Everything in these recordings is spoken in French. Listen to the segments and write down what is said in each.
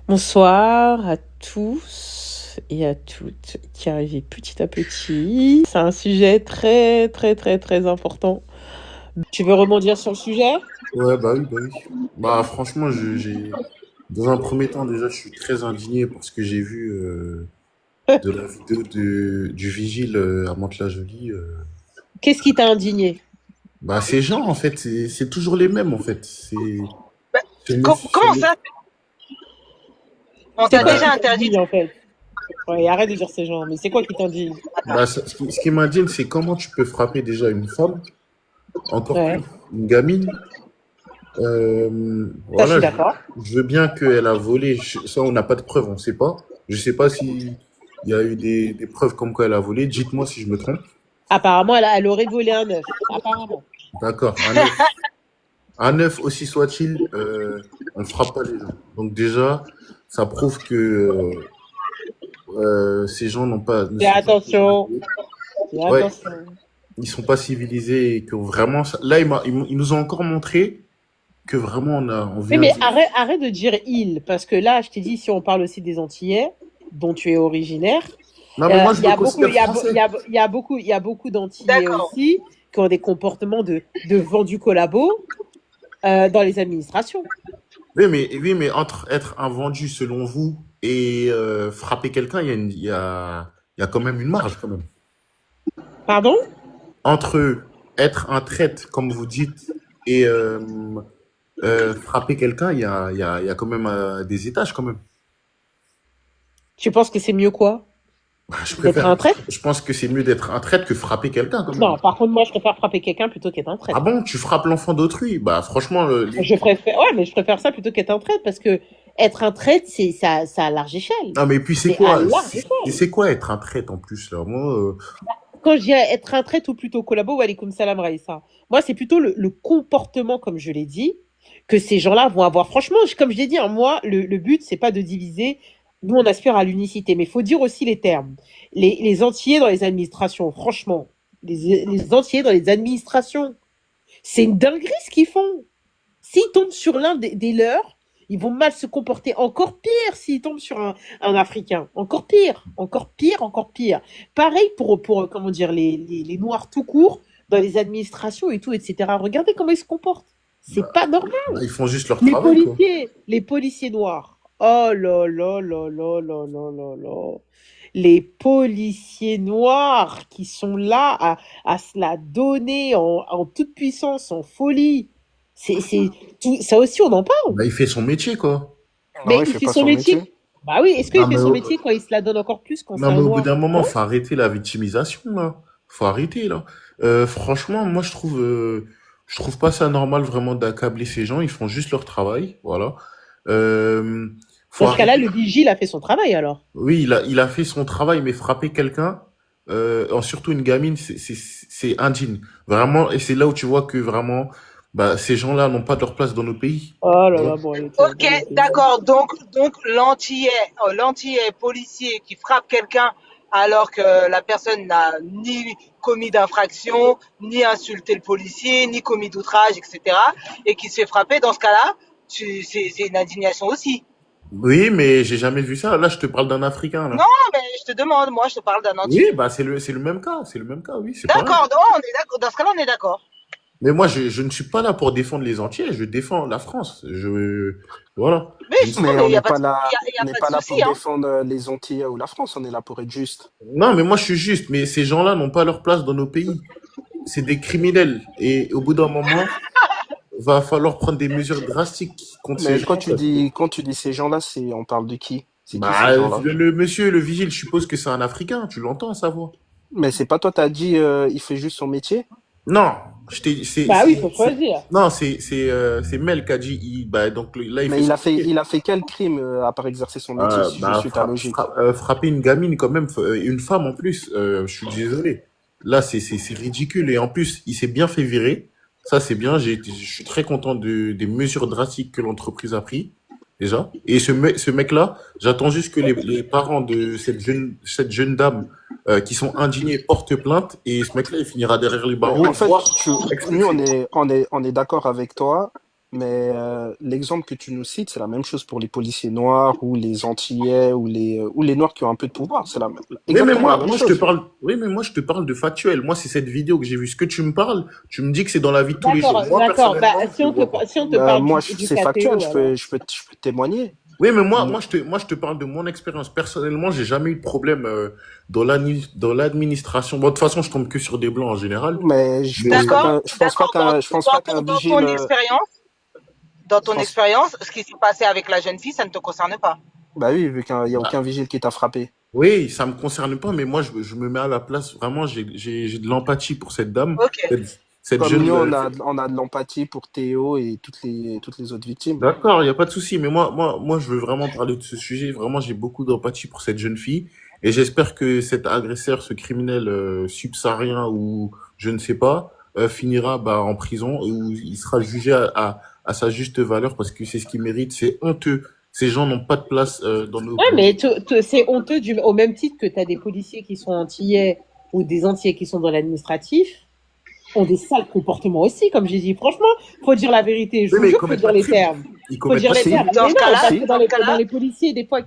Bonsoir à tous et à toutes qui arrivez petit à petit. C'est un sujet très, très, très, très important. Tu veux rebondir sur le sujet? Ouais, bah oui, bah oui. Bah franchement, dans un premier temps, déjà, je suis très indigné pour ce que j'ai vu de la vidéo du vigile à Mantes-la-Jolie. Qu'est-ce qui t'a indigné? Bah ces gens, en fait, c'est toujours les mêmes, en fait. Bah, Ce comment ça? monsieur- On C'est t'a quoi bah, qui déjà interdit. t'indigne en fait? Ouais, arrête de dire ces gens, mais c'est quoi qui t'indigne? ce qui m'indigne, c'est comment tu peux frapper déjà une femme, encore Ouais, plus une gamine. ça je suis Voilà, d'accord. je veux bien qu'elle a volé. Ça, on n'a pas de preuves, on ne sait pas. Je sais pas si il y a eu des preuves comme quoi elle a volé. Dites-moi si je me trompe. Apparemment, elle aurait volé un œuf. Apparemment. D'accord. Un œuf aussi soit-il, on ne frappe pas les gens. Donc déjà, ça prouve que ces gens ne Fais sont pas attention. civilisés. Fais Ouais, attention. ils sont pas civilisés et que vraiment, là, ils nous ont encore montré que vraiment on Oui, vient mais de. arrête de dire il, parce que là, je t'ai dit, si on parle aussi des Antillais, dont tu es originaire, Non, mais moi, je il y me a beaucoup, considère français. il y a beaucoup d'Antillais D'accord. aussi qui ont des comportements de vendu collabo dans les administrations. Oui, mais entre être un vendu selon vous et frapper quelqu'un, il y a quand même une marge, quand même. Pardon? Entre être un traître, comme vous dites, et frapper quelqu'un, il y a quand même des étages, quand même. Tu penses que c'est mieux quoi? Bah, D'être un traître? je pense que c'est mieux d'être un traître que frapper quelqu'un, quand même. Non, par contre, moi, je préfère frapper quelqu'un plutôt qu'être un Ah traître. bon, tu frappes l'enfant d'autrui? Bah, franchement, Je préfère, ouais, mais je préfère ça plutôt qu'être un traître parce que être un traître, c'est à large échelle. ah, mais puis c'est C'est à quoi? large échelle. C'est quoi être un traître en plus, là? Moi, Quand je dis être un traître ou plutôt collabo, wa alaikum salam Raïssa. Moi, c'est plutôt le comportement, comme je l'ai dit, que ces gens-là vont avoir. Franchement, comme je l'ai dit, hein, moi, le but, c'est pas de diviser. Nous, on aspire à l'unicité, mais il faut dire aussi les termes. Les Antillais dans les administrations, franchement, les Antillais dans les administrations, c'est une dinguerie ce qu'ils font. S'ils tombent sur l'un des leurs, ils vont mal se comporter. Encore pire s'ils tombent sur un Africain. Encore pire, encore pire, encore pire. Pareil pour comment dire, les Noirs tout court, dans les administrations et tout, etc. Regardez comment ils se comportent. C'est pas normal. bah, ils font juste leur travail, quoi. Les policiers noirs. Oh là là là là là là là là. Les policiers noirs qui sont là à se la donner en toute puissance, en folie. Ça aussi, on en parle. Bah, il fait son métier, quoi. Non, Mais il il fait fait pas son son métier. métier. Bah oui, est-ce qu'il Non, fait mais, son métier quand il se la donne encore plus quand c'est non, mais un au bout d'un noir? moment, Ouais. faut arrêter la victimisation, là. Faut arrêter, là. Franchement, moi, je trouve pas ça normal vraiment d'accabler ces gens. Ils font juste leur travail, voilà. Euh, faut Dans ce cas-là, arrêter. le vigile a fait son travail alors. Oui, il a fait son travail, mais frapper quelqu'un, surtout une gamine, c'est indigne. Vraiment, et c'est là où tu vois que vraiment, bah, ces gens-là n'ont pas de leur place dans nos pays. Oh là Ouais. là, bon, allez, tiens, Ok, arrêtez. d'accord. Donc l'antillais policier qui frappe quelqu'un alors que la personne n'a ni commis d'infraction, ni insulté le policier, ni commis d'outrage, etc. et qui se fait frapper, dans ce cas-là, c'est une indignation aussi. Oui, mais j'ai jamais vu ça. Là, je te parle d'un Africain, là. Non, mais je te demande, moi, je te parle d'un Oui, antillais. bah, c'est le même cas. C'est le même cas, oui, c'est pareil. D'accord, non, on est d'accord. Dans ce cas-là, on est d'accord. Mais moi, je ne suis pas là pour défendre les entiers, je défends la France. Voilà. Mais Je ne suis- justement, Mais mais on il n'y a n'est pas de, pas là, y on a n'est pas de pas là souci, pour hein. défendre les Antillais ou la France, on est là pour être juste. Non, mais moi, je suis juste, mais ces gens-là n'ont pas leur place dans nos pays. C'est des criminels. Et au bout d'un moment, va falloir prendre des mesures drastiques contre ces Mais gens parce que, quand tu dis ces gens-là, on parle de qui? C'est qui ces bah, gens-là? le monsieur, le vigile, je suppose que c'est un Africain, tu l'entends, sa voix. Mais c'est pas toi, t'as dit, il fait juste son métier? Non, Bah oui, il faut choisir. non, c'est Mel qui a dit, bah, donc là, il fait Mais son métier. il a fait quel crime à part exercer son métier, si je Bah, suis ta logique? frapper une gamine quand même, une femme en plus, je suis désolé. Là, c'est ridicule. Et en plus, il s'est bien fait virer. Ça, c'est bien. Je suis très content des mesures drastiques que l'entreprise a pris, déjà. Et ce mec-là, j'attends juste que les parents de cette jeune dame qui sont indignés portent plainte. Et ce mec-là, il finira derrière les Mais barreaux, en fait, voire nous, expulsé. on est d'accord avec toi, Mais l'exemple que tu nous cites, c'est la même chose pour les policiers noirs ou les Antillais ou les Noirs qui ont un peu de pouvoir. C'est Oui, mais exactement la même moi, je te chose. parle, oui, mais moi, je te parle de factuel. Moi, c'est cette vidéo que j'ai vue. Ce que tu me parles, tu me dis que c'est dans la vie de tous les jours. D'accord, Moi, d'accord. Bah, personnellement, je le vois pas. si on te parle Moi, du c'est factuel. KTO, alors. Je peux témoigner. Oui, mais Mm. moi, je te parle de mon expérience. Personnellement, j'ai jamais eu de problème dans l'administration. Bon, de toute façon, je tombe que sur des blancs en général. Mais Mais D'accord, d'accord. je pense pas qu'un Dans vigile, ton expérience, dans je ton pense, expérience, ce qui s'est passé avec la jeune fille, ça ne te concerne pas. bah oui, vu qu'il y a aucun bah, vigile qui t'a frappé. oui, ça me concerne pas, mais moi, je me mets à la place. Vraiment, j'ai de l'empathie pour cette dame, Ok. cette Comme nous, jeune. on a de l'empathie pour Théo et toutes les autres victimes. D'accord, il n'y a pas de souci. Mais moi, je veux vraiment parler de ce sujet. Vraiment, j'ai beaucoup d'empathie pour cette jeune fille. Et j'espère que cet agresseur, ce criminel subsaharien ou je ne sais pas, finira bah, en prison où il sera jugé à sa juste valeur parce que c'est ce qu'il mérite. C'est honteux. Ces gens n'ont pas de place dans nos... Ouais, mais c'est honteux au même titre que tu as des policiers qui sont antillais ou des antillais qui sont dans l'administratif, ont des sales comportements aussi, comme j'ai dit. Franchement, faut dire la vérité. Je Oui, vous mais ils jure, faut commettent dire pas de les crime. termes. Ils Faut commettent dire pas de les crime. termes. Dans Mais ce non, cas-là, parce que Si, dans les policiers, des fois,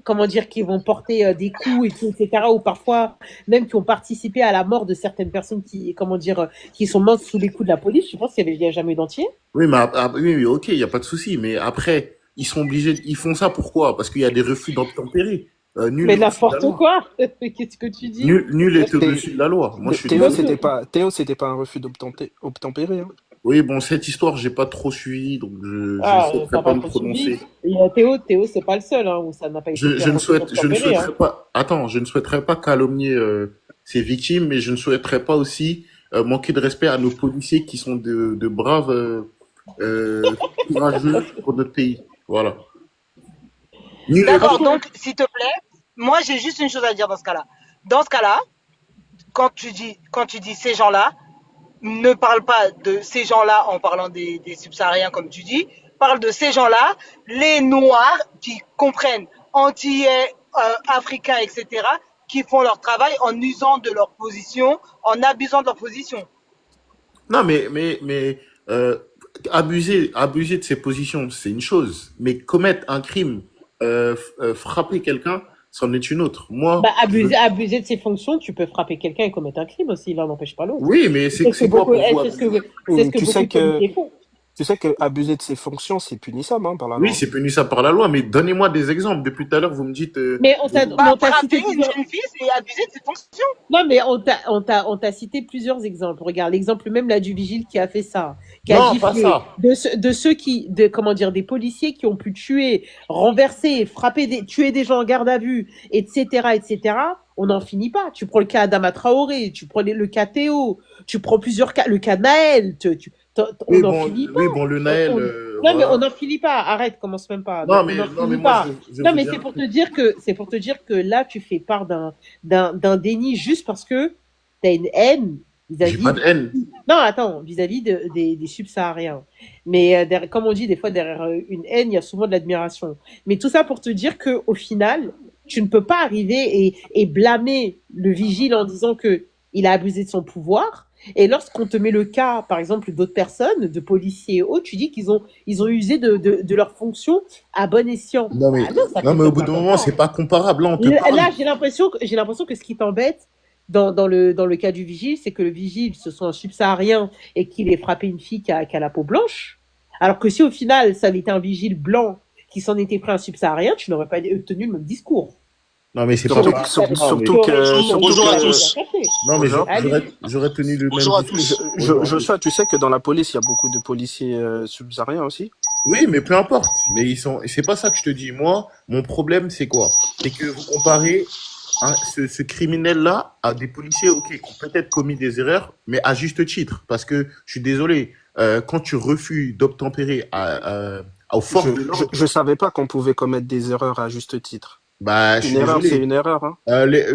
comment dire, qui vont porter des coups et tout, etc., ou parfois même qui ont participé à la mort de certaines personnes qui, comment dire, qui sont mortes sous les coups de la police. Je pense qu'il y a jamais eu d'entier. Oui, mais oui, ok, il n'y a pas de souci. Mais après, ils sont obligés, ils font ça pourquoi? Parce qu'il y a des refus d'obtempérer. Nul Mais est au-dessus de la n'importe loi. quoi. Qu'est-ce que tu dis? Nul est Thé- au-dessus de la loi. Moi, je suis Théo, désolé. c'était pas un refus d'obtempérer, hein. Oui, bon, cette histoire, j'ai pas trop suivi, donc je ne Ah, souhaiterais t'as pas pas me trop suivi. prononcer. Et, Théo, c'est pas le seul, hein, où ça n'a pas été fait un refus Je ne d'obtempérer, hein. souhaiterais pas, attends, je ne souhaiterais pas calomnier ces victimes, mais je ne souhaiterais pas aussi manquer de respect à nos policiers qui sont de braves, courageux pour notre pays. Voilà. Nul est d'accord. Ok. Donc, s'il te plaît, moi, j'ai juste une chose à dire dans ce cas-là. Dans ce cas-là, quand tu dis ces gens-là, ne parle pas de ces gens-là en parlant des subsahariens, comme tu dis. Parle de ces gens-là, les noirs qui comprennent antillais, africains, etc., qui font leur travail en usant de leur position, en abusant de leur position. Non, mais abuser de ses positions, c'est une chose. Mais commettre un crime, frapper quelqu'un, c'en est une autre. Bah, Moi, je veux... abuser de ses fonctions, tu peux frapper quelqu'un et commettre un crime aussi, l'un n'empêche pas l'autre. Oui, mais C'est ce que c'est quoi beaucoup, pour vous c'est abuser? ce Et que beaucoup de policiers font. tu sais que abuser de ses fonctions, c'est punissable, hein, par la Oui, loi. c'est puni ça par la loi, mais donnez-moi des exemples. Depuis tout à l'heure, vous me dites... Mais Bah, on t'a frapper cité une plusieurs. jeune fille, c'est abuser de ses fonctions. Non, mais on t'a cité plusieurs exemples. Regarde, l'exemple même là du vigile qui a fait ça, qui a Non, pas giflé, ça. de ceux qui, comment dire, des policiers qui ont pu tuer, renverser, tuer des gens en garde à vue, etc., etc. On n'en finit pas. Tu prends le cas Adama Traoré, tu prends le cas Théo, tu prends plusieurs cas, le cas Naël, on n'en finit pas. Oui, bon, le Naël, Non, mais on voilà. n'en finit pas. Arrête, commence même pas. On n'en Non, mais finit moi, pas. je Non, vous mais dis un truc. c'est pour te dire que là, tu fais part d'un déni juste parce que t'as une haine J'ai pas vis-à-vis. de haine. Non, attends, vis-à-vis des subsahariens. Mais comme on dit, des fois, derrière une haine, il y a souvent de l'admiration. Mais tout ça pour te dire que au final, tu ne peux pas arriver et blâmer le vigile en disant que il a abusé de son pouvoir. Et lorsqu'on te met le cas, par exemple, d'autres personnes, de policiers et autres, tu dis ils ont usé de leur fonction à bon escient. Non, mais, Ah non, ça non, mais au fonctionne bout pas d'un comme moment, ça. c'est pas comparable. Là, on te parle. Là, j'ai l'impression que ce qui t'embête dans le cas du vigile, c'est que le vigile, ce soit un subsaharien et qu'il ait frappé une fille qui a la peau blanche. Alors que si au final, ça avait été un vigile blanc qui s'en était pris un subsaharien, tu n'aurais pas tenu le même discours. Non, mais c'est Tu pas Surtout, aurais, pareil. Non, mais, surtout que, surtout Bonjour à que, tous. non, mais Bonjour. Allez. j'aurais tenu le même Bonjour à discours tous. aujourd'hui. Joshua, tu sais que dans la police, il y a beaucoup de policiers subsahariens aussi? Oui, mais peu importe. Mais c'est pas ça que je te dis. Moi, mon problème, c'est quoi? C'est que vous comparez ce criminel-là à des policiers, ok, qui ont peut-être commis des erreurs, mais à juste titre. Parce que, je suis désolé, quand tu refuses d'obtempérer aux forces de l'ordre, Je savais pas qu'on pouvait commettre des erreurs à juste titre. bah, je Une suis erreur, c'est désolé. une erreur, hein.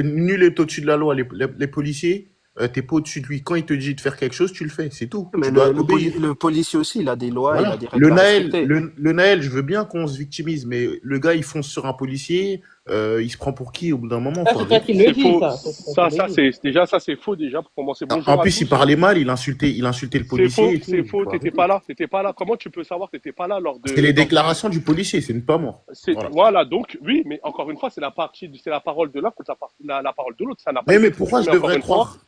Nul est au-dessus de la loi. Les policiers, t'es pas au-dessus de lui. Quand il te dit de faire quelque chose, tu le fais, c'est tout. Mais Tu dois obéir. le policier aussi, il a des lois, il a Voilà. des règles à respecter. Le Naël, je veux bien qu'on se victimise, mais le gars, il fonce sur un policier, il se prend pour qui au bout d'un moment, Ça, faut c'est toi arrêter. qui le C'est dis, faux. ça. C'est toi qui le dis. C'est déjà ça, c'est faux déjà pour commencer. En Bonjour à plus, il tous. parlait mal, il insultait le C'est policier faux, et tout. c'est faux. Faut T'étais arrêter. pas là, t'étais pas là. Comment tu peux savoir que t'étais pas là lors C'est les de déclarations du policier, c'est pas moi. Voilà. voilà. Donc oui, mais encore une fois, c'est la parole de l'un contre la parole de l'autre. Ça n'a pas Mais été pourquoi je confirmé encore devrais une fois. croire?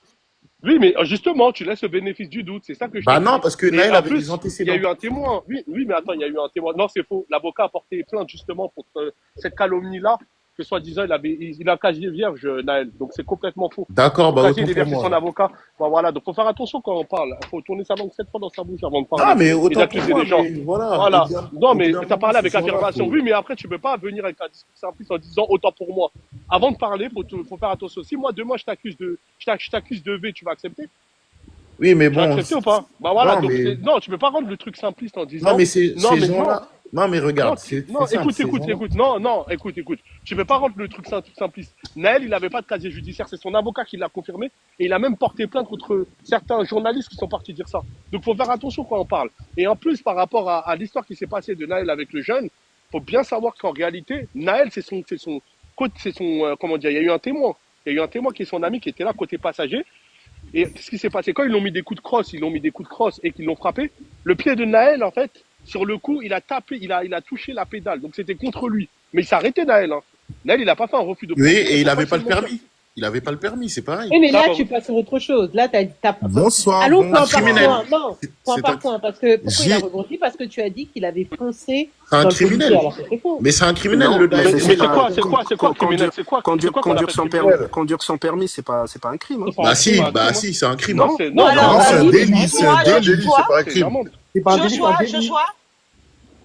Oui, mais justement, tu laisses le bénéfice du doute. C'est ça que je Bah te non, dis. parce que Mais Naël en avait des plus, il y a antécédents. eu un témoin. Oui, oui, mais attends, il y a eu un témoin. Non, c'est faux. L'avocat a porté plainte justement contre cette calomnie-là, que soi-disant il a un casier vierge, Naël. Donc c'est complètement faux. D'accord, Son bah casier autant il est pour vierge, c'est moi. son avocat. Bah voilà, donc faut faire attention quand on parle. Faut tourner sa langue 7 fois dans sa bouche avant de Ah, parler mais et autant pour d'accuser moi, les gens. mais voilà. Voilà. Et bien, Non, au bout mais d'un t'as moment, parlé ces avec gens-là, affirmation. faut... Oui, mais après, tu peux pas venir avec un discours simpliste en disant autant pour moi. Avant de parler, faut faire attention. Si moi, demain, je t'accuse de V, tu vas accepter? Oui, mais Tu vas bon, accepter ou pas? Bah voilà, non, donc mais... non, tu peux pas rendre le truc simpliste en Non, disant mais non, ces mais non, gens-là... Non, mais non, regarde, c'est simple, écoute, ces écoute, gens-là... écoute. Non, non, écoute, écoute. Tu peux pas rendre le truc simpliste. Naël, il avait pas de casier judiciaire, c'est son avocat qui l'a confirmé et il a même porté plainte contre certains journalistes qui sont partis dire ça. Donc faut faire attention quand on parle. Et en plus, par rapport à l'histoire qui s'est passée de Naël avec le jeune, faut bien savoir qu'en réalité, Naël, comment dire, il y a eu un témoin. Il y a eu un témoin qui est son ami qui était là côté passager. Et qu'est-ce qui s'est passé? Quand ils l'ont mis des coups de crosse, et qu'ils l'ont frappé, le pied de Naël, en fait, sur le coup, il a tapé, il a touché la pédale. Donc c'était contre lui. Mais il s'est arrêté, Naël. Hein. Naël, il n'a pas fait un refus de Oui, procédure et il pour avait pas le facilement permis. Il avait pas le permis, c'est pareil. Oui, mais là, faire. tu passes sur autre chose. Là, t'as... Bonsoir, Allons point par criminel. point. Non, point C'est par un... point. Parce que pourquoi il a J'ai rebondi? Parce que tu as dit qu'il avait foncé C'est un dans le policier. criminel. Alors, c'est faux. Mais c'est un criminel, Non, le mais Naël. Mais c'est c'est un quoi, criminel? C'est quoi qu'on conduire appelle criminel? conduire sans permis, c'est pas un crime, hein. C'est pas Bah un si, crime. Bah, bah comment? si, c'est un crime. Non, c'est Non, alors, non, c'est un vas-y, délit, c'est un Joshua, délit, c'est Joshua, pas un c'est une crime. amende. C'est pas un délit, c'est un Joshua, délit.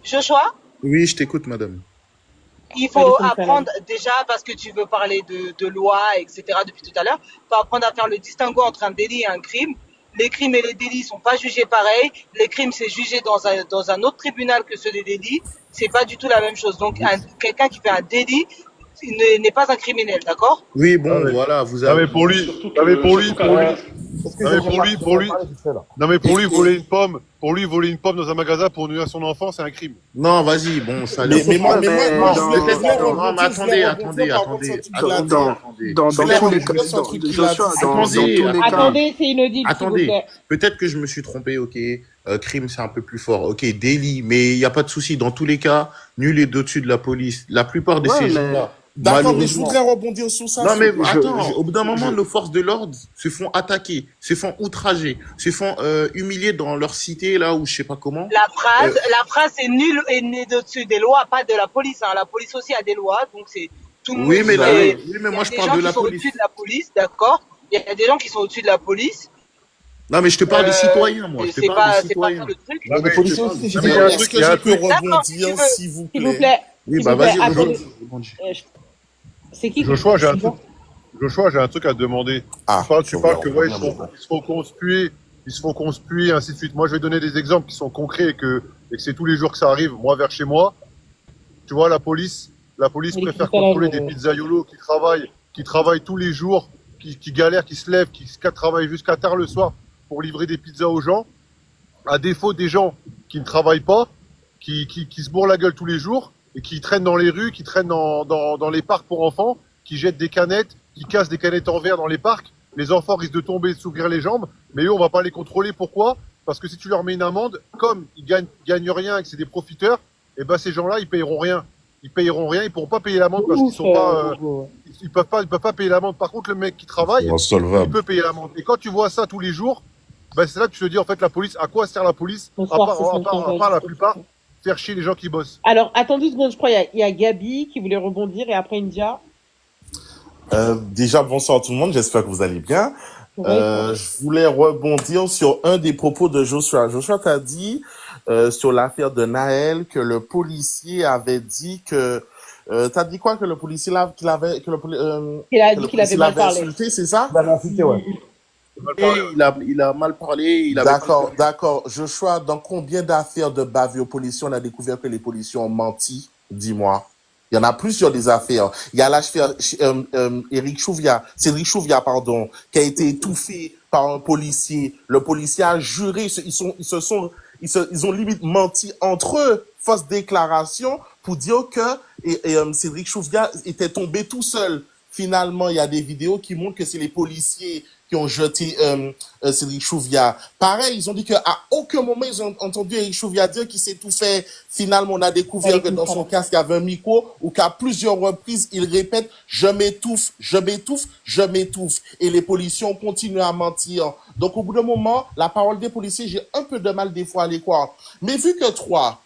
Joshua, Oui, je t'écoute, madame. il Allez, faut comme ça, là. apprendre déjà, parce que tu veux parler de loi, etc. depuis tout à l'heure, il faut apprendre à faire le distinguo entre un délit et un crime. Les crimes et les délits sont pas jugés pareil. Les crimes, c'est jugé dans un autre tribunal que ceux des délits. C'est pas du tout la même chose. Donc, quelqu'un qui fait un délit n'est pas un criminel, d'accord? Oui, bon, Non mais, voilà, vous non, mais avez... pour lui, Surtout non mais pour lui, surtout qu'à la limite, non mais non mais pour lui voler une pomme, dans un magasin pour nuire à son enfant, c'est un crime. Non, vas-y, bon, ça... Mais moi, mais je dans- voulais bien Non, rebondir, mais je voulais attendez, rebondir par contre sur un truc qu'il a dit. dans Je voulais tous les rebondir sur un truc qu'il a dit. Joshua, dans Attendez, tous les cas, Attendez, c'est inaudible, s'il vous Attendez, plaît. peut-être que je me suis trompé, ok. Crime, c'est un peu plus fort. Ok, délit, mais il n'y a pas de souci. Dans tous les cas, nul est au-dessus de la police. La plupart de Ouais, ces mais- gens-là, D'accord, mais je malheureusement... voudrais rebondir sur ça. Non, mais sur- attends, au bout d'un moment, nos forces de l'ordre se font attaquer, se font outrager, se font humilier dans leur cité, là, ou je sais pas comment. La phrase est nulle et née au-dessus des lois, pas de la police, hein. La police aussi a des lois, donc c'est tout le monde. Oui, mais là, c'est- oui, mais il y moi, a je des parle gens de qui la sont police. au-dessus de la police, d'accord? Il y a des gens qui sont au-dessus de la police. Non, mais je te parle des Euh, citoyens, moi. Je te c'est parle pas, des c'est pas citoyens. ça le truc. Non, mais Les policiers je- aussi, c'est non, mais des il y a un citoyens. truc, Est-ce que il y a je un peux truc. D'accord, si tu rebondir, veux. s'il vous S'il vous plaît? plaît. Oui, S'il bah vous plaît, vas-y, attendez. rebondis. C'est qui Joshua, j'ai un qui- truc. Joshua, j'ai un truc à te demander. Ah, Tu parles que ouais, ils se font conspuer, ainsi de suite. Moi, je vais donner des exemples qui sont concrets et que c'est tous les jours que ça arrive. Moi, vers chez moi, tu vois, la police Mais préfère tout à l'heure, contrôler des pizzaiolos qui travaillent tous les jours, qui galèrent, qui se lèvent, qui travaillent jusqu'à tard le soir pour livrer des pizzas aux gens. À défaut des gens qui ne travaillent pas, qui se bourrent la gueule tous les jours et qui traînent dans les rues, qui traînent dans les parcs pour enfants, qui jettent des canettes, qui cassent des canettes en verre dans les parcs. Les enfants risquent de tomber et de s'ouvrir les jambes, mais eux, on va pas les contrôler. Pourquoi? Parce que si tu leur mets une amende, comme ils gagnent rien et que c'est des profiteurs, et ben ces gens-là, ils payeront rien. Ils pourront pas payer l'amende parce qu'ils sont pas, ils peuvent pas payer l'amende. Par contre, le mec qui travaille, il Insolvable. peut payer l'amende. Et quand tu vois ça tous les jours, ben c'est là que tu te dis en fait la police, à quoi sert la police à part la plupart faire chier les gens qui bossent. Alors, attends 2 secondes, je crois, il y a Gabi qui voulait rebondir et après India. Déjà, bonsoir tout le monde, j'espère que vous allez bien. Ouais. Je voulais rebondir sur un des propos de Joshua. Joshua t'a dit sur l'affaire de Naël que le policier avait dit que t'as dit quoi que le policier là qu'il avait que le Il a que le dit qu'il avait policier mal l'avait parlé. insulté, c'est ça? Et il a mal parlé, il avait D'accord, pas... d'accord. Joshua, dans combien d'affaires de bavure policiers on a découvert que les policiers ont menti? Dis-moi. Il y en a plusieurs des affaires. Il y a l'affaire Cédric Chouviat, pardon, qui a été étouffé par un policier. Le policier a juré, ils ont limite menti entre eux, fausse déclaration, pour dire que Cédric Chouviat était tombé tout seul. Finalement, il y a des vidéos qui montrent que c'est les policiers qui ont jeté Cédric Chouviat. Pareil, ils ont dit qu'à aucun moment ils ont entendu Éric Chouviat dire qu'il s'est tout fait. Finalement, on a découvert que dans son casque, il y avait un micro ou qu'à plusieurs reprises, il répète « je m'étouffe, je m'étouffe, je m'étouffe ». Et les policiers ont continué à mentir. Donc, au bout d'un moment, la parole des policiers, j'ai un peu de mal des fois à les croire. Mais vu que toi,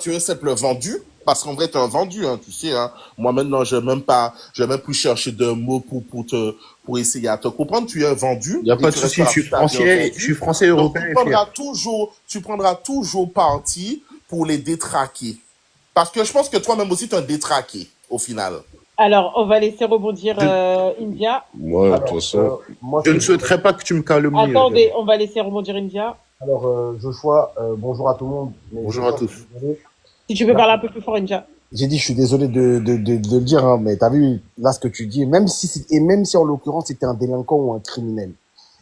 tu es un simple vendu, parce qu'en vrai, tu es un vendu, hein, tu sais, hein. Moi, maintenant, je vais même plus chercher de mots pour essayer à te comprendre. Tu es un vendu. Il n'y a pas de souci, je suis français, Donc, européen et fier. tu prendras toujours parti pour les détraquer. Parce que je pense que toi-même aussi, tu es un détraqué, au final. Alors, on va laisser rebondir India. Moi, de toute façon, moi, je ne souhaiterais pas que tu me calomnies. Attendez, on va laisser rebondir India. Alors, Joshua, bonjour à tout le monde. Bonjour à tous. Si tu peux parler un peu plus fort, India. J'ai dit, je suis désolé de le dire, hein, mais t'as vu, là, ce que tu dis, même si en l'occurrence, c'était un délinquant ou un criminel,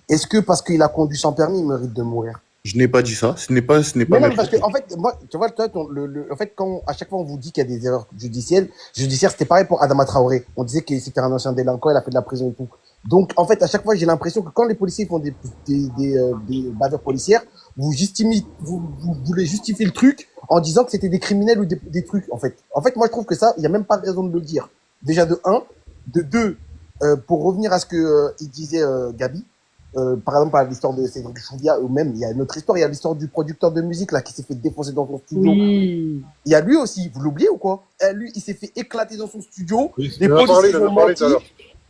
est-ce que parce qu'il a conduit sans permis, il mérite de mourir? Je n'ai pas dit ça. Ce n'est pas Mais non, mes parce que, propos. en fait, moi, tu vois, en fait, à chaque fois, on vous dit qu'il y a des erreurs judiciaires, c'était pareil pour Adama Traoré. On disait que c'était un ancien délinquant, il a fait de la prison et tout. Donc, en fait, à chaque fois, j'ai l'impression que quand les policiers font des bavures policières, vous voulez justifier le truc en disant que c'était des criminels ou des trucs, en fait. En fait, moi, je trouve que ça, il y a même pas de raison de le dire. Déjà, de un. De deux, pour revenir à ce que il disait Gabi, par exemple, à l'histoire de Cédric Chouviat, ou même, il y a une autre histoire, il y a l'histoire du producteur de musique, là, qui s'est fait défoncer dans son studio. Oui. Il y a lui aussi, vous l'oubliez ou quoi? Lui, il s'est fait éclater dans son studio. Oui, Les il en a parlé, policiers, il en a parlé tout à l'heure.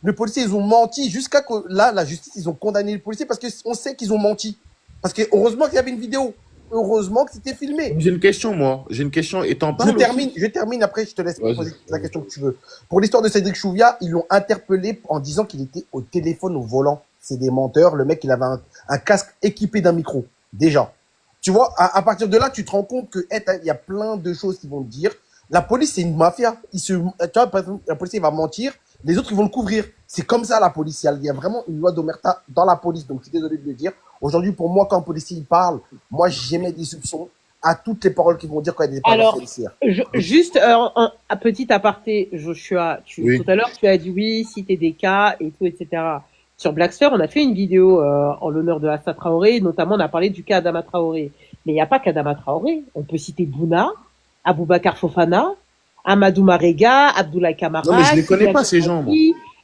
les policiers, ils ont menti jusqu'à que, là, la justice, ils ont condamné les policiers parce qu'on sait qu'ils ont menti. Parce que, heureusement qu'il y avait une vidéo. Heureusement que c'était filmé. J'ai une question, moi. J'ai une question et t'en parles aussi. Je termine, après, je te laisse Vas-y. poser la question que tu veux. Pour l'histoire de Cédric Chouviat, ils l'ont interpellé en disant qu'il était au téléphone au volant. C'est des menteurs. Le mec, il avait un casque équipé d'un micro. Déjà. Tu vois, à partir de là, tu te rends compte que, il y a plein de choses qui vont te dire. La police, c'est une mafia. Tu vois, par exemple, la police, il va mentir. Les autres, ils vont le couvrir. C'est comme ça, la police. Il y a vraiment une loi d'omerta dans la police. Donc, je suis désolé de le dire. Aujourd'hui, pour moi, quand un policier il parle, moi, j'émets des soupçons à toutes les paroles qu'ils vont dire quand il y a des paroles policières. Juste un petit aparté, Joshua. Oui. Tout à l'heure, tu as dit oui, citer des cas et tout, etc. Sur Blackster, on a fait une vidéo en l'honneur de Assa Traoré. Notamment, on a parlé du cas Adama Traoré. Mais il n'y a pas qu'Adama Traoré. On peut citer Bouna, Aboubacar Fofana, Amadou Marega, Abdoulaye Kamara. Non, mais je les connais pas, ces gens, moi.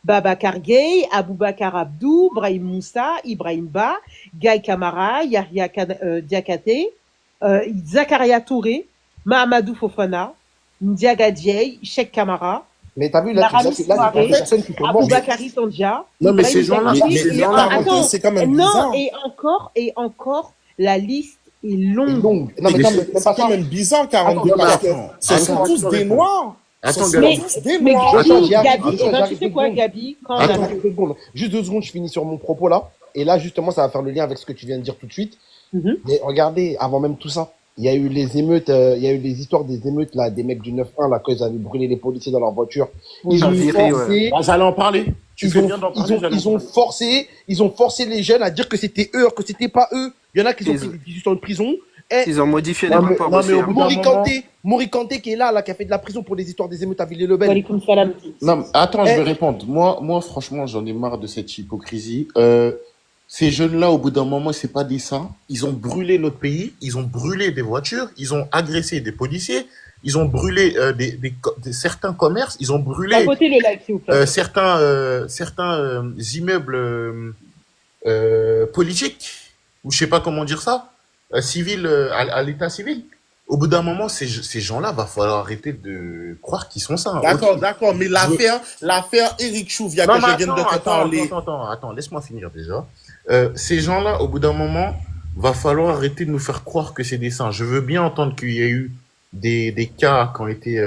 Babacar Gueye, Aboubacar Abdou, Brahim Moussa, Ibrahim Ba, Gaï Kamara, Yahya Diakate, Zakaria Touré, Mahamadou Fofana, Ndiaga Dieye, Cheikh Kamara, Mais t'as vu, là, c'est des personnes qui commencent. Aboubakari Tandja. Non, mais ces gens-là, Attends, c'est quand même non, bizarre. et encore, la liste est longue. Non, mais C'est quand même bizarre, 42 parce que ce sont tous des noirs. Attends, Ce sont Gabi. tous des Mais noirs. Gabi, tu sais quoi, Gabi, quand on a Attends, 2 secondes. Juste 2 secondes, je finis sur mon propos là. Et là, justement, ça va faire le lien avec ce que tu viens de dire tout de suite. Mais regardez, avant même tout ça, il y a eu les émeutes, il y a eu les histoires des émeutes là, des mecs du 9-1 là, quand ils avaient brûlé les policiers dans leur voiture. Ils ont forcé, J'allais en parler. ils ont forcé les jeunes à dire que c'était eux, que c'était pas eux. Il y en a qui ont fait des 18 ans de prison. Ils ont modifié les Non, mais- rapports non, aussi. mais au hein. bout d'un Mori Kanté qui est là, qui a fait de la prison pour les histoires des émeutes à Villiers-le-Bel. Walikoum salam. Non, mais attends, je vais répondre. Moi, franchement, j'en ai marre de cette hypocrisie. Ces jeunes-là, au bout d'un moment, c'est pas des saints. Ils ont brûlé notre pays. Ils ont brûlé des voitures. Ils ont agressé des policiers. Ils ont brûlé certains commerces. Ils ont brûlé Tapotez le like, s'il vous plaît. certains immeubles politiques, ou je sais pas comment dire ça, civils, à l'état civil. Au bout d'un moment, ces gens-là, va falloir arrêter de croire qu'ils sont sains. D'accord, mais l'affaire Éric Chouviat Non, que mais je viens de te parler. attends, laisse-moi finir déjà. Ces gens-là, au bout d'un moment, va falloir arrêter de nous faire croire que c'est des saints. Je veux bien entendre qu'il y a eu des cas qui ont été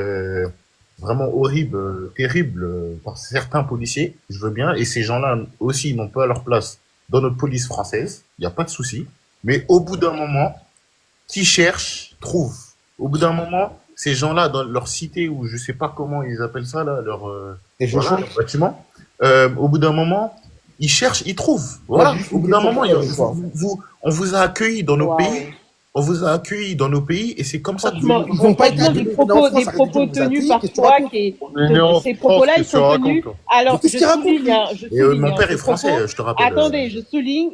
vraiment horribles, terribles par certains policiers. Je veux bien. Et ces gens-là aussi n'ont pas leur place dans notre police française. Il n'y a pas de souci. Mais au bout d'un moment, qui cherche, trouve. Au bout d'un moment, ces gens-là dans leur cité ou je sais pas comment ils appellent ça là, Et je voilà, change. leur bâtiment, au bout d'un moment, ils cherchent, ils trouvent. Moi, Voilà. j'ai juste Au une bout d'un question moment, pour toi, Joshua. on vous a accueillis dans nos Waouh. pays. On vous a accueillis dans nos pays et c'est comme ça que vous Franchement, évoluez. Ils n'ont pas été franchement, des accueillis en propos, France, arrête de dire on vous a tenus accueillis, par qu'est-ce que tu toi racontes? On est né en ces France, propos-là, ils qu'est-ce que tu sont racontes, tenus. toi? Mais Alors, qu'est-ce je qu'il raconte, souligne, lui? je Et souligne, mon père ces est français, propos. je te rappelle. Attendez,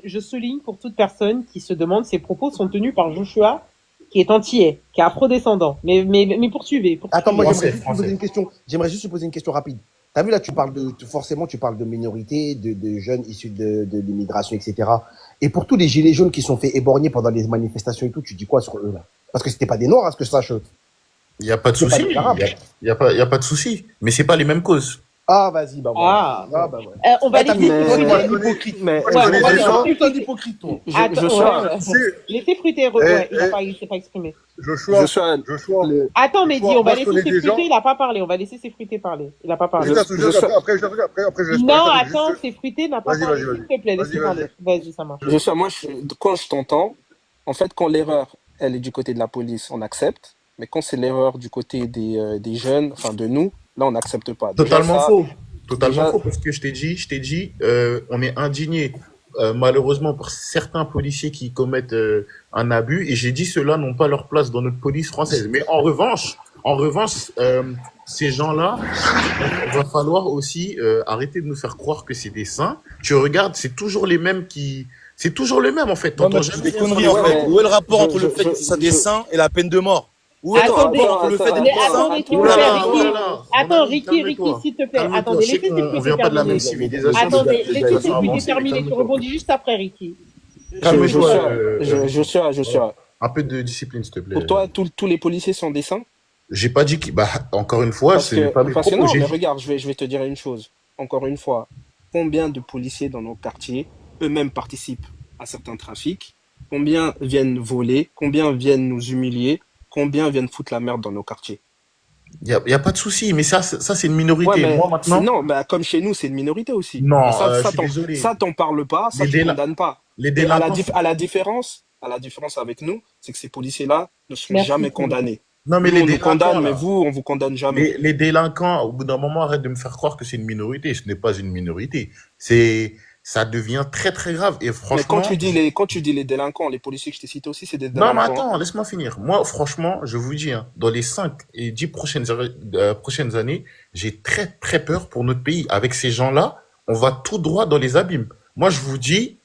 je souligne pour toute personne qui se demande, ces propos sont tenus par Joshua, qui est antillais, qui est afro-descendant. Mais poursuivez, Attends, moi, poursuivez. Français, j'aimerais juste te poser une question. J'aimerais juste te poser une question rapide. T'as vu, là, forcément, tu parles de minorités, de jeunes issus de l'immigration, etc. Et pour tous les gilets jaunes qui sont fait éborgner pendant les manifestations et tout, tu dis quoi sur eux, là? Parce que c'était pas des noirs, à ce que je sache. Il n'y a pas de C'était pas souci. des arabes. Il y a pas de souci. Mais c'est pas les mêmes causes. Ah, vas-y, bah voilà. Ah, Bah ouais. on va Ah, t'as laisser vu, Mais- toi, t'es un Mais- hypocrite. Mais Ouais, Moi, je on connais va des laisser gens, T'es un hypocrite, toi. Attends, Joshua, laissez fruiter, il s'est pas exprimé. Joshua, Joshua, le- Attends, Mehdi, Joshua, on va moi, je connais laisser des fruiter, gens- il a pas parlé, on va laisser ses fruités parler. Il a pas parlé. Juste un truc, Joshua- après, je laisse Non, parler, attends, juste- ses fruités n'a pas Vas-y, parlé. vas-y, S'il te plaît, laisse-le vas-y. parler. Vas-y, ça marche. Joshua, moi, quand je t'entends, en fait, quand l'erreur, elle est du côté de la police, on accepte. Mais quand c'est l'erreur du côté des jeunes, enfin de nous, là, on n'accepte pas. Déjà, Totalement ça, faux. Totalement déjà- faux parce que je t'ai dit, on est indigné malheureusement par certains policiers qui commettent un abus et j'ai dit ceux-là n'ont pas leur place dans notre police française. Mais en revanche, ces gens-là, il va falloir aussi arrêter de nous faire croire que c'est des saints. Tu regardes, c'est toujours les mêmes c'est toujours les mêmes en fait. Non, T'entends mais c'est jamais des rien sur conneries les en Ouais, fait. mais Où est le rapport je- entre le je- fait que je- ça des je- saints et la peine de mort? Où est le Attendez, rapport entre le fait d'être saint? attendez, s'il Oh te là plaît, là, Ricky. oh là là. Mon Attends, ami, Ricky, calme-toi. s'il te plaît. Calme-toi, Attendez, je sais laissez ses qu'on fruités vient pas de la même terminer. civilisation. Attendez, déjà, laissez ses ça va fruités avancer, terminer. Tu calme-toi. rebondis juste après, Ricky. Calme-toi. Joshua, Un peu de discipline, s'il te plaît. pour toi, tous les policiers sont des saints? J'ai pas dit que, bah, encore une fois, ce n'est pas mes parce que propos. non, J'ai mais dit- regarde, je vais te dire une chose. Encore une fois, combien de policiers dans nos quartiers eux-mêmes participent à certains trafics? Combien viennent voler? Combien viennent nous humilier? Combien viennent foutre la merde dans nos quartiers? y a pas de souci, mais ça, c'est une minorité. Ouais, mais Moi, maintenant, non, bah, comme chez nous, c'est une minorité aussi. Non, ça, je suis désolé. ça t'en parle pas, ça Les tu condamnes pas. les Et à délinquants. à la différence avec nous, c'est que ces policiers-là ne sont Merci. jamais condamnés. Non, mais Nous, les on nous délinquants, condamne, mais là, vous, on vous condamne jamais. les délinquants, au bout d'un moment, arrête de me faire croire que c'est une minorité. Ce n'est pas une minorité. Ça devient très, très grave. Et Mais franchement. quand tu dis les délinquants, les policiers que je t'ai cités aussi, c'est des Non, mais délinquants. attends, laisse-moi finir. Moi, franchement, je vous dis, hein, dans les 5 et 10 prochaines années, j'ai très, très peur pour notre pays. Avec ces gens-là, on va tout droit dans les abîmes. Moi, je vous dis,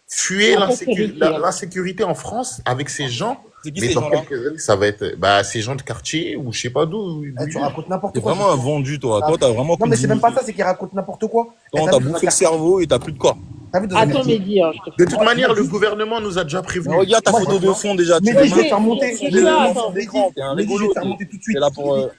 fuyez Après, c'est Ricky, hein. l'insécurité en France avec ces gens. C'est qui Mais ces dans gens-là? quelques années, ça va être, bah, ces gens de quartier ou je sais pas d'où. Eh, tu racontes n'importe T'es quoi. vraiment un vendu, toi. Toi, t'as vraiment Non, plus mais de c'est même pas dignité. ça, c'est qu'il raconte n'importe quoi. Eh, Toi, t'as t'as vu, bouffé le cerveau et t'as plus de corps. T'as vu dans un Attends, quartier. Mehdi, hein, je te De toute manière, le gouvernement nous a déjà Mais prévenus. regarde ta Moi, photo de franchement, fond déjà. Tu Mehdi, fais je vais te mal. faire monter. C'est Mehdi, ça, Mehdi, attends. L'écran, t'es un Mehdi, je vais rigolo. te faire monter tout de suite. T'es là pour,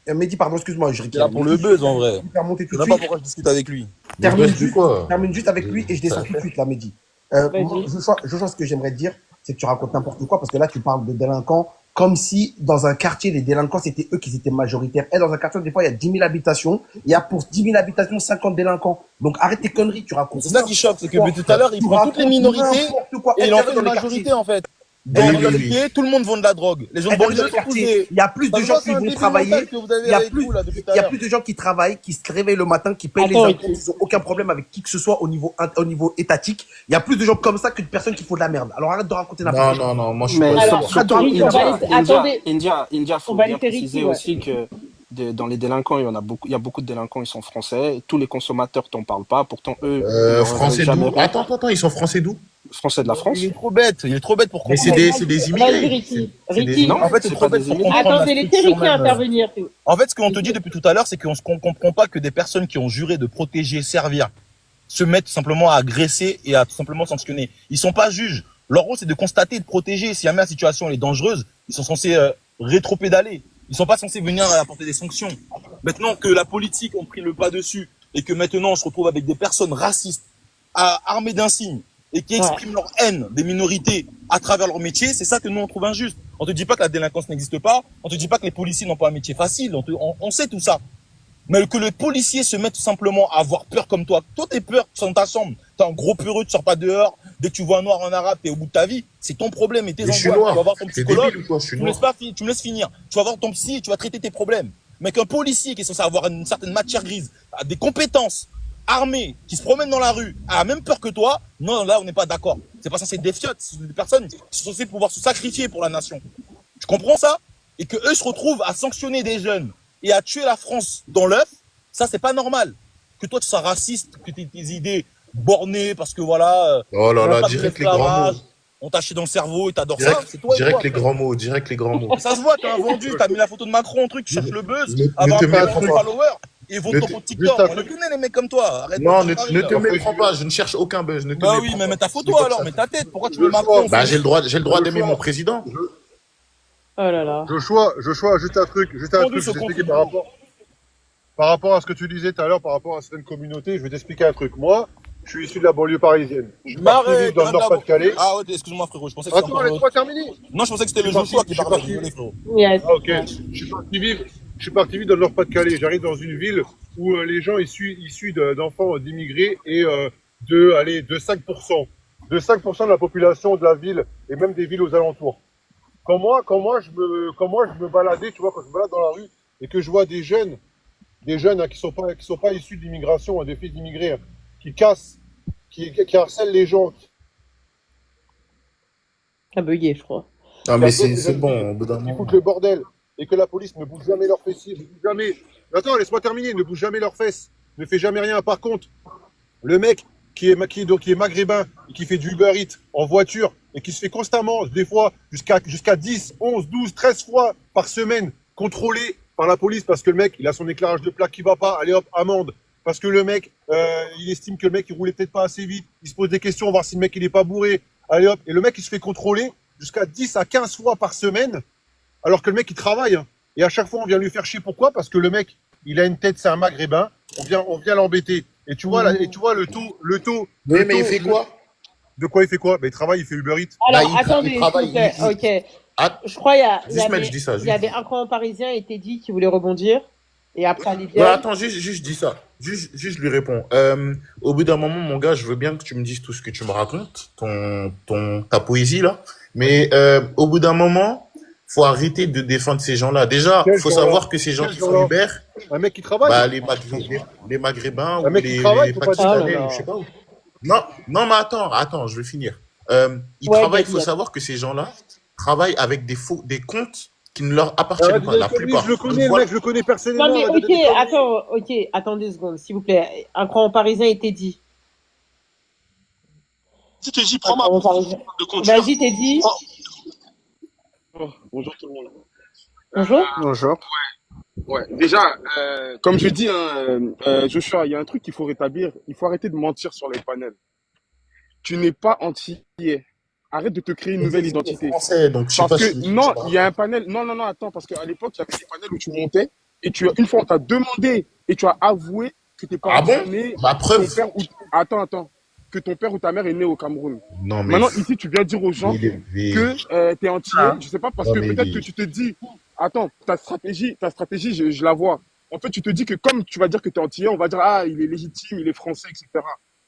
Mehdi, pardon, excuse-moi, je t'es là pour le Mehdi, buzz en vrai. je vais te faire monter tout Je de sais pas suite. pourquoi je discute avec lui. Mais Termine bref, du juste, quoi? termine juste avec lui et je descends tout de suite là, Mehdi. Vas-y. Moi, Joshua, ce que j'aimerais te dire, c'est que tu racontes n'importe quoi parce que là, tu parles de délinquants comme si dans un quartier, les délinquants, c'était eux qui étaient majoritaires. Et dans un quartier, des fois, il y a 10 000 habitations. Il y a pour 10 000 habitations, 50 délinquants. Donc, arrête tes conneries, tu racontes. C'est ça qui choque, c'est que n'importe depuis tout à l'heure, il Tu prend toutes les racontes minorités n'importe quoi. et il Elle en t'arrive fait dans une les quartiers. majorité en fait. Oui, Dans oui, le oui. quartier, tout le monde vend de la drogue. Les gens de Elle t'arrive banlieue dans les sont tous quartiers. des... Il y a plus de Ça se gens voit, qui c'est un vont débile travailler. mental que vous avez Il y a avec plus, vous là depuis tout il à y a l'heure. plus de gens qui travaillent, qui se réveillent le matin, qui payent les Attends, impôts, qui n'ont aucun problème avec qui que ce soit au niveau étatique. Il y a plus de gens comme ça que de personnes qui font de la merde. Alors arrête de raconter Non, n'importe quoi. non, moi, je suis Mais pas Alors, d'accord. surtout, Ricky, on va India, laisser- attendez. India, faut On va bien laisser préciser Ricky, ouais. aussi que dans les délinquants, il y a beaucoup de délinquants, ils sont français. Tous les consommateurs t'en parlent pas. Pourtant, eux, ils n'auraient Français jamais d'où? Attends, ils sont français d'où? Français de la France. Il est trop bête, il est trop bête pour Mais comprendre. c'est des Vas-y, immigrés. Ricky. C'est des Ricky. Non, En fait, c'est c'est trop pas bête des pour immigrés. comprendre la Attendez, laissez structure Ricky même. intervenir. En fait, ce qu'on te dit depuis tout à l'heure, c'est qu'on ne comprend pas que des personnes qui ont juré de protéger, servir, se mettent tout simplement à agresser et à tout simplement sanctionner. Ils sont pas juges. Leur rôle, c'est de constater et de protéger. Si jamais la situation est dangereuse, ils sont censés rétro-pédaler. Ils sont pas censés venir apporter des sanctions. Maintenant que la politique ont pris le pas dessus et que maintenant on se retrouve avec des personnes racistes, armées d'insignes et qui expriment leur haine des minorités à travers leur métier, c'est ça que nous on trouve injuste. On te dit pas que la délinquance n'existe pas, on te dit pas que les policiers n'ont pas un métier facile, on sait tout ça. Mais que le policier se mette tout simplement à avoir peur comme toi. Toi, t'es peur dans ta chambre. T'es un gros peureux, tu sors pas dehors. Dès que tu vois un noir en arabe, t'es au bout de ta vie. C'est ton problème et tes Mais je suis angoisses. Tu vas noir. voir ton T'es psychologue. débile ou quoi? Je suis Tu me laisses noir. pas tu me laisses finir. Tu vas voir ton psy et tu vas traiter tes problèmes. Mais qu'un policier qui est censé avoir une certaine matière grise, a des compétences, armé, qui se promène dans la rue, a la même peur que toi, non, là, on n'est pas d'accord. C'est pas censé être des fiottes, c'est des personnes qui sont censées pouvoir se sacrifier pour la nation. Tu comprends ça? Et que eux se retrouvent à sanctionner des jeunes et à tuer la France dans l'œuf, ça, c'est pas normal. Que toi, tu sois raciste, que tu aies tes idées bornées parce que voilà, Oh là là, l'impact de direct les grands l'esclavage, mots. on t'a acheté dans le cerveau et t'adores ça, Direct, c'est toi et direct toi, les frère. grands mots, direct les grands mots. Ça se voit, t'as un vendu, t'as mis la photo de Macron, truc, tu cherches le buzz, Ne avoir te un peu méprends de pas. followers, et ils vont Ne ton te- compte Juste TikTok. un On les truc. connaît, les mecs comme toi. Arrête de Non, te ne, parler, ne là. te méprends pas, je ne cherche aucun buzz, ne te Bah oui, méprends mais pas. mets ta C'est photo comme alors, ça. mets ta tête. Pourquoi tu mets Joshua, Macron? Bah, j'ai le droit d'aimer mon Joshua, président. Oh là là. Joshua, juste un truc, je Conduis vais ce t'expliquer conflit. par rapport à ce que tu disais tout à l'heure, par rapport à certaines communautés, je vais t'expliquer un truc. Moi, je suis issu de la banlieue parisienne. Je suis parti vivre M'arrête, dans le Nord-Pas-de-Calais. Ah ouais, excuse-moi frérot, je pensais que c'était Attends, encore laisse-moi terminer. Non, je pensais que c'était Je le suis parti, Joshua qui je suis parlait, parti. désolé frérot. Yes. Ah, ok. Je suis parti vivre dans le Nord-Pas-de-Calais. J'arrive dans une ville où les gens issus d'enfants d'immigrés et de 5%. De 5% de la population de la ville et même des villes aux alentours. Quand moi je me baladais, tu vois, quand je me balade dans la rue et que je vois des jeunes hein, qui sont pas issus de l'immigration, hein, des fils d'immigrés, hein, qui cassent, qui harcèlent les gens, A bugué, je crois. Ah, qui mais agressent les c'est jeunes bon, filles, au bout d'un qui moment. foutent le bordel, et que la police ne bouge jamais leurs fessiers, ne bouge jamais. Attends, laisse-moi terminer, ne bouge jamais leurs fesses, ne fait jamais rien. Par contre, le mec qui est maghrébin et qui fait du Uber Eats en voiture et qui se fait constamment, des fois, jusqu'à 10, 11, 12, 13 fois par semaine contrôlé par la police parce que le mec, il a son éclairage de plaque qui va pas, allez hop, amende. Parce que le mec, il estime que le mec, il roulait peut-être pas assez vite. Il se pose des questions, voir si le mec, il est pas bourré. Allez hop. Et le mec, il se fait contrôler jusqu'à 10 à 15 fois par semaine alors que le mec, il travaille. Hein. Et à chaque fois, on vient lui faire chier. Pourquoi? Parce que le mec, il a une tête, c'est un maghrébin. On vient l'embêter. Et tu vois, là, et tu vois le taux. Oui, mais il fait quoi? De quoi il fait quoi? Ben, il travaille, il fait Uber Eats. Bah, Alors, il attendez, s'il travaille. vous plaît. Ok. Ah, Je crois qu'il y juste, mec, avait, je dis ça. il y avait un grand parisien et Teddy qui voulait rebondir. Et après, Ouais, Lydia. attends, juste, je dis ça. Juste, je lui réponds. Au bout d'un moment, mon gars, je veux bien que tu me dises tout ce que tu me racontes, ta poésie, là. Mais au bout d'un moment, faut arrêter de défendre ces gens-là. Déjà, Quel faut genre-là? savoir que ces gens Quel qui font genre-là? Uber, Un mec qui travaille? bah, les Maghrébins Un ou mec qui travaille, les faut pas dire. Oh là Pakistanais, ou là. je sais pas où. Non, non, mais attends, je vais finir. Ils Ouais, travaillent, il faut Gabriel. savoir que ces gens-là travaillent avec des comptes qui ne leur appartiennent Arrête de pas, dire la des conneries, plupart. je le Donc connais, le voilà. mec, je le connais Non, personnellement. mais Arrête de ok, dire des conneries. attends, ok, attendez 2 secondes, s'il vous plaît. Un grand parisien et Teddy. Si tu dis, Un prends ma grand place parisien. de conduire. Vas-y, Teddy. Oh, bonjour tout le monde. Bonjour. Bonjour. Ouais, déjà, comme je dis, hein, Joshua, il y a un truc qu'il faut rétablir. Il faut arrêter de mentir sur les panels. Tu n'es pas antillais. Arrête de te créer une Mais nouvelle c'est identité. français, donc je sais Parce pas que, si tu non, me il y a un racontes. panel. Non, non, non, attends, parce qu'à l'époque, il y avait des panels où tu montais et une fois, on t'a demandé et tu as avoué que tes Ah parents bon? sont nés, Bah, ton preuve. père ou, attends, que ton père ou ta mère est né au Cameroun. Non, mais Maintenant, ici, tu viens dire aux gens il est. que tu es antillais. Je sais pas, parce Non, que mais peut-être que tu te dis, attends, ta stratégie, je la vois. En fait, tu te dis que comme tu vas dire que tu es antillais, on va dire, ah, il est légitime, il est français, etc.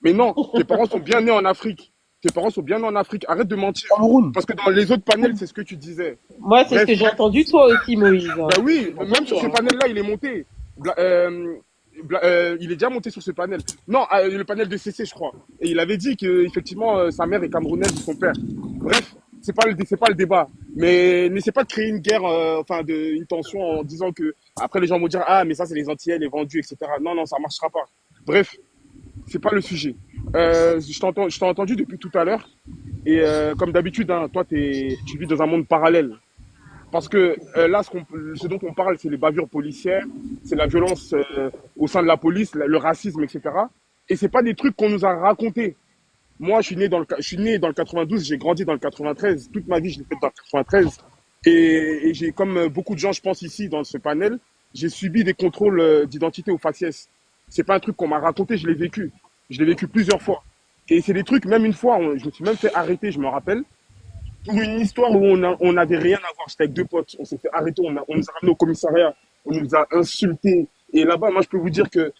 Mais non, tes parents sont bien nés en Afrique. Tes parents sont bien nés en Afrique. Arrête de mentir. Cameroun. Parce que dans les autres panels, c'est ce que tu disais. Moi, c'est ce Bref, que j'ai entendu, toi aussi, Moïse. bah oui, même sur ce panel-là, il est monté. Il est déjà monté sur ce panel. Non, le panel de CC, je crois. Et il avait dit que effectivement, sa mère est camerounaise de son père. Bref, c'est pas le débat. Mais n'essaie pas de créer une guerre, une tension en disant que après les gens vont dire ah mais ça c'est les Antillais, les vendus, etc. Non, non, ça marchera pas. Bref, c'est pas le sujet. Je t'ai entendu depuis tout à l'heure. Et comme d'habitude, hein, toi, tu vis dans un monde parallèle. Parce que là, ce dont on parle, c'est les bavures policières, c'est la violence au sein de la police, le racisme, etc. Et c'est pas des trucs qu'on nous a racontés. Moi, je suis né dans le 92, j'ai grandi dans le 93. Toute ma vie, je l'ai fait dans le 93. Et j'ai, comme beaucoup de gens, je pense ici, dans ce panel, j'ai subi des contrôles d'identité au faciès. C'est pas un truc qu'on m'a raconté, je l'ai vécu. Je l'ai vécu plusieurs fois. Et c'est des trucs, même une fois, je me suis même fait arrêter, je me rappelle, pour une histoire où on n'avait rien à voir. J'étais avec 2 potes, on s'est fait arrêter, on nous a ramenés au commissariat, on nous a insultés. Et là-bas, moi, je peux vous dire que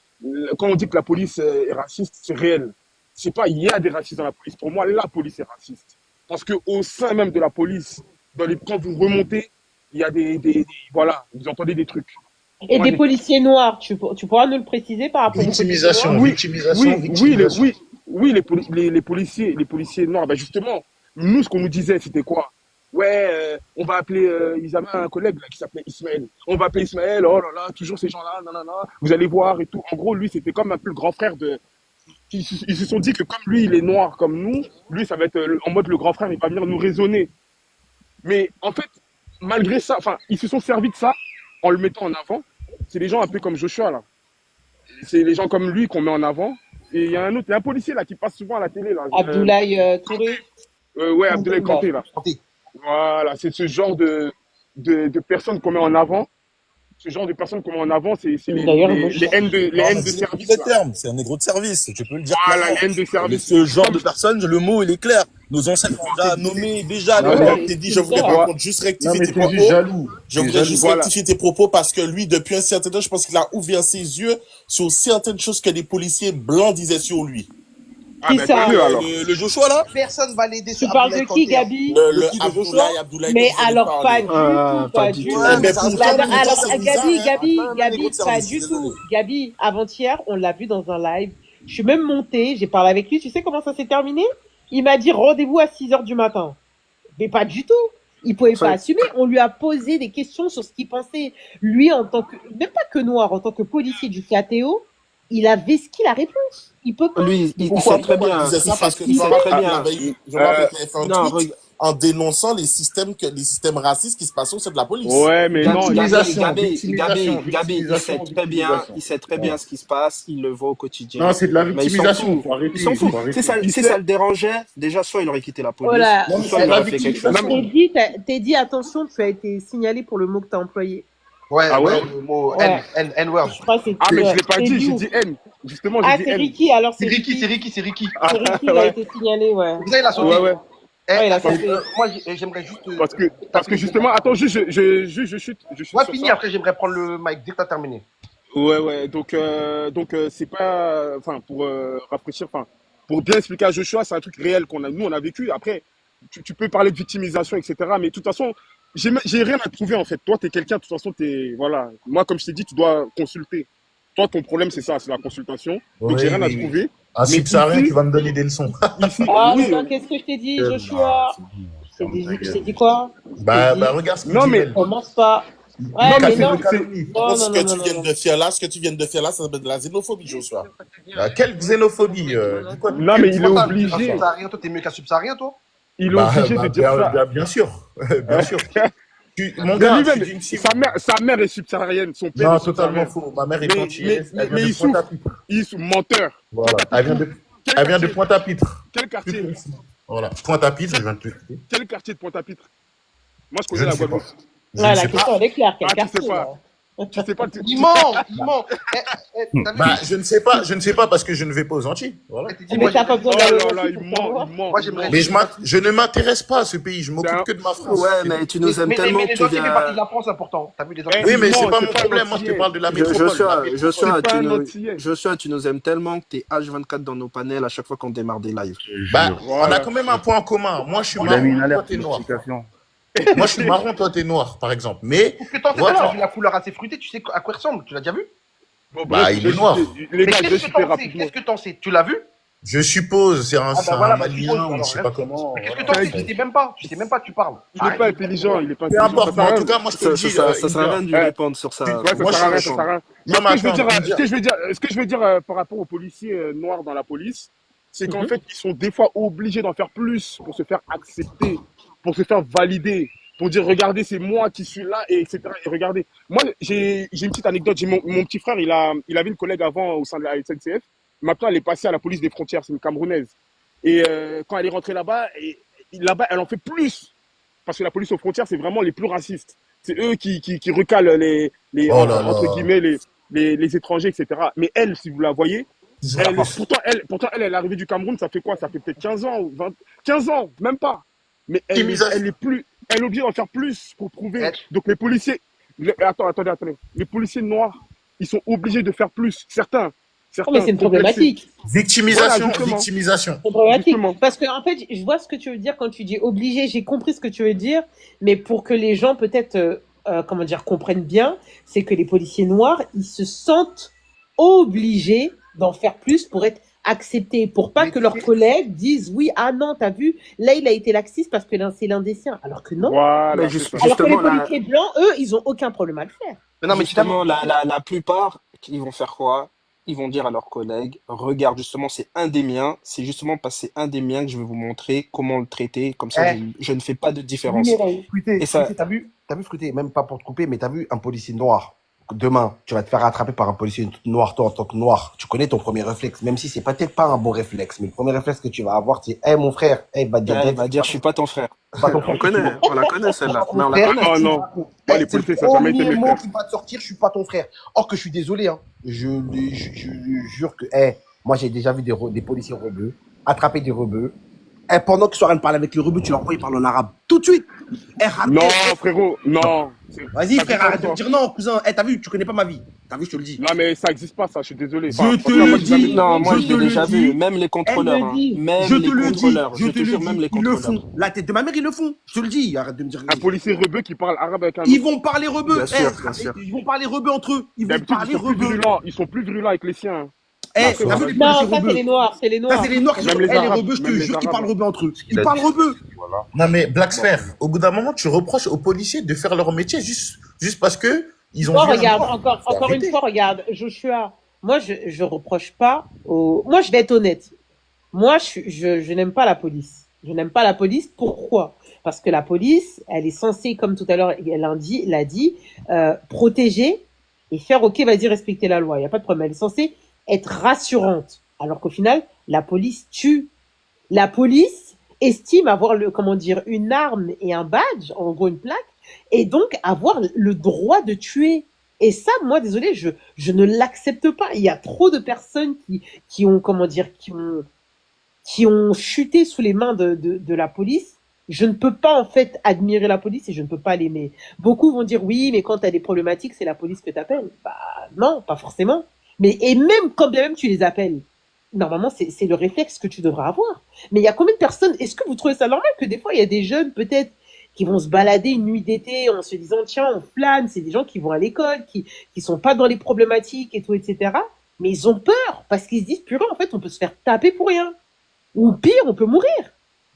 quand on dit que la police est raciste, c'est réel. je sais pas, il y a des racistes dans la police. Pour moi, la police est raciste. Parce que au sein même de la police, quand vous remontez, il y a voilà, vous entendez des trucs. Et Moi, des policiers noirs, tu pourras nous le préciser par rapport aux policiers Victimisation, noirs? oui, victimisation, oui, victimisation. oui, les policiers noirs. Ben justement, nous, ce qu'on nous disait, c'était quoi? Ouais, on va appeler, ils avaient un collègue là, qui s'appelait Ismaël. On va appeler Ismaël, oh là là, toujours ces gens-là, nanana, vous allez voir et tout. En gros, lui, c'était comme un peu le grand frère de. Ils se sont dit que comme lui, il est noir comme nous, lui, ça va être en mode le grand frère, il va venir nous raisonner. Mais en fait, malgré ça, enfin, ils se sont servis de ça en le mettant en avant. C'est des gens un peu comme Joshua là. C'est les gens comme lui qu'on met en avant. Et il y a un autre, il y a un policier là qui passe souvent à la télé là. Abdoulaye Touré. Ouais, Abdoulaye Kanté là. Santé. Voilà, c'est ce genre de personnes qu'on met en avant. Ce genre de personnes qu'on met en avant, c'est D'ailleurs, moi, les haines de Non, mais service. c'est Là. le terme, c'est un négro de service, tu peux le dire Voilà, clairement. les haines de Mais service. ce genre Comme- de personnes, le mot il est clair. Nos ancêtres ont déjà nommé, déjà, Non, le mais- t'es dit, je voulais Ouais. par contre juste Non, rectifier mais tes t'es propos. juste jaloux. Je T'es voulais jaloux. juste Voilà. rectifier tes propos parce que lui, depuis un certain temps, je pense qu'il a ouvert ses yeux sur certaines choses que les policiers blancs disaient sur lui. Ah, Qui ben ça? tant mieux alors. Le Joshua là, Personne va l'aider Tu sur parles de Abdoulaye qui, Kanté, hein. Gabi? le qui, de Joshua? Abdoulaye Mais dont vous allez alors, pas parler. du tout, pas du tout. Ouais, mais pour ça toi, se en même temps, Alors, c'est bizarre, Gabi, hein. Gabi, Enfin, un négro Gabi, de pas service, du désolé. tout. Gabi, avant-hier, on l'a vu dans un live. Je suis même montée, j'ai parlé avec lui. Tu sais comment ça s'est terminé? Il m'a dit rendez-vous à 6 heures du matin. Mais pas du tout. Il pouvait pas assumer. On lui a posé des questions sur ce qu'il pensait. Lui, en tant que, même pas que noir, en tant que policier du KTO, il avait ce qu'il a réponse. Il peut pas. Lui, il Pourquoi sait très bien. il disait ça? Parce que Il je me sait très rappelle bien. qu'il avait fait un Non, tweet en dénonçant les systèmes racistes qui se passaient au sein de la police. Ouais, mais non, Victimisation, Gabi, victimisation, il sait victimisation, très bien, victimisation. il sait très bien ce qui se passe, il le voit au quotidien. Non, c'est de la Mais il s'en victimisation. fout. Faut arrêter. Il s'en fout. Faut arrêter. Si ça le dérangeait, déjà, soit il aurait quitté la police, Voilà. Non, mais soit c'est il la aurait fait quelque chose. victimisation. T'es dit, attention, tu as été signalé pour le mot que t'as employé. Ouais, Ah ouais? le mot Ouais. N-word. Je crois que c'est. Ah, mais je l'ai pas c'est dit, j'ai Diouf. dit N. Justement, Ah, j'ai dit c'est N. Ricky, alors C'est Ricky, c'est Ricky, c'est Ricky. Ah, C'est Ricky, il a ouais. été signalé, ouais. Vous savez, il a sauté. Ouais, ouais. Ouais, il a sauté. Moi, j'aimerais juste. Parce que justement, attends, juste, je chute Ouais, sur fini, ça. après, j'aimerais prendre le mic dès que t'as terminé. Ouais. Donc, c'est pas, enfin, pour rafraîchir, enfin, pour bien expliquer à Joshua, c'est un truc réel nous, on a vécu. Après, tu peux parler de victimisation, etc. Mais de toute façon, j'ai rien à te prouver, en fait. Toi, t'es quelqu'un, de toute façon, voilà. Moi, comme je t'ai dit, tu dois consulter. Toi, ton problème, c'est ça, c'est la consultation. Donc, j'ai rien à te prouver. Un Mais subsaharien ici- qui va me donner des leçons. Ici, Ah, oui. non, qu'est-ce que je t'ai dit, Euh, Joshua? Je t'ai dit quoi? Bah, regarde ce qu'il Non, dit, mais- elle. Commence pas. Ouais, Non, mais mais c'est- non. calomnie. Non, Ce non, que non, tu non, viens non. de faire là, ça s'appelle de la xénophobie, Joshua. Quelle xénophobie dis quoi, Non, mais il est Toi, t'as- obligé. un subsaharien, toi, t'es mieux qu'un subsaharien, toi? Il est obligé de dire ça. bien sûr. Bien sûr. Mon Mais gars, lui-même, je suis d'une cible. sa mère est subsaharienne, son père Non, est totalement subsaharien. faux. Ma mère est Mais- antillaise. mais- Elle mais vient il de Pointe à souffre. Pitre. Il est menteur. Voilà. Elle vient de Pointe à Pitre. Quel quartier? Voilà. Pointe à Pitre, je viens de te citer. Quel quartier de Pointe-à-Pitre? Moi, je Je connais ne la sais pas. Guadeloupe. Je Ouais, ne la sais pas. question, elle est claire. Quel Ah, tu sais quartier, pas. là? Tu sais pas. Il ment, il ment. T'as vu? Bah, je ne sais pas parce que je ne vais pas aux Antilles. Voilà. T'as dit, Mais t'as pas Oh besoin d'aller là au là, Antilles il pour ment, savoir. il ment. Moi, il j'aimerais- ment. Mais je ne m'intéresse pas à ce pays. Je C'est un- m'occupe que de ma France. Ouais, mais tu nous aimes tellement mais que les tu Antilles fait partie de viens. la France, important. T'as vu les Eh, Antilles? Oui, il mais ment, c'est pas c'est mon pas problème. Moi, je te antillais. parle de la métropole. Joshua, pas un tu antillais. Joshua, tu nous aimes tellement que t'es H24 dans nos panels à chaque fois qu'on démarre des lives. Bah, Voilà. on a quand même un point en commun. Moi, je suis Il a mis une marron, toi, alerte t'es de noir. notification. Moi, je suis marron, toi, t'es noir, par exemple. Mais, Parce que toi, Voilà. t'as vu la couleur assez fruitée, tu sais à quoi il ressemble, tu l'as déjà vu? Bon, Bah, bref, il est noir. Les Mais gars, je vais qu'est-ce que chuter t'en sais? rapidement. Qu'est-ce que t'en sais? Tu l'as vu? je suppose, c'est un, bah c'est un voilà, bah, Malien suppose, ou alors, je sais pas comment. Mais qu'est-ce que voilà. t'en sais? Tu sais même pas. Tu sais même pas, tu parles. Il est pas intelligent, il est pas Peu intelligent. importe, mais en tout cas, moi, je te Ça le dis. ça sert à rien de lui Ouais. répondre sur ça. Ouais, ça Moi, sert à je rien, suis ça sert à rien. Non, mais Ce que je veux attends, dire, ce que je veux dire par rapport aux policiers noirs dans la police, c'est qu'en fait, ils sont des fois obligés d'en faire plus pour se faire accepter, pour se faire valider, pour dire regardez, c'est moi qui suis là, et etc. Et regardez. Moi, j'ai une petite anecdote. J'ai mon petit frère, il avait une collègue avant au sein de la SNCF. Maintenant, elle est passée à la police des frontières, c'est une Camerounaise. Et quand elle est rentrée là-bas, là-bas, elle en fait plus. Parce que la police aux frontières, c'est vraiment les plus racistes. C'est eux qui recalent Oh là là. entre guillemets, les étrangers, etc. Mais elle, si vous la voyez, pourtant, elle est arrivée du Cameroun, ça fait quoi? Ça fait peut-être 15 ans ou 20, 15 ans, même pas. Mais elle est obligée d'en faire plus pour prouver. Elle- Donc les policiers, attendez. Les policiers noirs, ils sont obligés de faire plus. Certains Oh, mais c'est une problématique. Voilà, Victimisation, justement. victimisation. C'est problématique. Justement. Parce que, en fait, je vois ce que tu veux dire quand tu dis obligé. J'ai compris ce que tu veux dire. Mais pour que les gens, peut-être, comment dire, comprennent bien, c'est que les policiers noirs, ils se sentent obligés d'en faire plus pour être acceptés. Pour pas Mais que leurs collègues disent oui, ah non, t'as vu, là, il a été laxiste parce que c'est l'un des siens. Alors que non. Voilà, Mais c'est ça. Alors que les justement, policiers blancs, eux, ils ont aucun problème à le faire. Mais non, mais tu t'as justement, la plupart, ils vont faire quoi? Ils vont dire à leurs collègues, regarde, justement, c'est un des miens, c'est justement parce que c'est un des miens que je vais vous montrer comment le traiter, comme ça, Eh, je ne fais pas de différence. Fruité, Et ça, Fruité, t'as vu, Fruité, même pas pour te couper, mais t'as vu un policier noir. Demain, tu vas te faire rattraper par un policier noir, toi, en tant que noir. Tu connais ton premier réflexe, même si c'est peut-être pas un bon réflexe, mais le premier réflexe que tu vas avoir, c'est, mon frère, il va te dire, il va dire, je suis pas ton frère. pas ton On frère. connaît, on la connaît celle-là. Mais on la Frère, connaît. Oh non. Oh, les c'est policiers, le ça n'a jamais été premier mes mot frères. qui va te sortir, je suis pas ton frère. Or que je suis désolé, hein. Je jure que, moi j'ai déjà vu des policiers rebeux, attraper des rebeux. Et pendant que Soren parle avec le rebeu, tu l'envoies, il parle en arabe. Tout de suite. Non, frérot, non. Vas-y, Ça frère, existe arrête de pas. me dire non, cousin. T'as vu, tu connais pas ma vie. T'as vu, je te le dis. Non, mais ça existe pas, ça, je suis désolé. Je Enfin, te franchement, moi, le j'ai jamais dis. vu. Non, moi, Je je te l'ai le déjà dis. vu. Même les contrôleurs, Elle me hein. dit. Même Je les te le dis. contrôleurs. Je Je te te le jure, dis. même les Ils le contrôleurs. font. La tête de ma mère, ils le font. Je te le dis. Arrête de me dire. Un policier rebeu qui parle arabe avec un Ils autre. vont parler rebeu. Bien sûr, bien sûr. Ils vont parler rebeu entre eux. Ils vont D'habitude, parler ils sont plus rebeu. virulents. Ils sont plus virulents avec les siens. T'as vu Arrête. les Non, policiers ça, c'est rebeux? les noirs. C'est les Ça, noirs. c'est les noirs qui sont. Même les Les arabes. rebeux, je te Même les jure qu'ils parlent arabes. rebeu entre eux. Ils parlent rebeu. Voilà. Non mais Black Sphere, au bout d'un moment, tu reproches aux policiers de faire leur métier juste parce que ils ont Bon, vu un regarde, noir. Faut encore une arrêter. fois, regarde, Joshua. Moi, je reproche pas aux. Moi, je vais être honnête. Moi, je n'aime pas la police. Je n'aime pas la police. Pourquoi? Parce que la police, elle est censée, comme tout à l'heure, l'a dit, protéger et faire, ok, vas-y, respecter la loi. Il n'y a pas de problème. Elle est censée être rassurante. Alors qu'au final, la police tue. La police estime avoir comment dire, une arme et un badge, en gros une plaque, et donc avoir le droit de tuer. Et ça, moi, désolé, je ne l'accepte pas. Il y a trop de personnes qui ont, comment dire, qui ont chuté sous les mains de la police. Je ne peux pas, en fait, admirer la police et je ne peux pas l'aimer. Beaucoup vont dire, oui, mais quand tu as des problématiques, c'est la police que tu appelles. Bah, non, pas forcément. Et même quand bien même tu les appelles, normalement, c'est le réflexe que tu devras avoir. Mais il y a combien de personnes, est-ce que vous trouvez ça normal que des fois, il y a des jeunes, peut-être, qui vont se balader une nuit d'été en se disant, tiens, on flâne, c'est des gens qui vont à l'école, qui sont pas dans les problématiques et tout, etc. Mais ils ont peur parce qu'ils se disent, purée, en fait, on peut se faire taper pour rien. Ou pire, on peut mourir.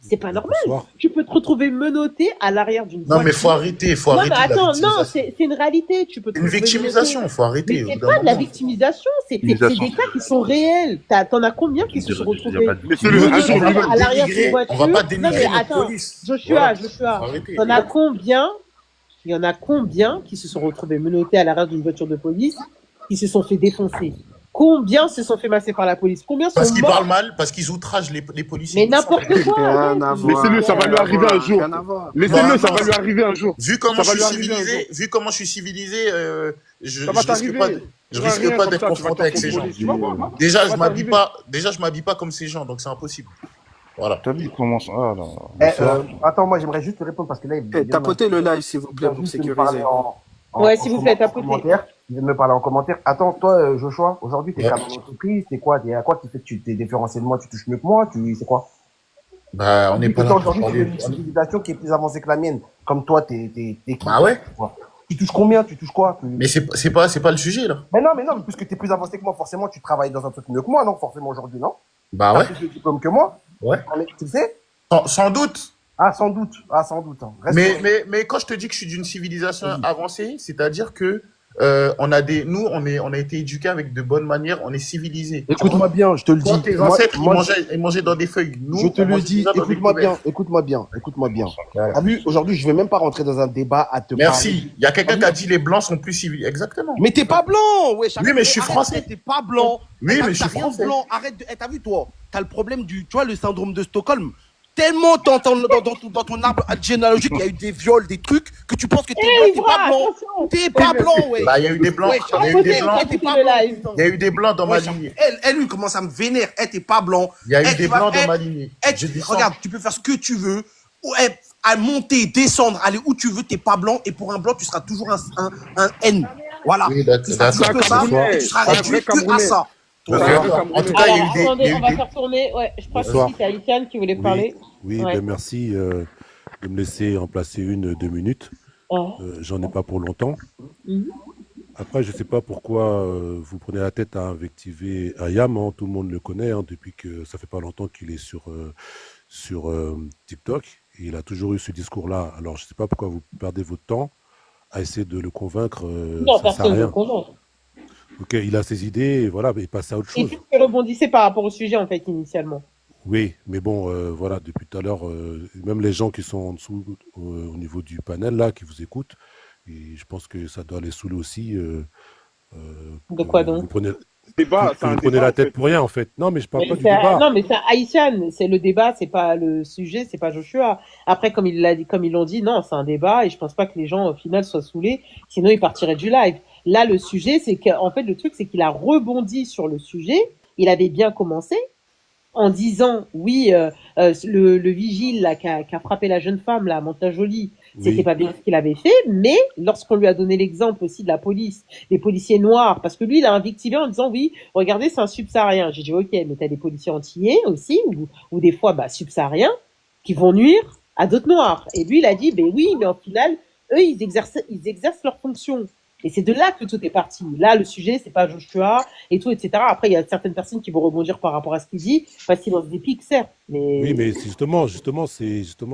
C'est pas normal. Tu peux te retrouver menotté à l'arrière d'une voiture. Non mais faut arrêter Non, mais la attends, non, victimisation. c'est une réalité. Tu peux te Une retrouver victimisation, menotté. faut arrêter. Mais au c'est bout d'un pas de la moment. victimisation, c'est des cas qui sont réels. T'en as combien qui se sont retrouvés Laissez-le, un jour, menottés lui, à l'arrière d'une dénigrer, voiture? on va pas Non, dénigrer mais notre attends, police. Joshua, Faut arrêter. t'en as combien? Il y en a combien qui se sont retrouvés menottés à l'arrière d'une voiture de police, qui se sont fait défoncer? Combien se sont fait masser par la police? Combien sont Parce qu'ils morts? parlent mal, parce qu'ils outragent les policiers. Mais n'importe quoi. Rien à voir. Laissez-le, ça va lui Rien à arriver voir, un jour. rien à voir. Laissez-le, Non, ça non, va lui arriver un jour. Vu comment Ça je va suis lui arriver un civilisé, jour. vu comment je suis civilisé, je Ça va risque pas, t'arriver. je Tu vas risque rien pas comme d'être ça, tu vas confronté avec te ces gens. police. Tu vas voir. Déjà, Ça je va m'habille t'arriver. pas. Déjà, je m'habille pas comme ces gens, donc c'est impossible. Voilà. T'as vu comment ça. Ah là. Attends, moi, j'aimerais juste te répondre parce que là, il vient de Tapotez le live, s'il vous il plaît, vient pour juste de me parler sécuriser. Ouais, s'il vous plaît, tapotez. commentaire. Il vient de me parler en commentaire. Attends, toi, Joshua, aujourd'hui, t'es cadre d'entreprise, t'es quoi? T'es à quoi qui fait que tu t'es différencié de moi? Tu touches mieux que moi? C'est quoi? Bah, on n'est pas là pour Aujourd'hui, tu parler. as une civilisation qui est plus avancée que la mienne. Comme toi, t'es qui? Bah ouais. Quoi. Tu touches combien? Tu touches quoi? Mais c'est pas le sujet là. Mais non, puisque t'es plus avancé que moi, forcément, tu travailles dans un truc mieux que moi, non? Forcément, aujourd'hui, non? Bah T'as ouais. plus de diplômes que moi? Ouais. Mais tu le sais? Sans doute. Ah, sans doute. Hein. Reste Mais quand je te dis que je suis d'une civilisation avancée, c'est-à-dire que on a été éduqués avec de bonnes manières, on est civilisés. Écoute-moi bien, je te le Toi, dis. tes ancêtres, ils mangeaient dans des feuilles. Nous, Je te on le mange dis, déjà dans des écoute-moi bien. Voilà. T'as vu, aujourd'hui, je vais même pas rentrer dans un débat à te parler. Merci. Il y a quelqu'un qui a dit les blancs sont plus civilisés. Exactement. Mais t'es pas blanc, ouais. Oui, mais je suis français. T'es pas blanc. Oui, T'as- mais je suis t'as rien de français. blanc. Arrête de. T'as vu, toi? T'as le problème tu vois, le syndrome de Stockholm. Tellement dans ton arbre généalogique, il y a eu des viols, des trucs, que tu penses que t'es pas blanc. T'es pas blanc, ouais. Bah, il y a eu des blancs. Ouais, Il y a eu des blancs. t'es pas blanc. Il y a eu des blancs dans ma Ouais, lignée. elle, lui, commence à me vénère. T'es pas blanc. Il y a eu Eh, des tu vas- blancs dans eh, ma lignée. eh, Je dis ça. regarde, tu peux faire ce que tu veux. Ou, à monter, descendre, aller où tu veux, t'es pas blanc. Et pour un blanc, tu seras toujours un N. Voilà. Oui, d'accord. Tu seras juste que ça, Camerounais. et tu seras Un réduit vrai que à Camerounais. ça. C'est un Bonsoir. vrai En tout Camerounais. cas, il y a Alors, eu des, il attendez, y a on eu va des... faire tourner. Ouais, je crois que Bonsoir. si c'est Aïtiane qui voulait Oui, parler. oui, Ouais. ben merci de me laisser en placer une, 2 minutes. Oh. J'en ai pas pour longtemps. Mhm. Après, je sais pas pourquoi vous prenez la tête à invectiver Ayam, hein, tout le monde le connaît, hein, depuis que ça fait pas longtemps qu'il est sur TikTok. Et il a toujours eu ce discours-là. Alors, je sais pas pourquoi vous perdez votre temps à essayer de le convaincre, Non, ça sert à personne ne le rien. convainc. Ok, il a ses idées, et voilà, mais il passe à autre Et chose. puis, tu rebondissais par rapport au sujet, en fait, initialement. Oui, mais bon, voilà, depuis tout à l'heure, même les gens qui sont en dessous, au niveau du panel, là, qui vous écoutent, et je pense que ça doit les saouler aussi, De quoi que vous donc? prenez, Débat, c'est que un vous prenez débat la en tête fait. pour rien, en fait. Non, mais je parle Mais pas du débat. non, mais c'est Haïtian, c'est le débat, c'est pas le sujet, c'est pas Joshua. Après, comme il l'a dit, comme ils l'ont dit, non, c'est un débat et je pense pas que les gens au final soient saoulés, sinon ils partiraient du live. Là, le sujet, c'est qu'en fait, le truc, c'est qu'il a rebondi sur le sujet. Il avait bien commencé en disant, oui, le vigile là qui a frappé la jeune femme là, Manta Jolie, c'était Oui, pas bien ce qu'il avait fait, mais lorsqu'on lui a donné l'exemple aussi de la police, des policiers noirs, parce que lui, il a invectivé en disant, oui, regardez, c'est un subsaharien. J'ai dit, ok, mais t'as des policiers antillais aussi, ou des fois, bah, subsahariens, qui vont nuire à d'autres noirs. Et lui, il a dit, ben oui, mais au final, eux, ils exercent leur fonction. Et c'est de là que tout est parti. Là, le sujet, c'est pas Joshua et tout, etc. Après, il y a certaines personnes qui vont rebondir par rapport à ce qu'il dit, parce qu'il lance des pics, certes. oui, Mais, mais c'est justement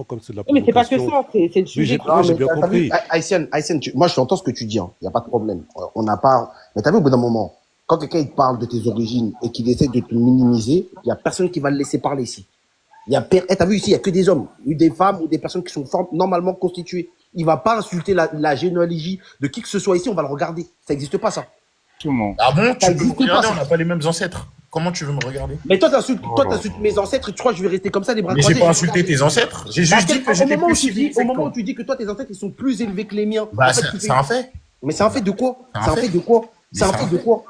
comme c'est de la oui, mais c'est pas que provocation. ça, c'est le Oui, sujet qui ouais, Non, j'ai mais bien t'as vu, compris. Haïtienne, moi je entends ce que tu dis, il n'y a pas de problème. On n'a pas. Mais t'as vu, au bout d'un moment, quand quelqu'un il te parle de tes origines et qu'il essaie de te minimiser, il n'y a personne qui va le laisser parler ici. T'as vu ici, il n'y a que des hommes, ou des femmes, ou des personnes qui sont normalement constituées. Il va pas insulter la généalogie de qui que ce soit ici, on va le regarder. Ça n'existe pas, ça. Exactement. Ah bon, Ça tu peux me n'existe pas, regarder, ça. on n'a pas les mêmes ancêtres. Comment tu veux me regarder? Mais toi, t'insultes mes ancêtres et tu crois que je vais rester comme ça, les bras Mais j'ai croisés? pas insulté tes ancêtres. J'ai Bah, juste dit que au j'étais moment plus où tu dis, civilisé au que moment toi. où tu dis que toi, tes ancêtres, ils sont plus élevés que les miens. Bah, En fait, tu c'est fais. un fait. Mais c'est un fait de quoi? C'est C'est un un fait. fait de quoi? Mais C'est un c'est fait un de fait. quoi?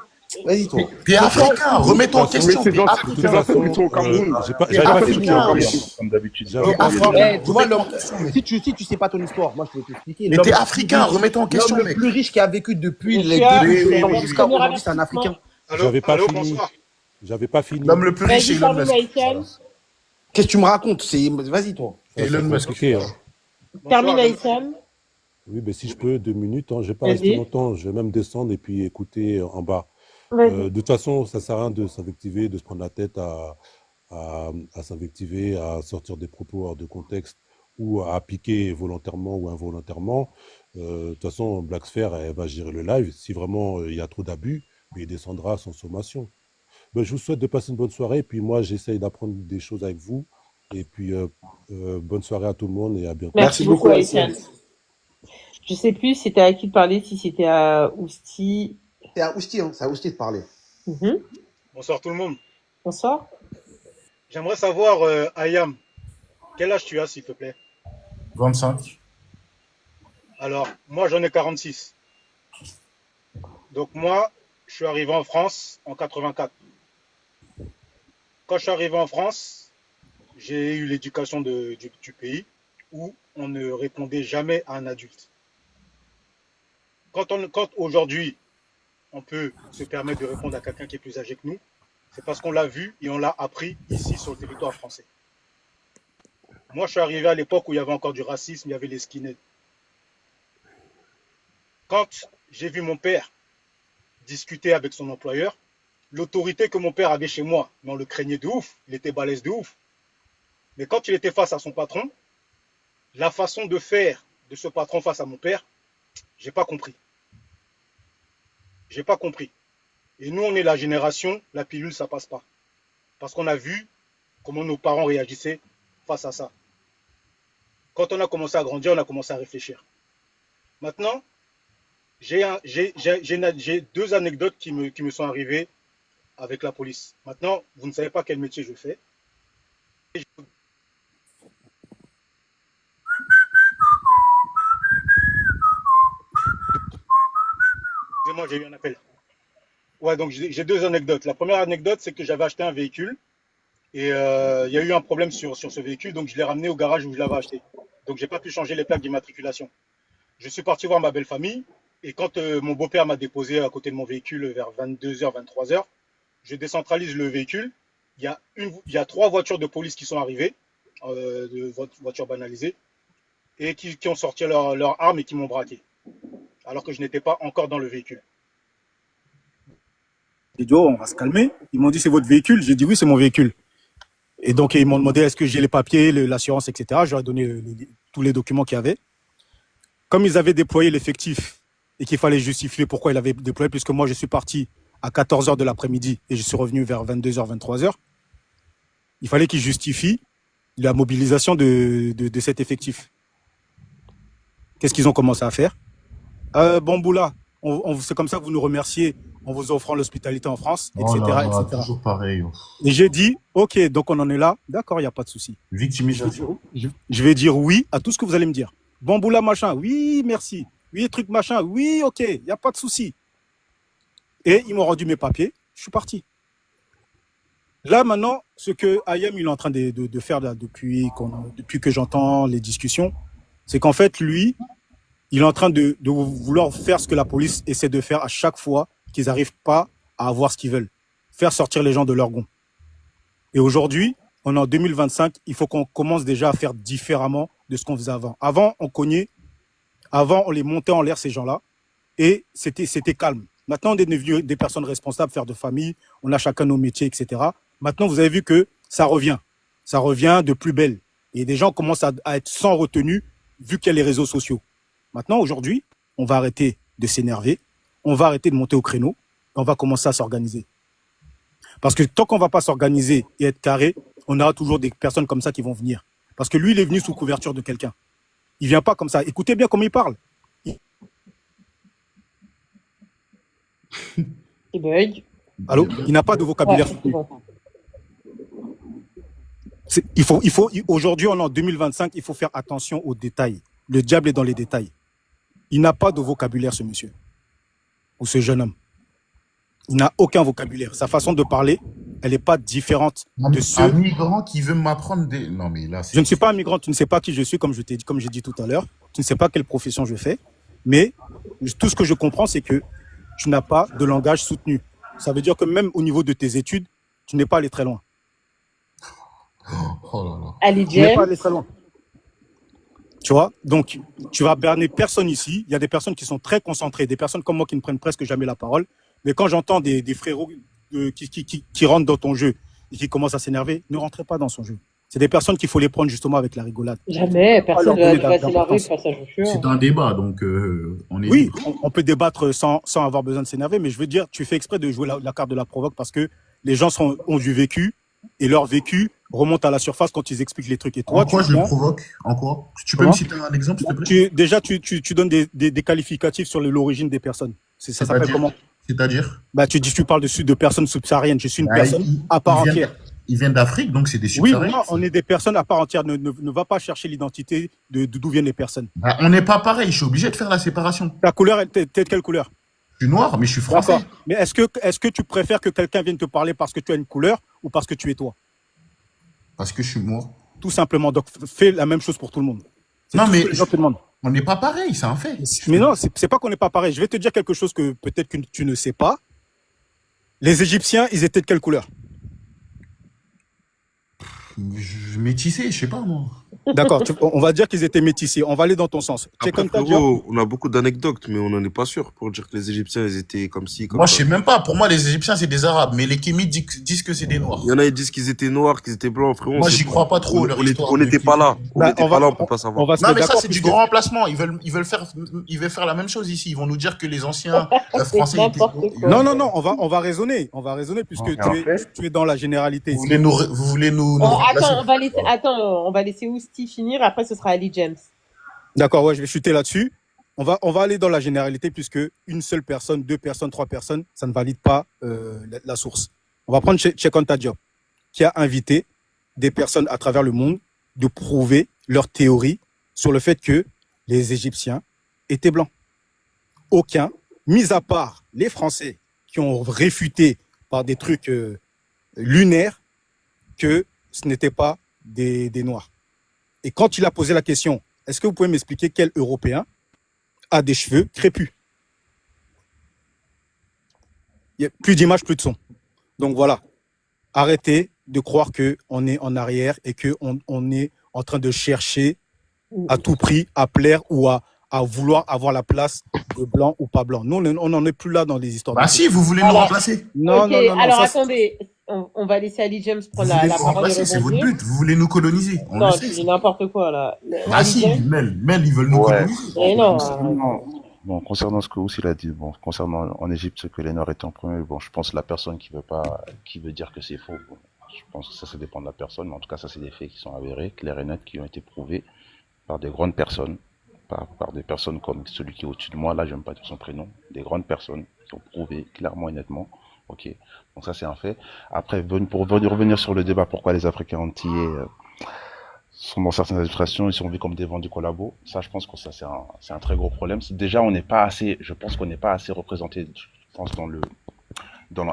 Vas-y, toi. T'es africain, remets-toi en De toute Mais question. ces T'es ancêtres, de toute ces africain. ancêtres, ils façon, sont au Cameroun. j'avais T'es pas Après, fini ils sont au africain. encore. Cameroun. Comme d'habitude. J'avais T'es pas africain. fini. Tu vois, Remets-toi en l'homme, question, mec. si tu sais pas ton histoire, moi je vais t'expliquer. Mais L'homme t'es le plus africain, riche, remets-toi en question, l'homme le mec. plus riche qui a vécu depuis les Joshua, débuts Oui, de oui, l'homme oui, jusqu'à oui. premier aujourd'hui, c'est un avertissement. Africain. J'avais pas Allô, fini. bonsoir. J'avais pas fini. L'homme le plus riche, c'est Vas-y, Elon termine, Musk. Haïtian. Voilà. Qu'est-ce que tu me racontes? Vas-y, toi. Ça, Elon c'est Musk. compliqué, hein. Termine, Bonsoir, Haïtian. Oui, mais si je peux, 2 minutes, hein, je vais pas rester Vas-y. longtemps. Je vais même descendre et puis écouter en bas. Vas-y. De toute façon, ça sert à rien de s'invectiver, de se prendre la tête à s'invectiver, à sortir des propos hors de contexte ou à piquer volontairement ou involontairement. De toute façon, Black Sphere, elle va gérer le live. Si vraiment il y a trop d'abus, mais il descendra sans sommation. Ben, je vous souhaite de passer une bonne soirée. Puis moi, j'essaye d'apprendre des choses avec vous. Et puis, bonne soirée à tout le monde et à bientôt. Merci beaucoup, beaucoup, Haïtian. Haïtienne. Je sais plus si c'était à qui de parler, si c'était à Ousti. C'est à Ousti, hein. C'est à Ousti de parler. Mhm. Bonsoir tout le monde. Bonsoir. J'aimerais savoir, Ayam, quel âge tu as, s'il te plaît? 25. Alors, moi, j'en ai 46. Donc, moi, je suis arrivé en France en 84. Quand je suis arrivé en France, j'ai eu l'éducation du pays où on ne répondait jamais à un adulte. Quand aujourd'hui, on peut se permettre de répondre à quelqu'un qui est plus âgé que nous, c'est parce qu'on l'a vu et on l'a appris ici sur le territoire français. Moi, je suis arrivé à l'époque où il y avait encore du racisme, il y avait les skinheads. Quand j'ai vu mon père discuter avec son employeur, l'autorité que mon père avait chez moi, mais on le craignait de ouf, il était balèze de ouf. Mais quand il était face à son patron, la façon de faire de ce patron face à mon père, j'ai pas compris. J'ai pas compris. Et nous, on est la génération, la pilule, ça passe pas. Parce qu'on a vu comment nos parents réagissaient face à ça. Quand on a commencé à grandir, on a commencé à réfléchir. Maintenant, j'ai 2 anecdotes qui me sont arrivées avec la police. Maintenant, vous ne savez pas quel métier je fais. Excusez-moi, j'ai eu un appel. Ouais, donc j'ai 2 anecdotes. La première anecdote, c'est que j'avais acheté un véhicule et il y a eu un problème sur ce véhicule, donc je l'ai ramené au garage où je l'avais acheté. Donc j'ai pas pu changer les plaques d'immatriculation. Je suis parti voir ma belle famille et quand mon beau-père m'a déposé à côté de mon véhicule vers 22h, 23h, je décentralise le véhicule. Il y a 3 voitures de police qui sont arrivées, voitures banalisées, et qui ont sorti leurs armes et qui m'ont braqué, alors que je n'étais pas encore dans le véhicule. J'ai dit, oh, on va se calmer. Ils m'ont dit, c'est votre véhicule? J'ai dit, oui, c'est mon véhicule. Et donc, ils m'ont demandé, est-ce que j'ai les papiers, l'assurance, etc. Je leur ai donné tous les documents qu'il y avait. Comme ils avaient déployé l'effectif et qu'il fallait justifier pourquoi ils l'avaient déployé, puisque moi, je suis parti à 14h de l'après-midi et je suis revenu vers 22h, 23h, il fallait qu'ils justifient la mobilisation de cet effectif. Qu'est-ce qu'ils ont commencé à faire? Bon, Boula, c'est comme ça que vous nous remerciez en vous offrant l'hospitalité en France, Oh etc. là là, etc. toujours pareil. Et j'ai dit, ok, donc on en est là, d'accord, il n'y a pas de souci. Victimisation. Je vais dire oui à tout ce que vous allez me dire. Bon, Boula, machin, oui, merci. Oui, truc, machin, oui, ok, il n'y a pas de souci. Et ils m'ont rendu mes papiers, je suis parti. Là, maintenant, ce que Ayem il est en train de faire là, depuis que j'entends les discussions, c'est qu'en fait, lui, il est en train de vouloir faire ce que la police essaie de faire à chaque fois qu'ils n'arrivent pas à avoir ce qu'ils veulent. Faire sortir les gens de leur gonds. Et aujourd'hui, on est en 2025, il faut qu'on commence déjà à faire différemment de ce qu'on faisait avant. Avant, on les montait en l'air, ces gens-là, et c'était calme. Maintenant, on est devenus des personnes responsables, faire de famille, on a chacun nos métiers, etc. Maintenant, vous avez vu que ça revient de plus belle. Et des gens commencent à être sans retenue, vu qu'il y a les réseaux sociaux. Maintenant, aujourd'hui, on va arrêter de s'énerver, on va arrêter de monter au créneau, et on va commencer à s'organiser. Parce que tant qu'on ne va pas s'organiser et être carré, on aura toujours des personnes comme ça qui vont venir. Parce que lui, il est venu sous couverture de quelqu'un. Il ne vient pas comme ça. Écoutez bien comment il parle. Il bug. Allô? Il n'a pas de vocabulaire. Ouais, bon. Aujourd'hui, on est en 2025, il faut faire attention aux détails. Le diable est dans les détails. Il n'a pas de vocabulaire, ce monsieur. Ou ce jeune homme. Il n'a aucun vocabulaire. Sa façon de parler, elle n'est pas différente de ceux... Un migrant qui veut m'apprendre des... Non, mais là, Je ne suis pas un migrant, tu ne sais pas qui je suis, comme j'ai dit tout à l'heure. Tu ne sais pas quelle profession je fais. Mais tout ce que je comprends, c'est que tu n'as pas de langage soutenu. Ça veut dire que même au niveau de tes études, tu n'es pas allé très loin. Oh là là. Allez, Tu n'es James. pas allé très loin. Tu vois? Donc, tu vas berner personne ici. Il y a des personnes qui sont très concentrées, des personnes comme moi qui ne prennent presque jamais la parole. Mais quand j'entends des frérots qui rentrent dans ton jeu et qui commencent à s'énerver, ne rentrez pas dans son jeu. C'est des personnes qu'il faut les prendre justement avec la rigolade. Jamais, personne Alors, ne va s'énerver face à Joshua. C'est un débat, donc on est... Oui, on peut débattre sans avoir besoin de s'énerver, mais je veux dire, tu fais exprès de jouer la carte de la provoque parce que les gens ont du vécu et leur vécu remonte à la surface quand ils expliquent les trucs. Et toi, En quoi je le provoque? En quoi? Tu peux me citer un exemple, s'il te plaît? Déjà, tu donnes des qualificatifs sur l'origine des personnes. Ça s'appelle comment? C'est-à-dire? Bah, tu parles de personnes subsahariennes. Je suis une personne à part entière. Ils viennent d'Afrique, donc c'est des Oui, subsahariens. non, on est des personnes à part entière. Ne va pas chercher l'identité d'où viennent les personnes. Bah, on n'est pas pareil, je suis obligé de faire la séparation. Ta couleur, t'es de quelle couleur? Je suis noir, mais je suis français. D'accord. Mais est-ce que tu préfères que quelqu'un vienne te parler parce que tu as une couleur ou parce que tu es toi? Parce que je suis noir. Tout simplement. Donc, fais la même chose pour tout le monde. C'est Non, tout mais ce que les gens te demandent. on n'est pas pareil, c'est un fait. Mais non, c'est pas qu'on n'est pas pareil. Je vais te dire quelque chose que peut-être que tu ne sais pas. Les Égyptiens, ils étaient de quelle couleur? Métissé, je sais pas moi. D'accord, on va dire qu'ils étaient métissés. On va aller dans ton sens. Après, frérot, on a beaucoup d'anecdotes, mais on n'en est pas sûr pour dire que les Égyptiens, ils étaient comme ci, comme Moi, ça. je sais même pas. Pour moi, les Égyptiens, c'est des Arabes, mais les Kémites disent que c'est des Noirs. Il y en a, ils disent qu'ils étaient noirs, qu'ils étaient blancs, frérot. Moi, j'y crois pas trop, leur histoire On n'était pas là. On Bah, n'était on pas va- là, on peut pas savoir. on va se Non, mettre mais ça, d'accord c'est du puisque- grand remplacement. Ils veulent faire la même chose ici. Ils vont nous dire que les anciens C'est français étaient... n'importe quoi. Non, on va raisonner. On va raisonner puisque tu es dans la généralité. Vous voulez nous remplacer. On va laisser Ousti finir, après ce sera Ali James. D'accord, ouais, je vais chuter là-dessus. On va aller dans la généralité puisque une seule personne, 2 personnes, 3 personnes, ça ne valide pas la source. On va prendre Cheikh Anta Diop, qui a invité des personnes à travers le monde de prouver leur théorie sur le fait que les Égyptiens étaient blancs. Aucun, mis à part les Français qui ont réfuté par des trucs lunaires que ce n'était pas des Noirs. Et quand il a posé la question, est-ce que vous pouvez m'expliquer quel Européen a des cheveux crépus? Il n'y a plus d'image, plus de son. Donc voilà, arrêtez de croire qu'on est en arrière et qu'on est en train de chercher à tout prix à plaire ou à vouloir avoir la place de blanc ou pas blanc. Nous, on n'en est plus là dans les histoires Bah de si, vous voulez nous Alors, remplacer. Non, ok, non, non, non. alors Ça, attendez, on va laisser Ali James Vous prendre voulez la nous parole et remplacer, c'est votre rebondir. but. Vous voulez nous coloniser. On Non, le tu sait. dis n'importe quoi là. Bah Ali si, James, Mel, ils veulent nous Ouais. coloniser. mais non. Bon, concernant ce que Ous il a dit, bon, concernant en Égypte, ce que les Noirs étaient en premier, bon, je pense que la personne qui veut dire que c'est faux, bon, je pense que ça dépend de la personne, mais en tout cas, ça, c'est des faits qui sont avérés, clairs et nets, qui ont été prouvés par des grandes personnes, par des personnes comme celui qui est au-dessus de moi, là, j'aime pas dire son prénom, des grandes personnes qui ont prouvé clairement et nettement, ok. Donc ça, c'est un fait. Après, pour revenir sur le débat, pourquoi les Africains antillais, sont dans certaines administrations, ils sont vus comme des vendus collabos. Ça, je pense que ça, c'est un très gros problème. Déjà, on n'est pas assez, je pense qu'on n'est pas assez représenté, je pense, dans le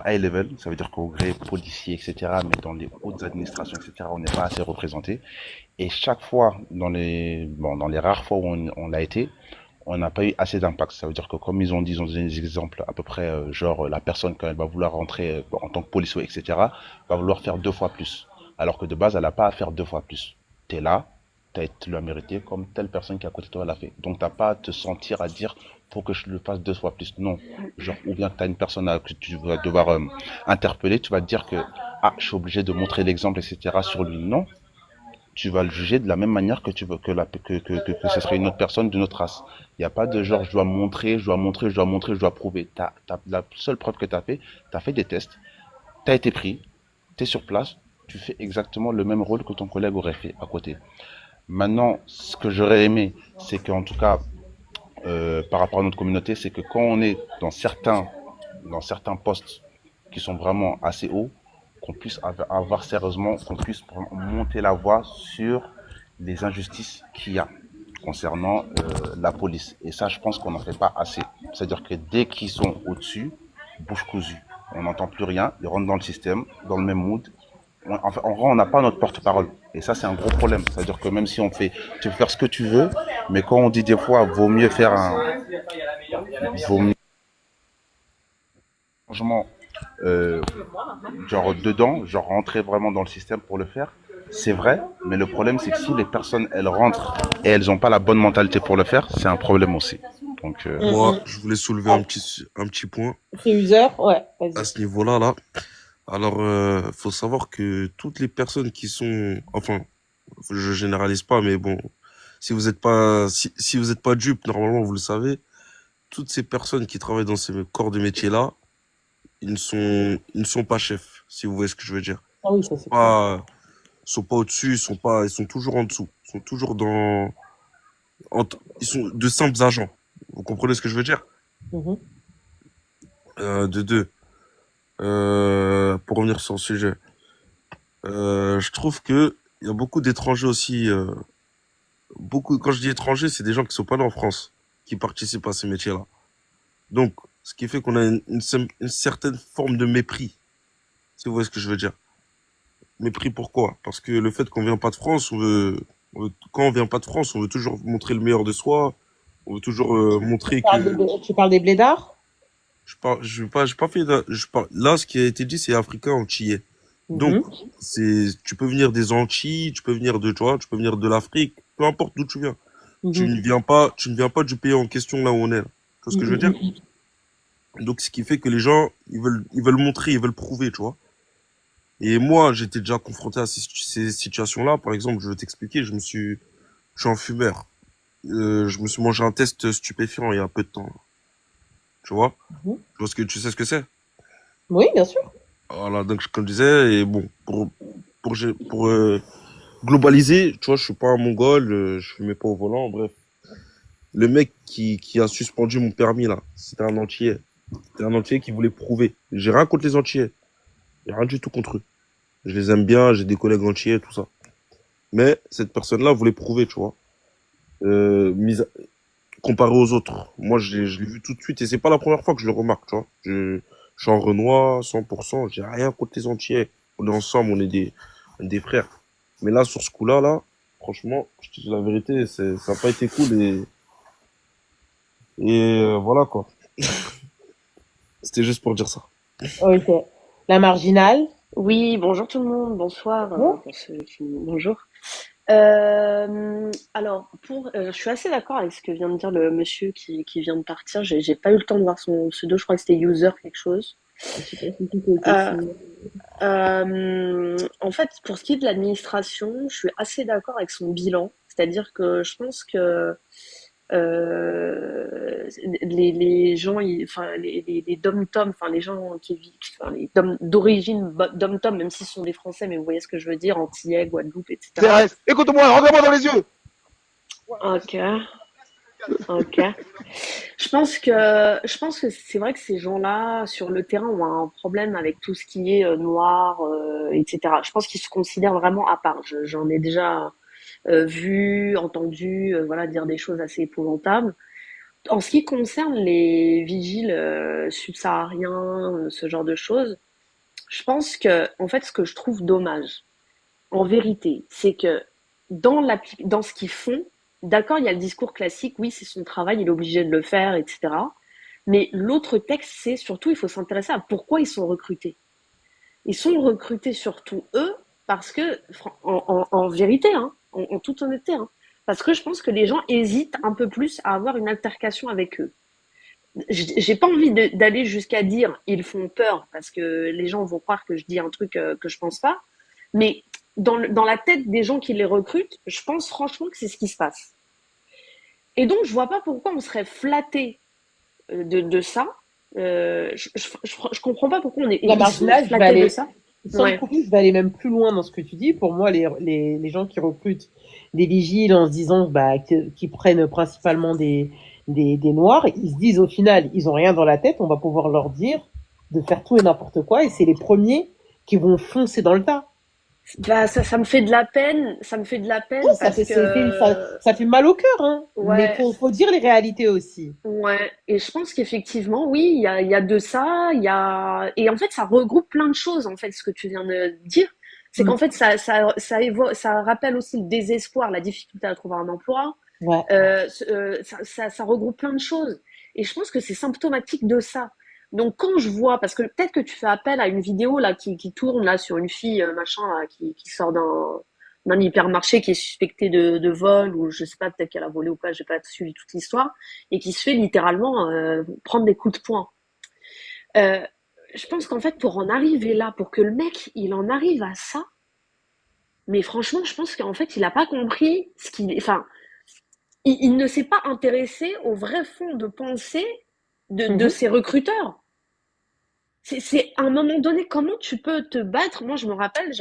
high level. Ça veut dire qu'au gré policier, etc., mais dans les hautes administrations, etc., on n'est pas assez représenté. Et chaque fois, dans les rares fois où on l'a été, on n'a pas eu assez d'impact. Ça veut dire que comme ils ont donné des exemples à peu près, genre, la personne, quand elle va vouloir rentrer en tant que policier, etc., va vouloir faire 2 fois plus. Alors que de base, elle n'a pas à faire 2 fois plus. T'es là, tu l'as mérité comme telle personne qui est à côté de toi l'a fait. Donc t'as pas à te sentir à dire faut que je le fasse 2 fois plus. Non. Genre, ou bien que t'as une personne que tu vas devoir interpeller, tu vas te dire que je suis obligé de montrer l'exemple, etc. sur lui. Non. Tu vas le juger de la même manière que tu veux que ce serait une autre personne d'une autre race. Il n'y a pas de genre je dois montrer, je dois prouver. La seule preuve que t'as fait des tests, t'as été pris, t'es sur place, tu fais exactement le même rôle que ton collègue aurait fait à côté. Maintenant, ce que j'aurais aimé, c'est qu'en tout cas, par rapport à notre communauté, c'est que quand on est dans certains postes qui sont vraiment assez hauts, qu'on puisse avoir sérieusement, qu'on puisse monter la voix sur les injustices qu'il y a concernant la police. Et ça, je pense qu'on n'en fait pas assez. C'est-à-dire que dès qu'ils sont au-dessus, bouche cousue. On n'entend plus rien, ils rentrent dans le système, dans le même mood. En vrai, on n'a pas notre porte-parole. Et ça, c'est un gros problème. C'est-à-dire que même si tu peux faire ce que tu veux, mais quand on dit des fois, vaut mieux faire vaut mieux changement, genre dedans, genre rentrer vraiment dans le système pour le faire. C'est vrai, mais le problème, c'est que si les personnes, elles rentrent et elles n'ont pas la bonne mentalité pour le faire, c'est un problème aussi. Donc, Moi, je voulais soulever un petit point C'est user, ouais, à vas-y. ce niveau-là, là. Alors, faut savoir que toutes les personnes qui sont, enfin, je généralise pas, mais bon, si vous êtes pas, si vous êtes pas dupe, normalement, vous le savez, toutes ces personnes qui travaillent dans ces corps de métier-là, ils ne sont pas chefs, si vous voyez ce que je veux dire. Ah oui, ça c'est clair. Pas, ils sont pas au-dessus, ils sont toujours en dessous. Ils sont toujours ils sont de simples agents. Vous comprenez ce que je veux dire? Mhm. De deux. Pour revenir sur le sujet, je trouve que il y a beaucoup d'étrangers aussi. Quand je dis étrangers, c'est des gens qui sont pas nés en France, qui participent à ces métiers-là. Donc, ce qui fait qu'on a une certaine forme de mépris, si vous voyez ce que je veux dire. Mépris pourquoi? Parce que le fait qu'on vient pas de France, quand on vient pas de France, on veut toujours montrer le meilleur de soi, on veut toujours montrer que Tu parles des blédards? j'ai pas fait là, ce qui a été dit, c'est africain antillais. Donc, tu peux venir des Antilles, tu peux venir tu peux venir de l'Afrique, peu importe d'où tu viens. Tu ne viens pas du pays en question là où on est, là. Tu vois ce que je veux dire? Donc, ce qui fait que les gens, ils veulent montrer, ils veulent prouver, tu vois. Et moi, j'étais déjà confronté à ces situations-là. Par exemple, je vais t'expliquer, je suis un fumeur. Je me suis mangé un test stupéfiant il y a un peu de temps. Tu vois? Parce que tu sais ce que c'est? Oui, bien sûr. Voilà, donc comme je disais, et bon, pour globaliser, tu vois, je suis pas un mongol, je fumais pas au volant, bref. Le mec qui a suspendu mon permis là, c'était un Antillais. C'était un Antillais qui voulait prouver. J'ai rien contre les Antillais. J'ai rien du tout contre eux. Je les aime bien, j'ai des collègues Antillais, tout ça. Mais cette personne-là voulait prouver, tu vois. Comparé aux autres. Moi, je l'ai vu tout de suite et c'est pas la première fois que je le remarque, tu vois. Je suis en Renoir, 100%, j'ai rien contre les Antillais. On est ensemble, on est des frères. Mais là, sur ce coup-là, là, franchement, je te dis la vérité, ça n'a pas été cool et voilà, quoi. C'était juste pour dire ça. Ok. La marginale. Oui, bonjour tout le monde, bonsoir Bon. pour ceux qui... Bonjour. Alors, je suis assez d'accord avec ce que vient de dire le monsieur qui vient de partir. J'ai pas eu le temps de voir son pseudo, je crois que c'était user quelque chose. Je sais pas si tout a été Euh, signé. En fait, pour ce qui est de l'administration, je suis assez d'accord avec son bilan. C'est-à-dire que je pense que les gens, enfin les dom-tom, enfin les gens qui vivent, enfin d'origine dom-tom, même s'ils sont des Français, mais vous voyez ce que je veux dire, Antillais, Guadeloupe, etc. CRS, écoute-moi, regarde-moi dans les yeux. Ok, ok. Je pense que c'est vrai que ces gens-là sur le terrain ont un problème avec tout ce qui est noir, etc. Je pense qu'ils se considèrent vraiment à part. J'en ai déjà vu, entendu, voilà, dire des choses assez épouvantables. En ce qui concerne les vigiles subsahariens, ce genre de choses, je pense que, en fait, ce que je trouve dommage, en vérité, c'est que dans ce qu'ils font, d'accord, il y a le discours classique, oui, c'est son travail, il est obligé de le faire, etc. Mais l'autre texte, c'est surtout, il faut s'intéresser à pourquoi ils sont recrutés. Ils sont recrutés surtout eux parce que, en vérité, hein, en toute honnêteté, hein, parce que je pense que les gens hésitent un peu plus à avoir une altercation avec eux. J'ai pas envie d'aller jusqu'à dire ils font peur parce que les gens vont croire que je dis un truc que je pense pas, mais dans la tête des gens qui les recrutent, je pense franchement que c'est ce qui se passe. Et donc je vois pas pourquoi on serait flatté de ça. Je comprends pas pourquoi La ils sont marginale, flattés de ça. sans te Ouais. couper, je vais aller même plus loin dans ce que tu dis. Pour moi, les gens qui recrutent des vigiles en se disant qu'ils prennent principalement des noirs, ils se disent au final, ils ont rien dans la tête, on va pouvoir leur dire de faire tout et n'importe quoi, et c'est les premiers qui vont foncer dans le tas. Bah, ça me fait de la peine, ça me fait de la peine Oui, parce que, ça fait mal au cœur, hein. Mais ouais, faut dire les réalités aussi. ouais. Et je pense qu'effectivement, oui, il y a de ça, et en fait, ça regroupe plein de choses, en fait, ce que tu viens de dire. C'est Mm. qu'en fait, ça rappelle aussi le désespoir, la difficulté à trouver un emploi. Ouais. Ça regroupe plein de choses. Et je pense que c'est symptomatique de ça. Donc quand je vois, parce que peut-être que tu fais appel à une vidéo là qui tourne là sur une fille machin là, qui sort d'un hypermarché qui est suspectée de vol ou je sais pas peut-être qu'elle a volé ou pas, j'ai pas suivi toute l'histoire et qui se fait littéralement prendre des coups de poing. Euh, je pense qu'en fait pour en arriver là, pour que le mec il en arrive à ça, mais franchement je pense qu'en fait il a pas compris ce qu'il, enfin il ne s'est pas intéressé au vrai fond de pensée de Mhm. ces recruteurs. C'est à un moment donné, comment tu peux te battre? Moi, je me rappelle,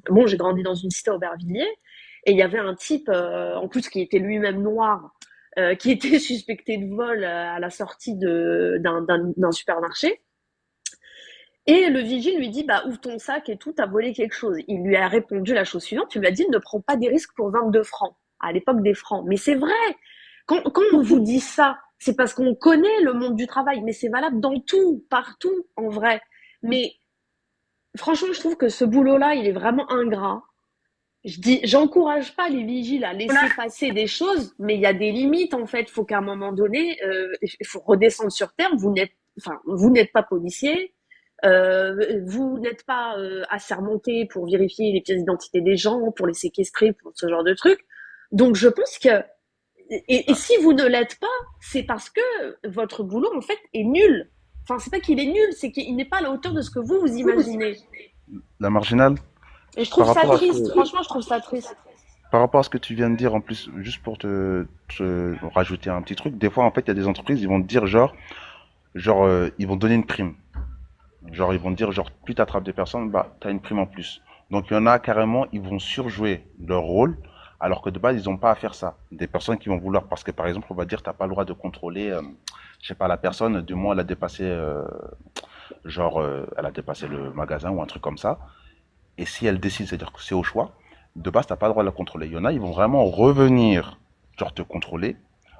bon, j'ai grandi dans une cité à Aubervilliers, et il y avait un type, en plus, qui était lui-même noir, qui était suspecté de vol à la sortie d'un supermarché. Et le vigile lui dit, bah, ouvre ton sac et tout, t'as volé quelque chose. Il lui a répondu la chose suivante, il lui a dit, ne prends pas des risques pour 22 francs, à l'époque des francs. Mais c'est vrai, quand on vous dit ça, c'est parce qu'on connaît le monde du travail, mais c'est valable dans tout, partout, en vrai. Mais franchement, je trouve que ce boulot-là, il est vraiment ingrat. J'encourage pas les vigiles à laisser passer des choses, mais il y a des limites, en fait. Il faut qu'à un moment donné, il faut redescendre sur terre. Vous n'êtes pas policier, vous n'êtes pas assermenté pour vérifier les pièces d'identité des gens, pour les séquestrer, pour ce genre de trucs. Donc, je pense que et si vous ne l'êtes pas, c'est parce que votre boulot, en fait, est nul. Enfin, c'est pas qu'il est nul, c'est qu'il n'est pas à la hauteur de ce que vous imaginez. La marginale, Et je par trouve ça rapport à ce triste, que, franchement, je trouve ça triste. par rapport à ce que tu viens de dire, en plus, juste pour te rajouter un petit truc, des fois, en fait, il y a des entreprises, ils vont te dire, ils vont donner une prime. Genre, ils vont te dire, genre, plus tu attrapes des personnes, bah, tu as une prime en plus. Donc, il y en a carrément, ils vont surjouer leur rôle, alors que de base, ils n'ont pas à faire ça. Des personnes qui vont vouloir, parce que par exemple, on va dire, t'as pas le droit de contrôler, je sais pas, la personne, du moins, elle a dépassé, elle a dépassé le magasin ou un truc comme ça. Et si elle décide, c'est-à-dire que c'est au choix, de base, t'as pas le droit de la contrôler. Il y en a, ils vont vraiment revenir, genre, te contrôler.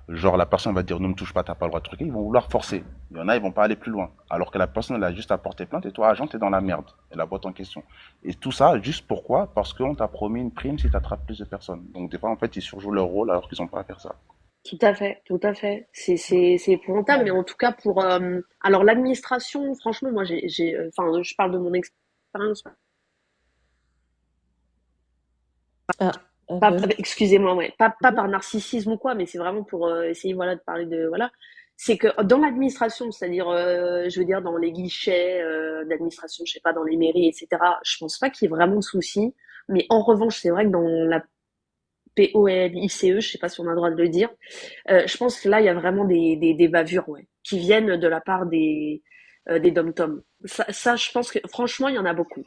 Genre, la personne va dire, ne me touche pas, t'as pas le droit de truquer. Ils vont vouloir forcer. Il y en a, ils vont pas aller plus loin. Alors que la personne, elle a juste à porter plainte et toi, agent, t'es dans la merde. Et la boîte en question. Et tout ça, juste pourquoi? Parce qu'on t'a promis une prime si t'attrapes plus de personnes. Donc, des fois, en fait, ils surjouent leur rôle alors qu'ils ont pas à faire ça. Tout à fait, tout à fait. C'est épouvantable, mais en tout cas pour alors l'administration, franchement, moi enfin je parle de mon expérience. Ah, Pas, bonne. excusez-moi, ouais, pas par narcissisme ou quoi, mais c'est vraiment pour essayer voilà de parler de voilà. C'est que dans l'administration, c'est-à-dire, je veux dire dans les guichets d'administration, je sais pas, dans les mairies, etc. Je pense pas qu'il y ait vraiment de soucis. Mais en revanche, c'est vrai que dans la POLICE, je sais pas si on a le droit de le dire. Je pense que là, il y a vraiment des bavures, ouais, qui viennent de la part des dom-toms. Ça, je pense que franchement, il y en a beaucoup.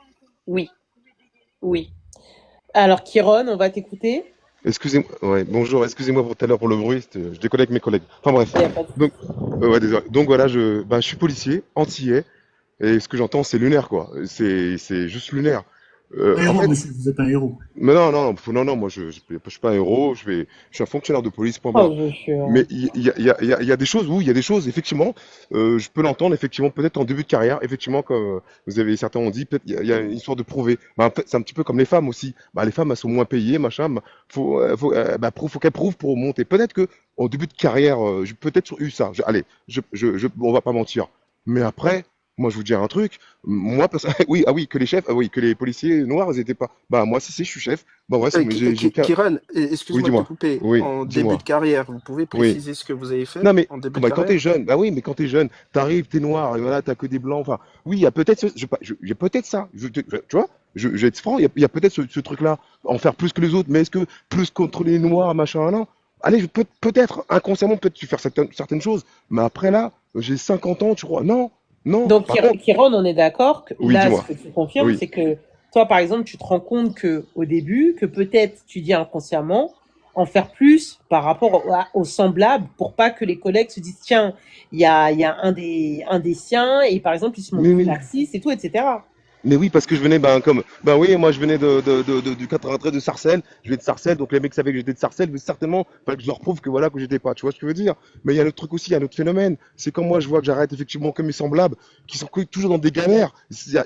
Oui, oui. Alors, Kiron, on va t'écouter. Excusez-moi, ouais, bonjour, excusez-moi pour tout à l'heure pour le bruit, je déconne avec mes collègues. Enfin bref. Il y a pas de Donc, souci. ouais, désolé. Donc voilà, je suis policier, antillais, et ce que j'entends, c'est lunaire, quoi. C'est juste lunaire. Un En héros, fait, monsieur, vous êtes un héros. mais non, moi je suis pas un héros, je suis un fonctionnaire de police, point barre. Oh, je suis... Mais il y a des choses, oui, il y a des choses, effectivement, je peux l'entendre, effectivement, peut-être en début de carrière, effectivement, comme certains ont dit, peut-être il y a une histoire de prouver. Bah, en fait, c'est un petit peu comme les femmes aussi. Bah, les femmes, elles sont moins payées, machin, bah, faut qu'elles prouvent pour monter. Peut-être que en début de carrière, j'ai peut-être eu ça. Allez, on va pas mentir. Mais après, moi, je vous dis un truc. Moi, oui, ah oui, que les chefs, ah oui, que les policiers noirs, ils étaient pas. Bah, moi, si, je suis chef. Bah, ouais, Kiran, oui, excuse-moi de te dis-moi. couper. Oui, En début dis-moi. de carrière, vous pouvez Oui. préciser ce que vous avez fait Non, mais, en début de bah, quand carrière? t'es jeune, bah oui, mais quand t'es jeune, t'arrives, t'es noir, et voilà, t'as que des blancs. Enfin, oui, il y a peut-être, j'ai peut-être ça. Tu vois, je vais être franc, il y a peut-être ce truc-là, en faire plus que les autres. Mais est-ce que plus contre les noirs, machin, non? Allez, peut-être, inconsciemment, peut-être tu faire certaines choses. Mais après là, j'ai 50 ans, tu crois? Non, non. Donc, Par contre, Kiron, on est d'accord que oui, là, ce dis-moi. que tu confirmes, Oui. c'est que toi, par exemple, tu te rends compte que au début, que peut-être tu dis inconsciemment, en faire plus par rapport aux semblables pour pas que les collègues se disent, tiens, il y a un des siens et par exemple, il se montre Mais plus oui. laxiste et tout, etc. Mais oui, parce que je venais, oui, moi je venais du 93 de Sarcelles, je venais de Sarcelles, donc les mecs savaient que j'étais de Sarcelles, mais certainement, fallait que je leur prouve que voilà, que j'étais pas, tu vois ce que je veux dire? Mais il y a un autre truc aussi, il y a un autre phénomène, c'est quand moi je vois que j'arrête effectivement que mes semblables, qui sont toujours dans des galères, il y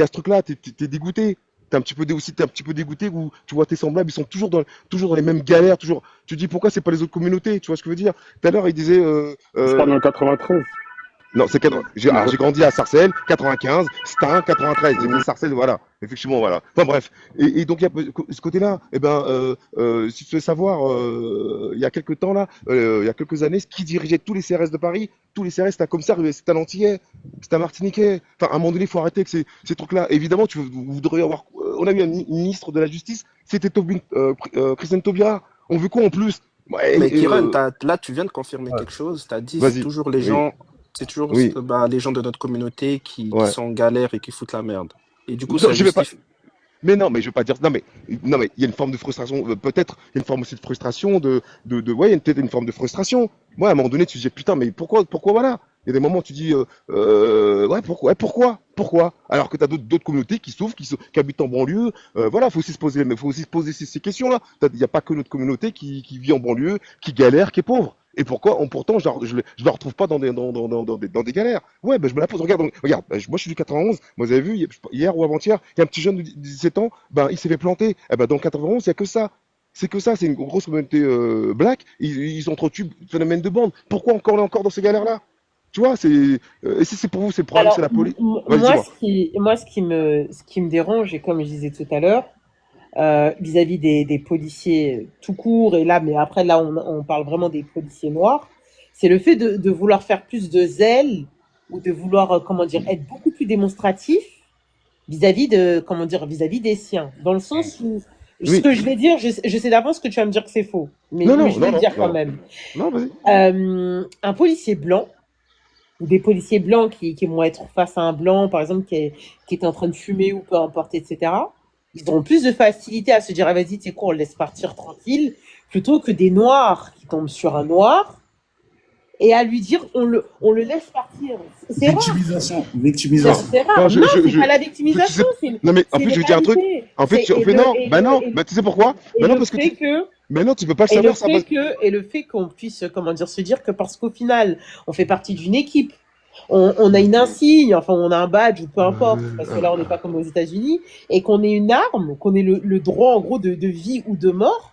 a ce truc-là, t'es dégoûté. T'es un petit peu dégoûté où tu vois tes semblables, ils sont toujours dans les mêmes galères, toujours. Tu te dis pourquoi c'est pas les autres communautés, tu vois ce que je veux dire? Tout à l'heure, il disait, C'est pas dans le 93. non, c'est j'ai grandi à Sarcelles, 95, Stein, 93. J'ai mis Sarcelles, voilà. Effectivement, voilà. Enfin bref. Et donc il y a ce côté-là. Eh ben, si tu veux savoir, il y a quelques temps là, il y a quelques années, qui dirigeait tous les CRS de Paris, tous les CRS, c'était un commissaire, c'était un Antillais, c'était un Martiniquais. Enfin, à un moment donné, il faut arrêter avec ces trucs-là. Évidemment, vous devriez avoir. On a eu un ministre de la Justice, c'était Christiane Taubira. On veut quoi en plus? Ouais, Mais Kiran, là, tu viens de confirmer ouais. quelque chose. Tu as dit Vas-y. Oui. C'est toujours Oui. les gens de notre communauté qui Ouais. sont en galère et qui foutent la merde. Et du coup, Non, ça je vais pas. justifie. Mais non, mais je veux pas dire. Non, mais il y a une forme de frustration. Peut-être il y a une forme aussi de frustration. Ouais, il y a peut-être une forme de frustration. Moi, à un moment donné, tu te dis putain, mais pourquoi voilà. Il y a des moments où tu dis ouais, pourquoi. Alors que tu as d'autres communautés qui souffrent, qui habitent en banlieue. Voilà, faut aussi se poser ces questions-là. Il n'y a pas que notre communauté qui vit en banlieue, qui galère, qui est pauvre. Et pourquoi, pourtant, je le retrouve pas dans des galères. Ouais, ben je me la pose. Regarde, moi je suis du 91. Moi, vous avez vu, hier ou avant-hier, il y a un petit jeune de 17 ans, ben il s'est fait planter. Eh ben dans le 91, il y a que ça. C'est que ça, c'est une grosse communauté black. Ils entretuent le phénomène de bande. Pourquoi on est encore dans ces galères-là? Tu vois, et si c'est pour vous, c'est le problème, Alors, c'est la police. Vas-y, dis-moi. moi, ce qui me dérange, et comme je disais tout à l'heure, vis-à-vis des policiers tout court, et là, mais après, là, on parle vraiment des policiers noirs, c'est le fait de vouloir faire plus de zèle ou de vouloir, comment dire, être beaucoup plus démonstratif vis-à-vis des siens. Dans le sens où, ce Oui. que je vais dire, je sais d'avance que tu vas me dire que c'est faux, mais je vais le dire quand même. Non, vas-y. Un policier blanc, ou des policiers blancs qui vont être face à un blanc, par exemple, qui est en train de fumer ou peu importe, etc., ils auront plus de facilité à se dire, ah, vas-y, t'es quoi, on le laisse partir tranquille, plutôt que des noirs qui tombent sur un noir et à lui dire, on le laisse partir. C'est rare. Victimisation. C'est rare. Non, c'est pas la victimisation. Non, mais en plus, je vais dire un truc. En fait, non, tu sais pourquoi? Non, parce que mais non, tu peux pas le savoir, ça. Et le fait qu'on puisse, comment dire, se dire que parce qu'au final, on fait partie d'une équipe, on a une insigne, enfin, on a un badge ou peu importe, parce que là, on n'est pas comme aux États-Unis, et qu'on ait une arme, qu'on ait le droit, en gros, de vie ou de mort,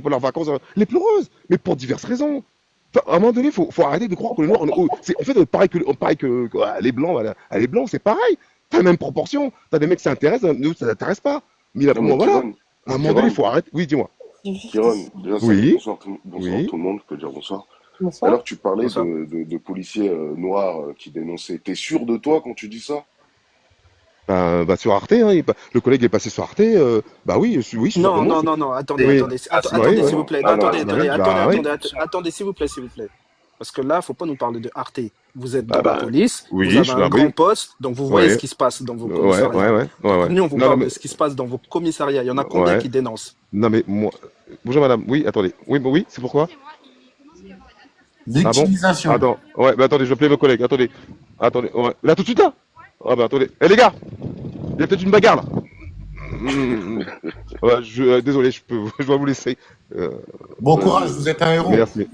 pour leurs vacances, les pleureuses, mais pour diverses raisons. Enfin, à un moment donné, faut arrêter de croire que les noirs, c'est en fait pareil que les blancs, voilà. Les blancs, c'est pareil. T'as la même proportion. T'as des mecs qui s'intéressent, nous ça t'intéresse pas. Mais là, Non, mais voilà. Kiron, À un moment donné, faut arrêter. Oui, dis-moi. Kiron, déjà, Oui, bonsoir, bonsoir oui. tout le monde, je peux dire bonsoir. Bonsoir. Alors, tu parlais Bonsoir. de policiers noirs qui dénonçaient. T'es sûr de toi quand tu dis ça? Bah, sur Arte, hein, le collègue est passé sur Arte. Bah oui, oui, je suis sûr de Non, moi. non, non, non, attendez, Oui. attendez, Oui, attendez, oui. s'il vous plaît. Non, Ah non, attendez, non, attendez, Bah attendez, oui. attendez, attendez, s'il vous plaît, s'il vous plaît. Parce que là, faut pas nous parler de Arte. Vous êtes Ah dans la bah, police, vous oui, avez je un oui. grand poste, donc vous voyez Ouais. ce qui se passe dans vos Ouais, commissariats. ouais. Donc nous, on vous Non, non, parle mais, de ce qui se passe dans vos commissariats. Il y en a combien ouais. qui dénoncent? Non, mais moi. Bonjour madame. Oui, attendez. Oui, oui, c'est pourquoi? Ah bon? Victimisation. Attends. Ouais, bah attendez, je vais appeler mes collègues. Attendez. Attendez. Ouais. Là, tout de suite là? Ah bah attendez. Eh les gars! Il y a peut-être une bagarre là. Ouais, désolé, je dois vous laisser. Bon courage, vous êtes un héros. Merci.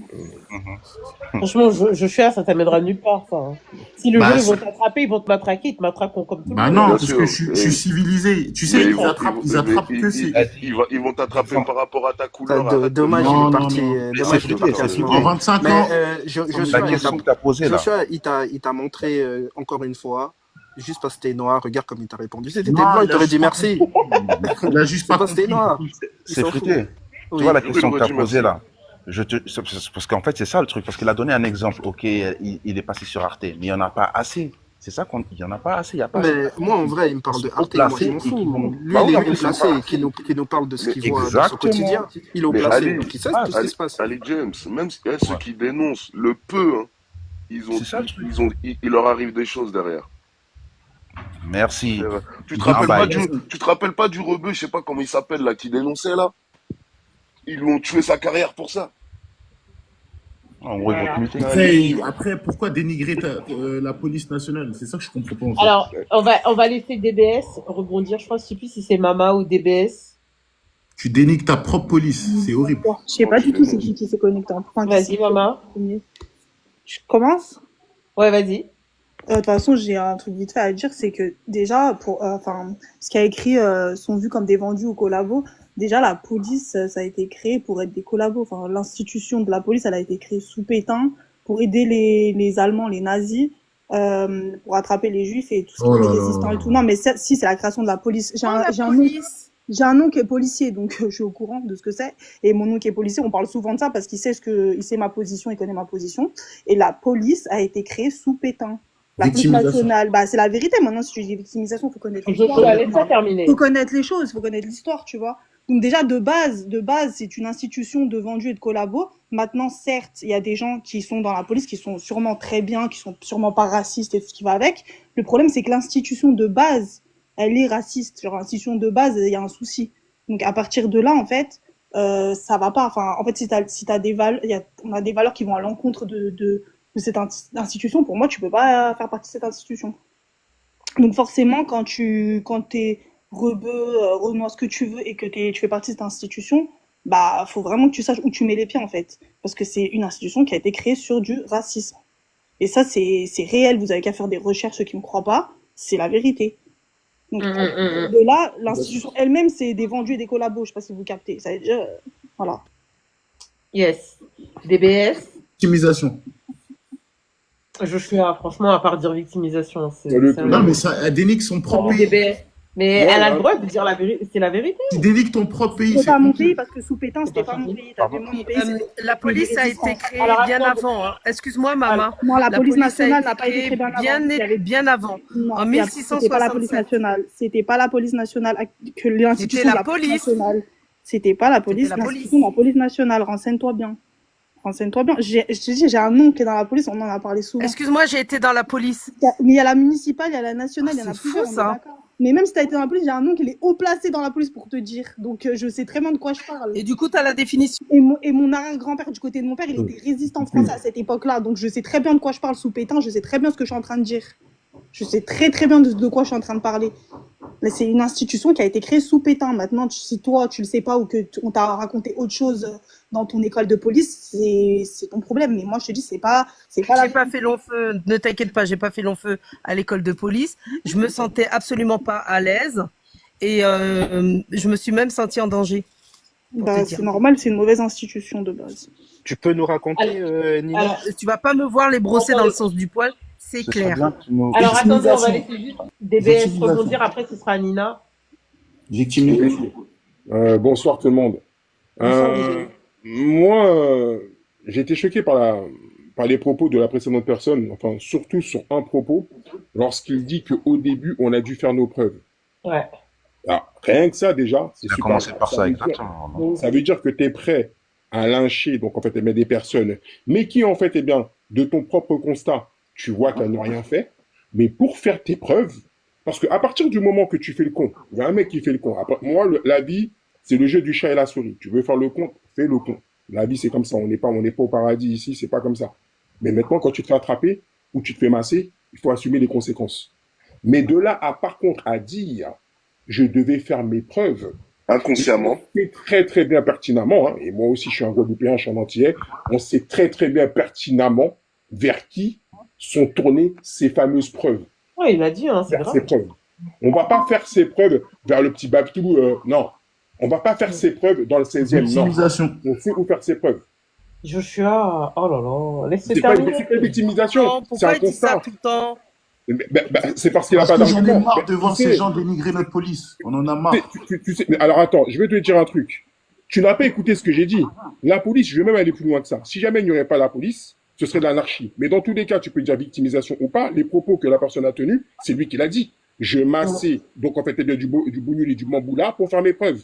Franchement, Joshua, ça t'amènera nulle part, ça. Hein. Si le Bah, jour ils vont c'est- t'attraper, ils vont te matraquer, ils te matraqueront comme tout le bah monde. non, Bien parce sûr. que je suis civilisé. Tu sais, Mais ils attrapent que si. ils vont t'attraper par rapport à ta couleur. Ça, Arrête de dommage, il mentir. est Non, non, parti, non. dommage, il est parti à ce En moment. 25 Mais ans, Joshua, La question que tu as posée là. Joshua, il t'a montré encore une fois, juste parce que t'es noir, regarde comme il t'a répondu. Si t'étais non, blanc, il il a t'aurait juste dit pas merci. compris. Il a juste C'est pas parce que t'es compris. noir. Il C'est s'en fout. fruité. Tu Oui. vois la Oui, question il que aurait tu as dit posée merci. là. Parce qu'en fait, c'est ça le truc. Parce qu'il a donné un exemple. Ok, il est passé sur Arte, mais il n'y en a pas assez. C'est ça il n'y en a pas assez. Il n'y a pas assez. Mais moi, en vrai, il me parle de Arte, moi, je m'en fous. Lui, Bah il oui, est en plus, haut c'est placé, pas- qui nous parle de ce qu'il voit dans son Exactement. quotidien. Il est haut Mais placé, Ali, donc il sait tout ce qui se passe. Ali James, même ceux qui dénoncent le peu, hein, C'est ça le truc. il leur arrive des choses derrière. Merci. Tu te Ah, rappelles bah, pas tu te rappelles pas du rebeu, je sais pas comment il s'appelle là, qui dénonçait là? Ils lui ont tué sa carrière pour ça. En gros, ils vont te muter. Après, pourquoi dénigrer la police nationale? C'est ça que je comprends pas en fait. Alors, on va laisser DBS rebondir. Je sais plus si c'est Mama ou DBS. Tu dénigres ta propre police, c'est horrible. Je sais pas du tout c'est qui s'est connecté en point. Vas-y, Mama. Je commence? Ouais, vas-y. De toute façon, j'ai un truc vite fait à dire, c'est que déjà, ce qui a écrit sont vus comme des vendus ou collabos. Déjà, la police, ça a été créé pour être des collabos. Enfin, l'institution de la police, elle a été créée sous Pétain pour aider les Allemands, les nazis, pour attraper les Juifs et tout ce qui Oh est là là. résistant et tout. Non, mais si, c'est la création de la police. J'ai un oncle qui est policier, donc je suis au courant de ce que c'est. Et mon oncle qui est policier, on parle souvent de ça parce qu'il sait il sait ma position, il connaît ma position. Et la police a été créée sous Pétain. La police Victimisation. nationale, bah, c'est la vérité. Maintenant, si tu dis victimisation, faut connaître Je peux aller ça terminer. faut connaître les choses, faut connaître l'histoire, tu vois. Donc déjà, de base, c'est une institution de vendus et de collabos. Maintenant, certes, il y a des gens qui sont dans la police, qui sont sûrement très bien, qui sont sûrement pas racistes et tout ce qui va avec. Le problème, c'est que l'institution de base, elle est raciste. Genre, l'institution de base, il y a un souci. Donc, à partir de là, en fait, ça va pas. Enfin, en fait, si t'as des valeurs, on a des valeurs qui vont à l'encontre de cette institution. Pour moi, tu peux pas faire partie de cette institution. Donc, forcément, quand t'es rebeu, renois, ce que tu veux, et que tu fais partie de cette institution, bah, faut vraiment que tu saches où tu mets les pieds, en fait. Parce que c'est une institution qui a été créée sur du racisme. Et ça, c'est réel. Vous avez qu'à faire des recherches, ceux qui me croient pas. C'est la vérité. Donc, de là, l'institution elle-même, c'est des vendus et des collabos. Je sais pas si vous captez. Ça veut dire, voilà. Yes. DBS. Victimisation. Joshua, franchement, à part dire victimisation, Non, mais ça, elle dénigre son propre pays. DBS. Mais elle a le droit de dire la vérité. C'est la vérité. Tu dénigres ton propre pays. C'est pas mon pays parce que sous Pétain, c'était pas mon pays. T'as vu, mon pays, La police a été créée Alors, bien attends, avant. Hein. Excuse-moi, maman. Non, la police a nationale n'a pas été créée bien avant. bien avant. Non, En c'était pas la police 1667. nationale. C'était pas la police nationale que l'institution de la la police police. nationale. C'était pas la police, C'était la l'institution de la police nationale. Renseigne-toi bien. Renseigne-toi bien. Je te dis, j'ai un oncle qui est dans la police, on en a parlé souvent. Excuse-moi, j'ai été dans la police. Mais il y a la municipale, il y a la nationale, il y en a c'est plusieurs, fou, on est ça. d'accord. Mais même si t'as été dans la police, j'ai un oncle, il est haut placé dans la police pour te dire. Donc, je sais très bien de quoi je parle. Et du coup, t'as la définition. Et mon arrière-grand-père, du côté de mon père, il était résistant français à cette époque-là. Donc, je sais très bien de quoi je parle sous Pétain, je sais très bien ce que je suis en train de dire. Je sais très très bien de quoi je suis en train de parler. Mais c'est une institution qui a été créée sous Pétain. Maintenant, si toi, tu le sais pas ou que on t'a raconté autre chose dans ton école de police, c'est ton problème. Mais moi, je te dis, c'est pas la... J'ai pas fait long feu, ne t'inquiète pas, j'ai pas fait long feu à l'école de police. Je me sentais absolument pas à l'aise et je me suis même sentie en danger. pour te Bah, dire. c'est normal, c'est une mauvaise institution de base. Tu peux nous raconter, Nina? Alors, tu vas pas me voir les brosser dans le Attendez, sens du poil, c'est ce serait clair. bien que tu nous... Alors attendez, on va Victimisation. laisser juste DBS Victimisation. rebondir, après ce sera Nina. Victimisation. Bonsoir tout le monde. Bonsoir, DBS. Moi, j'ai été choqué par les propos de la précédente personne, enfin surtout sur un propos, lorsqu'il dit qu'au début, on a dû faire nos preuves. Ouais. Alors, rien que ça, déjà, c'est Il a super commencé grave. par ça, veut dire, exactement. Non. ça veut dire que tu es prêt à lyncher, donc en fait, eh bien, des personnes, mais qui, en fait, eh bien, de ton propre constat, tu vois qu'elles n'ont rien fait, mais pour faire tes preuves, parce qu'à partir du moment que tu fais le con, il y a un mec qui fait le con. Après, moi, la vie, c'est le jeu du chat et la souris. Tu veux faire le con, fais le con. La vie, c'est comme ça. On n'est pas au paradis ici, c'est pas comme ça. Mais maintenant, quand tu te fais attraper ou tu te fais masser, il faut assumer les conséquences. Mais de là à, par contre, à dire, je devais faire mes preuves, Inconsciemment. on sait très très bien pertinemment, hein, et moi aussi je suis un Guadeloupéen, je suis un Antillais, on sait très très bien pertinemment vers qui sont tournées ces fameuses preuves. Ouais, il l'a dit, hein, c'est Faire ces grave. preuves. On va pas faire ces preuves vers le petit Babtou, non. On va pas faire ses preuves dans le 16e, non. Victimisation. On sait où faire ses preuves. Joshua, oh là là, laisse-le C'est pas terminer. une victimisation, Non, c'est pourquoi un il dit ça constat. tout le temps? C'est parce qu'il a Parce pas que j'en ai d'argument. marre de Mais voir tu ces sais, gens dénigrer notre police. On en a marre. tu sais, mais alors attends, je vais te dire un truc. Tu n'as pas écouté ce que j'ai dit. La police, je vais même aller plus loin que ça. Si jamais il n'y aurait pas la police, ce serait de l'anarchie. Mais dans tous les cas, tu peux dire victimisation ou pas, les propos que la personne a tenus, c'est lui qui l'a dit. Je massais, donc en fait, eh bien, du bougnoul et du bamboula pour faire mes preuves.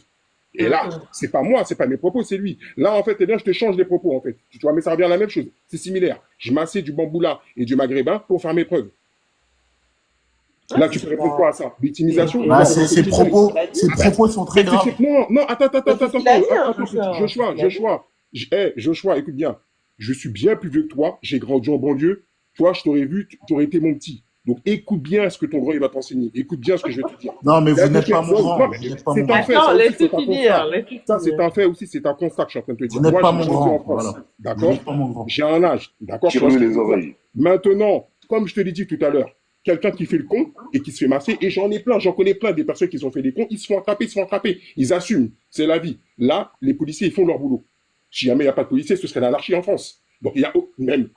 Et là, c'est pas moi, c'est pas mes propos, c'est lui. Là, en fait, eh bien, je te change les propos, en fait. Tu vois, mais ça revient à la même chose. C'est similaire. Je massais du bamboula et du maghrébin pour faire mes preuves. Là, tu peux répondre quoi à ça? Victimisation? Bah, Non, ces propos sont très graves. Non, attends, Mais c'est ce qu'il a dit, hein, Joshua, Joshua, écoute bien. Je suis bien plus vieux que toi, j'ai grandi en banlieue. Toi, je t'aurais vu, tu aurais été mon petit. Donc, écoute bien ce que ton grand il va t'enseigner. Écoute bien ce que je vais te dire. Non, mais Il y a vous n'êtes des pas mon personnes- grand. non, mais Vous n'êtes pas c'est mon un grand. fait, ça Attends, aussi, laisse-le c'est un finir, constat. laisse-le Ça, c'est finir. un fait aussi, c'est un constat que je suis en train de te dire. Vous n'êtes Moi, pas j'ai mon grandi en grand. France. Voilà. Vous D'accord? n'êtes pas mon grand. J'ai un âge. D'accord? Tu vois ce Tire-lui que les je veux dire? oreilles. Maintenant, comme je te l'ai dit tout à l'heure, quelqu'un qui fait le con et qui se fait masser, et j'en ai plein, j'en connais plein des personnes qui se sont fait des cons, ils se font attraper, ils assument, c'est la vie. Là, les policiers, ils font leur boulot. Si jamais il n'y a pas de policiers, ce serait l'anarchie en France. Donc, il y a même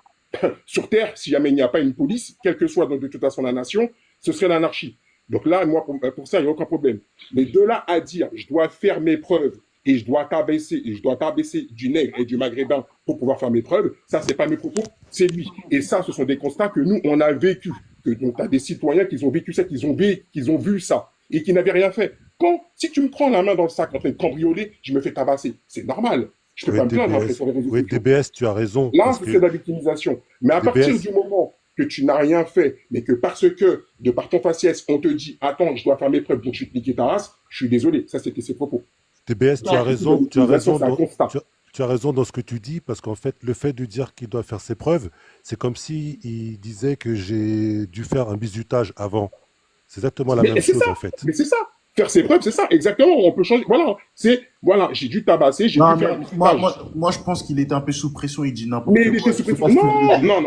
sur Terre, si jamais il n'y a pas une police, quelle que soit donc, de toute façon la nation, ce serait l'anarchie. Donc là, moi, pour ça, il n'y a aucun problème. Mais de là à dire, je dois faire mes preuves et je dois t'abaisser du nègre et du maghrébin pour pouvoir faire mes preuves, ça, c'est pas mes propos, c'est lui. Et ça, ce sont des constats que nous, on a vécu. Que donc, tu as des citoyens qui ont vécu ça, qu'ils ont vu ça et qui n'avaient rien fait. Si tu me prends la main dans le sac en train de cambrioler, je me fais tabasser. C'est normal. Je peux Oui, pas me plaindre après DBS, sur les réseaux oui, sociaux. DBS, tu as raison. Là, Parce c'est que de la victimisation. Mais à partir DBS, du moment que tu n'as rien fait, mais que parce que, de par ton faciès, on te dit, attends, je dois faire mes preuves, donc je vais te niquer ta race, je suis désolé. Ça, c'était ses propos. DBS, tu Non, as raison, c'est un constat. tu as raison dans ce que tu dis, parce qu'en fait, le fait de dire qu'il doit faire ses preuves, c'est comme si il disait que j'ai dû faire un bizutage avant. C'est exactement la Mais même c'est chose, ça. en fait. Mais c'est ça. Faire ses preuves, c'est ça. Exactement. On peut changer. Voilà, j'ai dû tabasser, j'ai Non, dû mais faire un bizutage. moi, je pense qu'il était un peu sous pression. Il dit n'importe Mais quoi. il était sous C'est pression. pas ce que je voulais dire.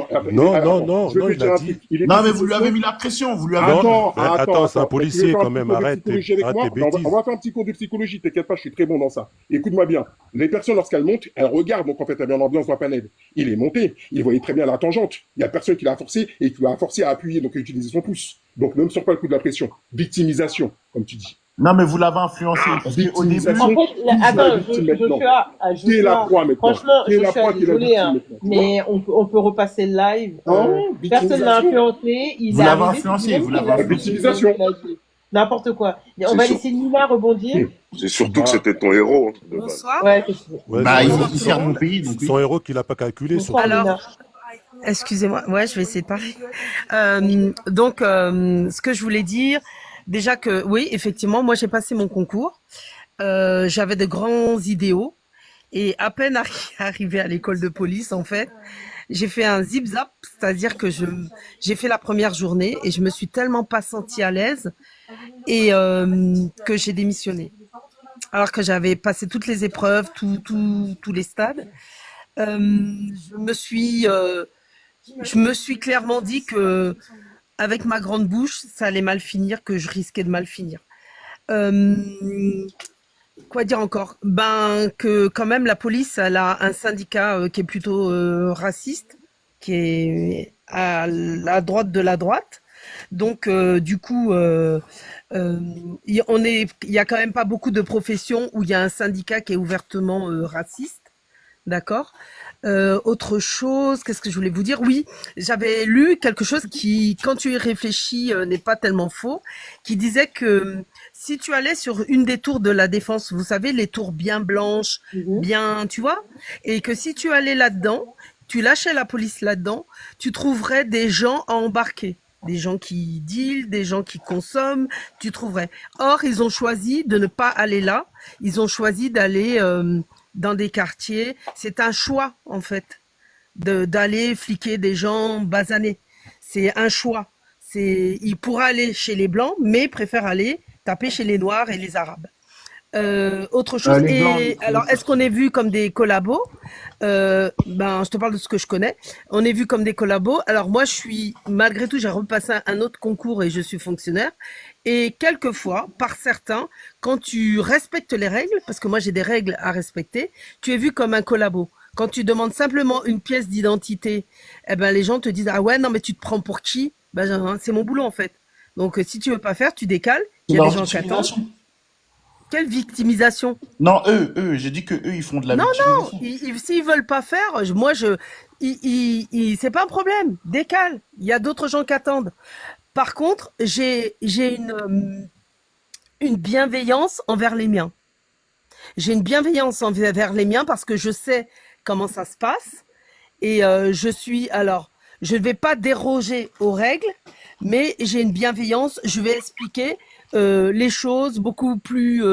Je vais te dire un truc. Il était Non, mais sous vous lui pression. avez mis la pression. Vous lui avez Attends, c'est un policier, Tu veux faire quand un petit même, cours de arrête psychologie avec moi? tes Ben, bêtises. on va faire un petit cours de psychologie, t'inquiète pas, je suis très bon dans ça. Écoute-moi bien. Les personnes, lorsqu'elles montent, elles regardent, donc en fait, elles viennent en ambiance dans la panel. Il est monté, il voyait très bien la tangente. Il y a personne qui l'a forcé et qui l'a forcé à appuyer, donc à utiliser son pouce. Donc ne me sors pas le coup de la pression. Victimisation, comme tu dis. Non, mais vous l'avez influencé. Parce qu'au début, Victimisation. En fait, attends, Qui est la proie maintenant? franchement, Qui est la Joshua, proie qui est la désolé, victime hein, maintenant? mais on peut repasser le live. Non, Personne l'a victimisation. influencé. Il Vous est l'avez arrivé, influencé, c'est lui-même vous qui l'avez l'a dit. Victimisation. Il a dit n'importe quoi. On C'est va sûr. laisser Nina rebondir. C'est surtout que c'était ton héros, hein, de base. Bonsoir. Ouais, c'est sûr. Ouais, bah, son- il sert mon pays. Donc, son héros qu'il n'a pas calculé, surtout. Bonsoir, Nina. Alors, excusez-moi, ouais, je vais essayer de parler. Ce que je voulais dire, déjà que, oui, effectivement, moi j'ai passé mon concours. J'avais de grands idéaux et à peine arrivé à l'école de police, en fait, j'ai fait un zip-zap, c'est-à-dire que j'ai fait la première journée et je me suis tellement pas sentie à l'aise et que j'ai démissionné. Alors que j'avais passé toutes les épreuves, tous les stades. Je me suis clairement dit que avec ma grande bouche, ça allait mal finir, que je risquais de mal finir. Quoi dire encore? Ben que quand même la police, elle a un syndicat qui est plutôt raciste, qui est à la droite de la droite. Donc du coup, il y a quand même pas beaucoup de professions où il y a un syndicat qui est ouvertement raciste. D'accord. Autre chose, qu'est-ce que je voulais vous dire? Oui, j'avais lu quelque chose qui, quand tu y réfléchis, n'est pas tellement faux, qui disait que si tu allais sur une des tours de la Défense, vous savez, les tours bien blanches, bien, tu vois, et que si tu allais là-dedans, tu lâchais la police là-dedans, tu trouverais des gens à embarquer. Des gens qui deal, des gens qui consomment, tu trouverais. Or, ils ont choisi de ne pas aller là. Ils ont choisi d'aller dans des quartiers. C'est un choix, en fait, d'aller fliquer des gens basanés. C'est un choix. Il pourra aller chez les Blancs, mais préfère aller taper chez les Noirs et les Arabes. Autre chose. Les Blancs, Et alors, est-ce qu'on est vu comme des collabos? Ben, je te parle de ce que je connais. On est vu comme des collabos. Alors moi, malgré tout, j'ai repassé un autre concours et je suis fonctionnaire. Et quelquefois, par certains, quand tu respectes les règles, parce que moi j'ai des règles à respecter, tu es vu comme un collabo. Quand tu demandes simplement une pièce d'identité, eh ben les gens te disent ah ouais non mais tu te prends pour qui? Ben c'est mon boulot en fait. Donc si tu veux pas faire, tu décales. Il y a des gens qui attendent. Quelle victimisation? Non, eux, j'ai dit que eux, ils font de la Non, victimisation. s'ils veulent pas faire, c'est pas un problème. Décale. Il y a d'autres gens qui attendent. Par contre, j'ai une bienveillance envers les miens. J'ai une bienveillance envers les miens parce que je sais comment ça se passe. Et je ne vais pas déroger aux règles, mais j'ai une bienveillance. Je vais expliquer les choses beaucoup plus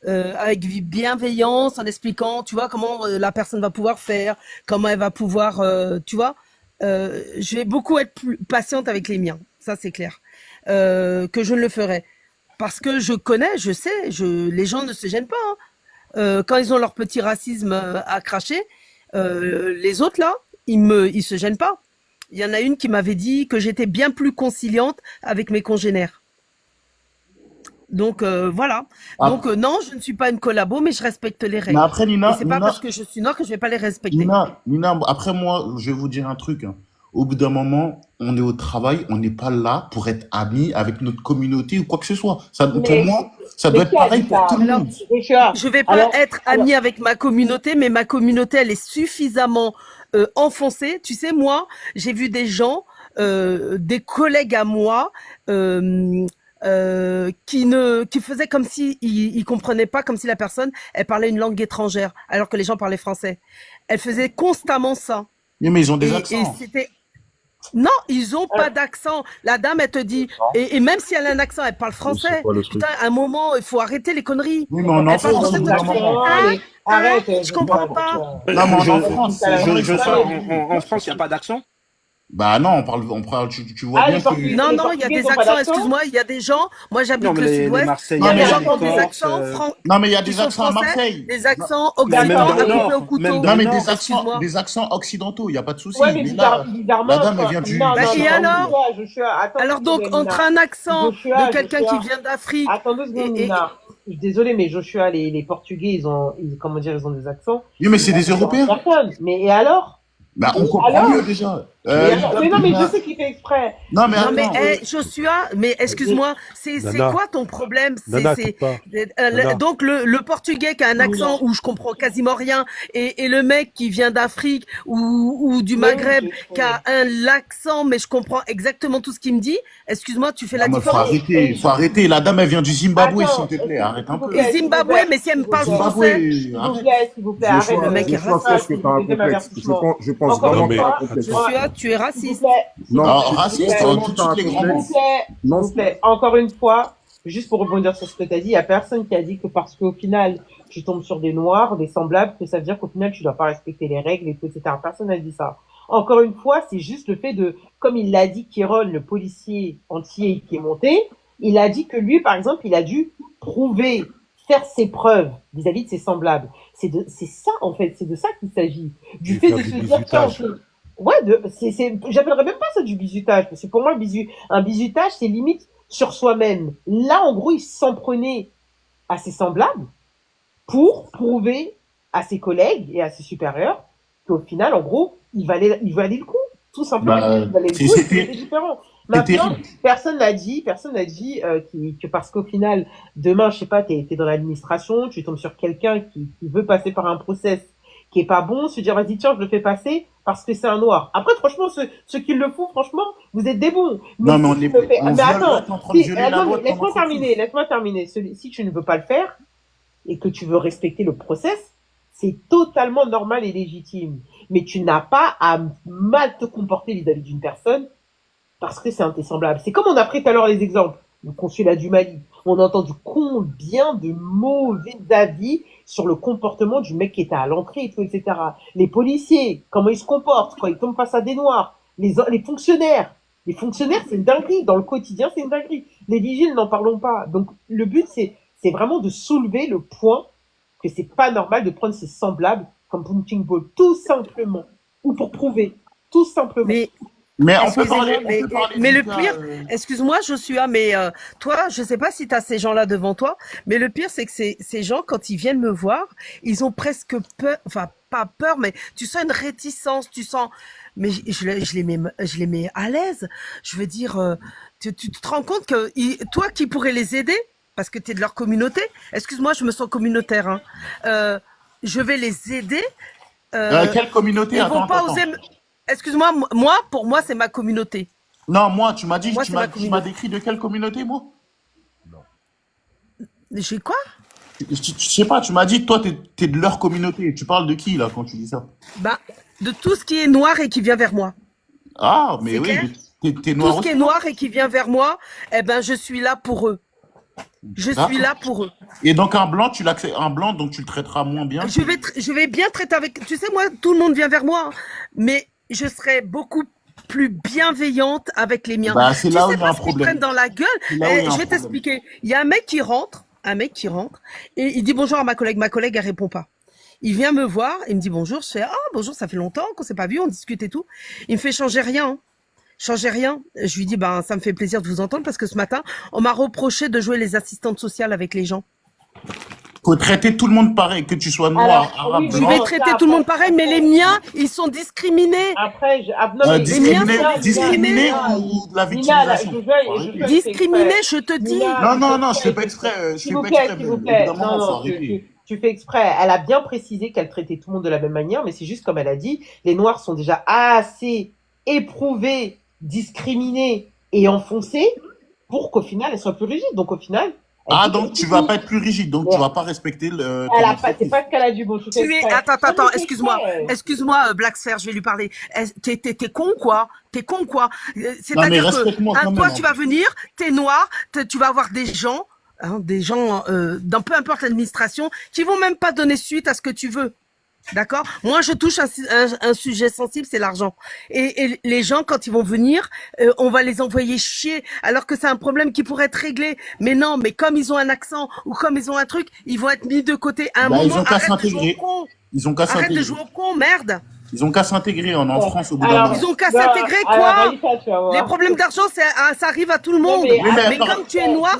avec bienveillance, en expliquant, tu vois, comment la personne va pouvoir faire, comment elle va pouvoir, tu vois. Je vais beaucoup être plus patiente avec les miens, ça c'est clair, que je ne le ferai. Parce que je connais, je sais, les gens ne se gênent pas. Hein. Quand ils ont leur petit racisme à cracher, les autres là, ils se gênent pas. Il y en a une qui m'avait dit que j'étais bien plus conciliante avec mes congénères. Donc voilà. Donc non, je ne suis pas une collabo, mais je respecte les règles. Mais après, Nina, et c'est pas parce que je suis noire que je vais pas les respecter. Nina, après moi, je vais vous dire un truc. Hein. Au bout d'un moment, on est au travail, on n'est pas là pour être amis avec notre communauté ou quoi que ce soit. Pour moi, ça doit être pareil pour tout le monde. Je vais pas être amie avec ma communauté, mais ma communauté, elle est suffisamment enfoncée. Tu sais, moi, j'ai vu des gens, des collègues à moi, qui faisaient comme si ils comprenaient pas, comme si la personne, elle parlait une langue étrangère, alors que les gens parlaient français. Elle faisait constamment ça. Mais ils ont des accents. Non, ils ont pas d'accent. La dame, elle te dit, et même si elle a un accent, elle parle français. Putain, à un moment, il faut arrêter les conneries. Oui, mais en Elle parle France, français, toi, tu fais, Arrête, je comprends pas. Non, mais en France, En France, il n'y a pas d'accent? Bah non, on parle, tu vois bien que... Non, il y a des accents, excuse-moi, il y a des gens, moi j'habite le sud-ouest, il y a des gens qui ont des accents Non, mais il y a des accents à Marseille. Des accents occidentaux à couper au couteau. Non, mais des accents occidentaux, il n'y a pas de souci. Ouais, mais là, la dame, elle vient du... Et alors donc, entre un accent de quelqu'un qui vient d'Afrique... Attends 2 secondes, Nina. Désolé, mais Joshua, les Portugais, ils ont des accents. Oui, mais c'est des Européens. Mais et alors? Bah, on comprend mieux déjà. Mais non, mais je sais qu'il fait exprès. Non, mais Joshua, mais excuse-moi, c'est quoi ton problème? Nana. Donc le portugais qui a un accent où je comprends quasiment rien, et le mec qui vient d'Afrique ou du Maghreb qui a un accent, mais je comprends exactement tout ce qu'il me dit. Excuse-moi, tu fais la différence. Faut arrêter. La dame, elle vient du Zimbabwe, s'il te plaît. Arrête un peu. Zimbabwe, mais si elle me parle français. S'il vous plaît, arrête. Le mec est raciste. Je pense vraiment que Joshua, tu es raciste. Non, raciste, toutes les grands mots. S'il vous plaît, encore une fois, juste pour rebondir sur ce que tu as dit, il n'y a personne qui a dit que parce qu'au final, tu tombes sur des noirs, des semblables, que ça veut dire qu'au final, tu dois pas respecter les règles et tout, etc. Personne n'a dit ça. Encore une fois, c'est juste le fait de, comme il l'a dit, Kéron, le policier entier qui est monté, il a dit que lui, par exemple, il a dû prouver, faire ses preuves vis-à-vis de ses semblables. C'est ça, en fait, c'est de ça qu'il s'agit. Du fait de se dire, tiens, ouais, j'appellerais même pas ça du bizutage, parce que pour moi, un bizutage, c'est limite sur soi-même. Là, en gros, il s'en prenait à ses semblables, pour prouver à ses collègues et à ses supérieurs qu'au final, en gros, il valait le coup. Tout simplement, il valait le coup et c'était différent. Maintenant, terrible. personne n'a dit que parce qu'au final, demain, je sais pas, t'es dans l'administration, tu tombes sur quelqu'un qui veut passer par un process qui est pas bon, se dire, vas-y, tiens, je le fais passer parce que c'est un noir. Après, franchement, ceux qui le font, franchement, vous êtes des bons. Mais Non, mais on si est, tu le fais, on mais viole, attends, là, t'es en train de violer la non, loi mais de ton entreprise. laisse-moi terminer. Si tu ne veux pas le faire et que tu veux respecter le process, c'est totalement normal et légitime. Mais tu n'as pas à mal te comporter vis-à-vis d'une personne parce que c'est un de tes semblables. C'est comme on a pris tout à l'heure les exemples. Le consulat du Mali. On a entendu combien de mauvais avis sur le comportement du mec qui était à l'entrée et tout, etc. Les policiers, comment ils se comportent quand ils tombent face à des noirs. Les fonctionnaires. Les fonctionnaires, c'est une dinguerie. Dans le quotidien, c'est une dinguerie. Les vigiles, n'en parlons pas. Donc, le but, c'est vraiment de soulever le point que c'est pas normal de prendre ses semblables comme punching ball. Tout simplement. Ou pour prouver. Tout simplement. Mais on peut Excusez-moi, parler, mais le du cas, pire, excuse-moi Joshua, mais toi, je sais pas si tu as ces gens-là devant toi, mais le pire, c'est que ces gens, quand ils viennent me voir, ils ont presque peur, enfin pas peur, mais tu sens une réticence, tu sens, mais je les mets à l'aise. Je veux dire, tu te rends compte que toi qui pourrais les aider, parce que tu es de leur communauté, excuse-moi, je me sens communautaire, hein, je vais les aider. quelle communauté? Ils vont Attends, pas attends. oser. Excuse-moi, pour moi, c'est ma communauté. Non, moi, tu m'as dit, Moi, tu c'est ma m'as communauté. décrit de quelle communauté, moi? J'ai quoi? Je sais pas, tu m'as dit, toi, t'es de leur communauté. Tu parles de qui, là, quand tu dis ça? Bah, de tout ce qui est noir et qui vient vers moi. Ah, mais C'est oui, clair? mais t'es Tout noir ce qui aussi. est noir et qui vient vers moi, eh ben, je suis là pour eux. Je suis D'accord. là pour eux. Et donc, un blanc, un blanc, donc tu le traiteras moins bien. Je vais bien traiter avec. Tu sais, moi, tout le monde vient vers moi, hein, mais je serai beaucoup plus bienveillante avec les miens. Bah, c'est Tu là où sais il y a pas un ce qu'ils problème. prennent dans la gueule. C'est là où il y a Je un vais problème. t'expliquer. Il y a un mec qui rentre, et il dit bonjour à ma collègue. Ma collègue, elle répond pas. Il vient me voir, il me dit bonjour. Je fais ah bonjour, ça fait longtemps qu'on s'est pas vu, on discute et tout. Il me fait changer rien. Hein. Changez rien. Je lui dis, ben, ça me fait plaisir de vous entendre parce que ce matin, on m'a reproché de jouer les assistantes sociales avec les gens. Faut traiter tout le monde pareil, que tu sois noir, arabe, Je blanc. vais traiter tout le monde pareil, mais les miens, ils sont discriminés. Après, non, mais discriminé ou de la victimisation. Discriminé, je te dis. Non, je fais pas exprès. S'il vous plaît, non, tu fais exprès. Elle a bien précisé qu'elle traitait tout le monde de la même manière, mais c'est juste comme elle a dit, les noirs sont déjà assez éprouvés, discriminés et enfoncés pour qu'au final, elles soient plus rigides. Donc au final... donc tu vas pas être plus rigide, donc tu vas pas respecter le... C'est pas ce qu'elle a dit. Bon, Attends, excuse-moi, Black Sphere, je vais lui parler. T'es con, quoi? C'est-à-dire que toi, tu vas venir, t'es noir, tu vas avoir des gens, dans peu importe l'administration, qui vont même pas donner suite à ce que tu veux. D'accord? Moi, je touche un sujet sensible, c'est l'argent. Et les gens, quand ils vont venir, on va les envoyer chier, alors que c'est un problème qui pourrait être réglé. Mais non, mais comme ils ont un accent ou comme ils ont un truc, ils vont être mis de côté. À un moment, ils ont qu'à arrête de jouer s'intégrer. au con. Ils ont qu'à Arrête de s'intégrer. jouer au con, merde. Ils ont qu'à s'intégrer en France au bout d'un moment. Ils ont qu'à s'intégrer, quoi. Les problèmes d'argent, ça arrive à tout le monde. Mais comme tu es noir,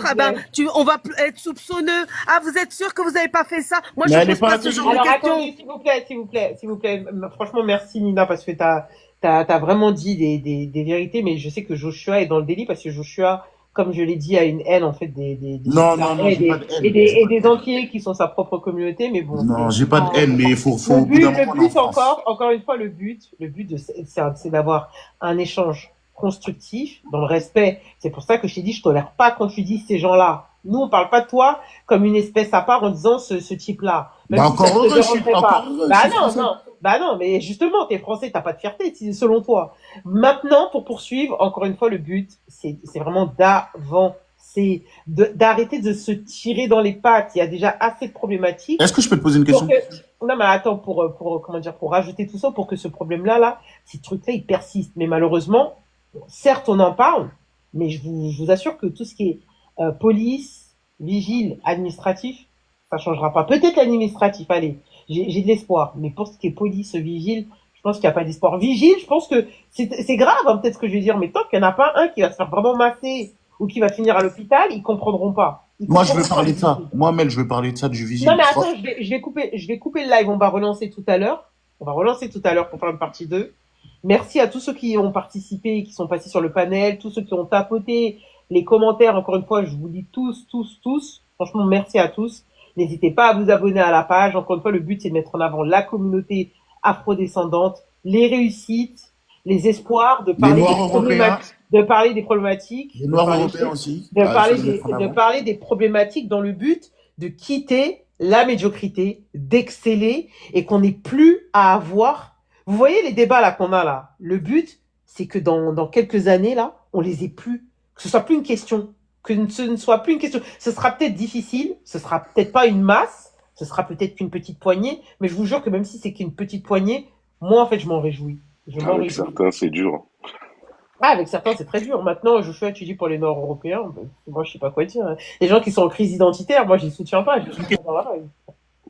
on va être soupçonneux. Ah, vous êtes sûr que vous n'avez pas fait ça? Moi, je ne pose pas ce genre de questions. S'il vous plaît. Franchement, merci Nina, parce que t'as vraiment dit des vérités, mais je sais que Joshua est dans le délit parce que Joshua, comme je l'ai dit, a une haine en fait des des entiers qui sont sa propre communauté, mais bon. Non, j'ai pas de haine, mais il faut Le but encore une fois, le but c'est d'avoir un échange constructif, dans le respect. C'est pour ça que je t'ai dit, je tolère pas quand tu dis ces gens-là. Nous, on parle pas de toi comme une espèce à part en disant ce type-là. Non, mais justement, t'es français, t'as pas de fierté, selon toi. Maintenant, pour poursuivre, encore une fois, le but, c'est vraiment d'avancer, d'arrêter de se tirer dans les pattes. Il y a déjà assez de problématiques. Est-ce que je peux te poser une question? Non, mais attends, pour rajouter tout ça, pour que ce problème-là, ces trucs-là, ils persistent. Mais malheureusement, certes, on en parle, mais je vous assure que tout ce qui est police, vigile, administratif, ça changera pas. Peut-être l'administratif, allez, j'ai de l'espoir. Mais pour ce qui est police, vigile, je pense qu'il n'y a pas d'espoir. Vigile, je pense que c'est grave, peut-être ce que je vais dire, mais tant qu'il n'y en a pas un qui va se faire vraiment masser ou qui va finir à l'hôpital, ils comprendront pas. Il faut Moi, je veux comprendre. parler de ça. Moi, Mel, je veux parler de ça, du Non, vigile. mais attends, je vais couper le live. On va relancer tout à l'heure. On va relancer tout à l'heure pour faire une partie 2. Merci à tous ceux qui ont participé, qui sont passés sur le panel, tous ceux qui ont tapoté, les commentaires. Encore une fois, je vous dis tous, tous, tous. Franchement, merci à tous. N'hésitez pas à vous abonner à la page. Encore une fois, le but, c'est de mettre en avant la communauté afrodescendante, les réussites, les espoirs, Les Noirs européens, de parler des problématiques, les Noirs européens aussi. de Ah, il faut parler les mettre en de avant. parler des problématiques dans le but de quitter la médiocrité, d'exceller et qu'on n'ait plus à avoir. Vous voyez les débats là qu'on a là. Le but, c'est que dans quelques années là, on les ait plus. Que ce soit plus une question. Ce ne soit plus une question. Ce sera peut-être difficile. Ce sera peut-être pas une masse. Ce sera peut-être qu'une petite poignée. Mais je vous jure que même si c'est qu'une petite poignée, moi en fait, je m'en réjouis. Je m'en Avec réjouis. certains, c'est dur. Ah, avec certains, c'est très dur. Maintenant, Joshua, tu dis pour les Nord européens, ben, moi, je sais pas quoi dire. Les gens qui sont en crise identitaire, moi, je les soutiens pas. Je les soutiens dans la rue.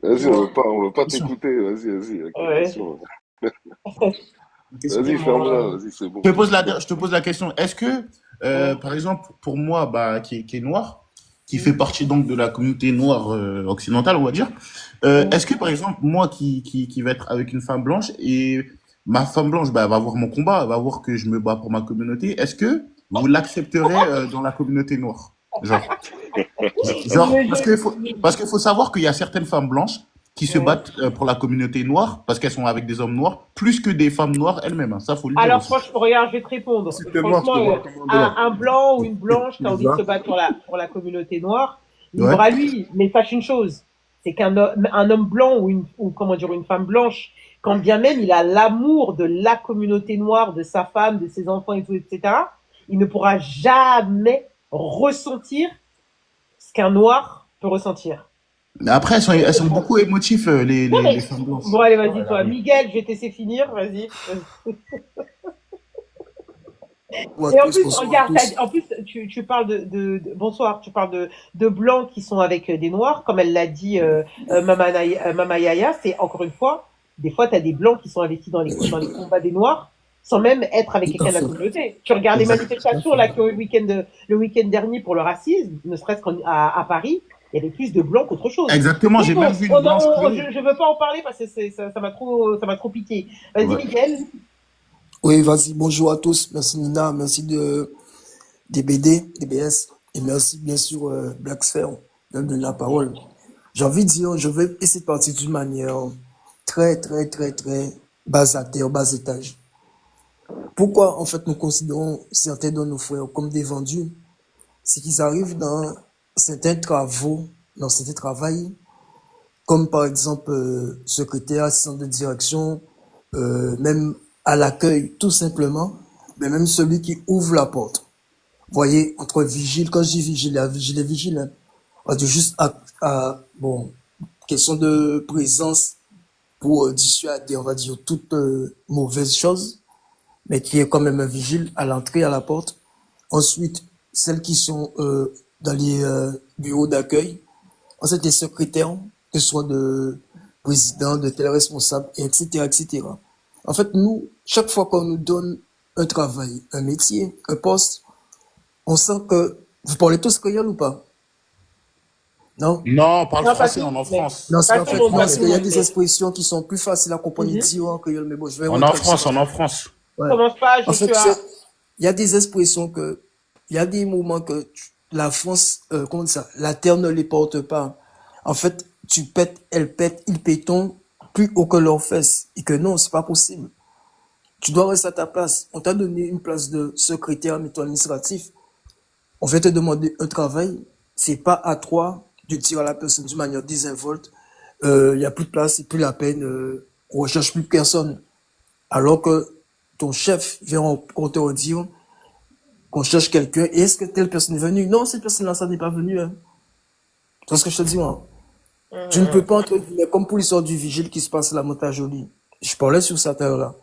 Vas-y, on veut pas Question. t'écouter. Vas-y, avec tes Ouais. questions. Question. Vas-y, ferme-la. Vas-y, c'est bon. Je te pose la question. Est-ce que, par exemple, pour moi, bah, qui est noir, qui fait partie donc de la communauté noire occidentale, on va dire, est-ce que, par exemple, moi qui va être avec une femme blanche et ma femme blanche, bah, elle va voir mon combat, elle va voir que je me bats pour ma communauté, est-ce que vous l'accepterez dans la communauté noire? Genre, parce qu'il faut savoir qu'il y a certaines femmes blanches qui se battent pour la communauté noire parce qu'elles sont avec des hommes noirs plus que des femmes noires elles-mêmes. Hein. Ça, faut le dire Alors, aussi. franchement, regarde, je vais te répondre. Franchement, un blanc ou une blanche qui a envie de se battre pour la communauté noire, libre à lui. Mais sache une chose, c'est qu'un homme blanc ou comment dire, une femme blanche, quand bien même il a l'amour de la communauté noire, de sa femme, de ses enfants et tout, etc., il ne pourra jamais ressentir ce qu'un noir peut ressentir. Mais après, elles sont beaucoup émotifs, les femmes blanches. Bon, allez, vas-y, toi. Miguel, je vais te laisser finir. Vas-y. Et en plus, regarde, en plus, tu parles bonsoir, tu parles de blancs qui sont avec des noirs, comme elle l'a dit, Mama Yaya, c'est encore une fois, des fois, t'as des blancs qui sont investis dans les combats des noirs, sans même être avec quelqu'un de la communauté. Tu regardes les manifestations, là, qui ont eu le week-end dernier pour le racisme, ne serait-ce qu'à Paris, il y avait plus de blancs qu'autre chose. Exactement, j'ai même vu une blanche. Je veux pas en parler parce que ça m'a trop piqué. Vas-y, ouais. Miguel. Oui, vas-y, bonjour à tous. Merci Nina, merci DBD, DBS, et merci bien sûr Black Sphere de me donner la parole. J'ai envie de dire, je vais essayer de partir d'une manière très bas à terre, bas étage. Pourquoi en fait nous considérons certains de nos frères comme des vendus? C'est qu'ils arrivent dans certains travaux, dans certains travails, comme par exemple secrétaire, assistant de direction, même à l'accueil, tout simplement, mais même celui qui ouvre la porte. Vous voyez, entre vigile, quand je dis vigile, hein, on va dire juste question de présence pour dissuader, on va dire, toute mauvaise chose, mais qui est quand même un vigile à l'entrée, à la porte. Ensuite, celles qui sont dans les bureaux d'accueil, ensuite les secrétaires, que ce soit de président, de tel responsable, etc., etc. En fait, nous, chaque fois qu'on nous donne un travail, un métier, un poste, on sent que... Vous parlez tous créole ou pas? Non? Non, on parle français, on est en France. Non, c'est en fait, non, parce qu'il y a des expressions qui sont plus faciles à comprendre ici en créole, mais bon, je vais... On est en France. Ouais. Commence pas, en fait, il y a des expressions que... Il y a des moments que la France, comment dire ça, la terre ne les porte pas. En fait, tu pètes, elle pète, ils pétons plus haut que leurs fesses. Et que non, c'est pas possible. Tu dois rester à ta place. On t'a donné une place de secrétaire, mettons, administratif. On va te demander un travail. C'est pas à toi de tirer à la personne d'une manière désinvolte. Il y a plus de place, c'est plus la peine. On recherche plus personne. Alors que ton chef vient on te redire qu'on cherche quelqu'un. Et est-ce que telle personne est venue? Non, cette personne-là, ça n'est pas venu. Hein. Tu vois ce que je te dis, moi? Tu ne peux pas, entre guillemets, comme pour l'histoire du vigile qui se passe à la Montajolie. Je parlais sur cette heure-là.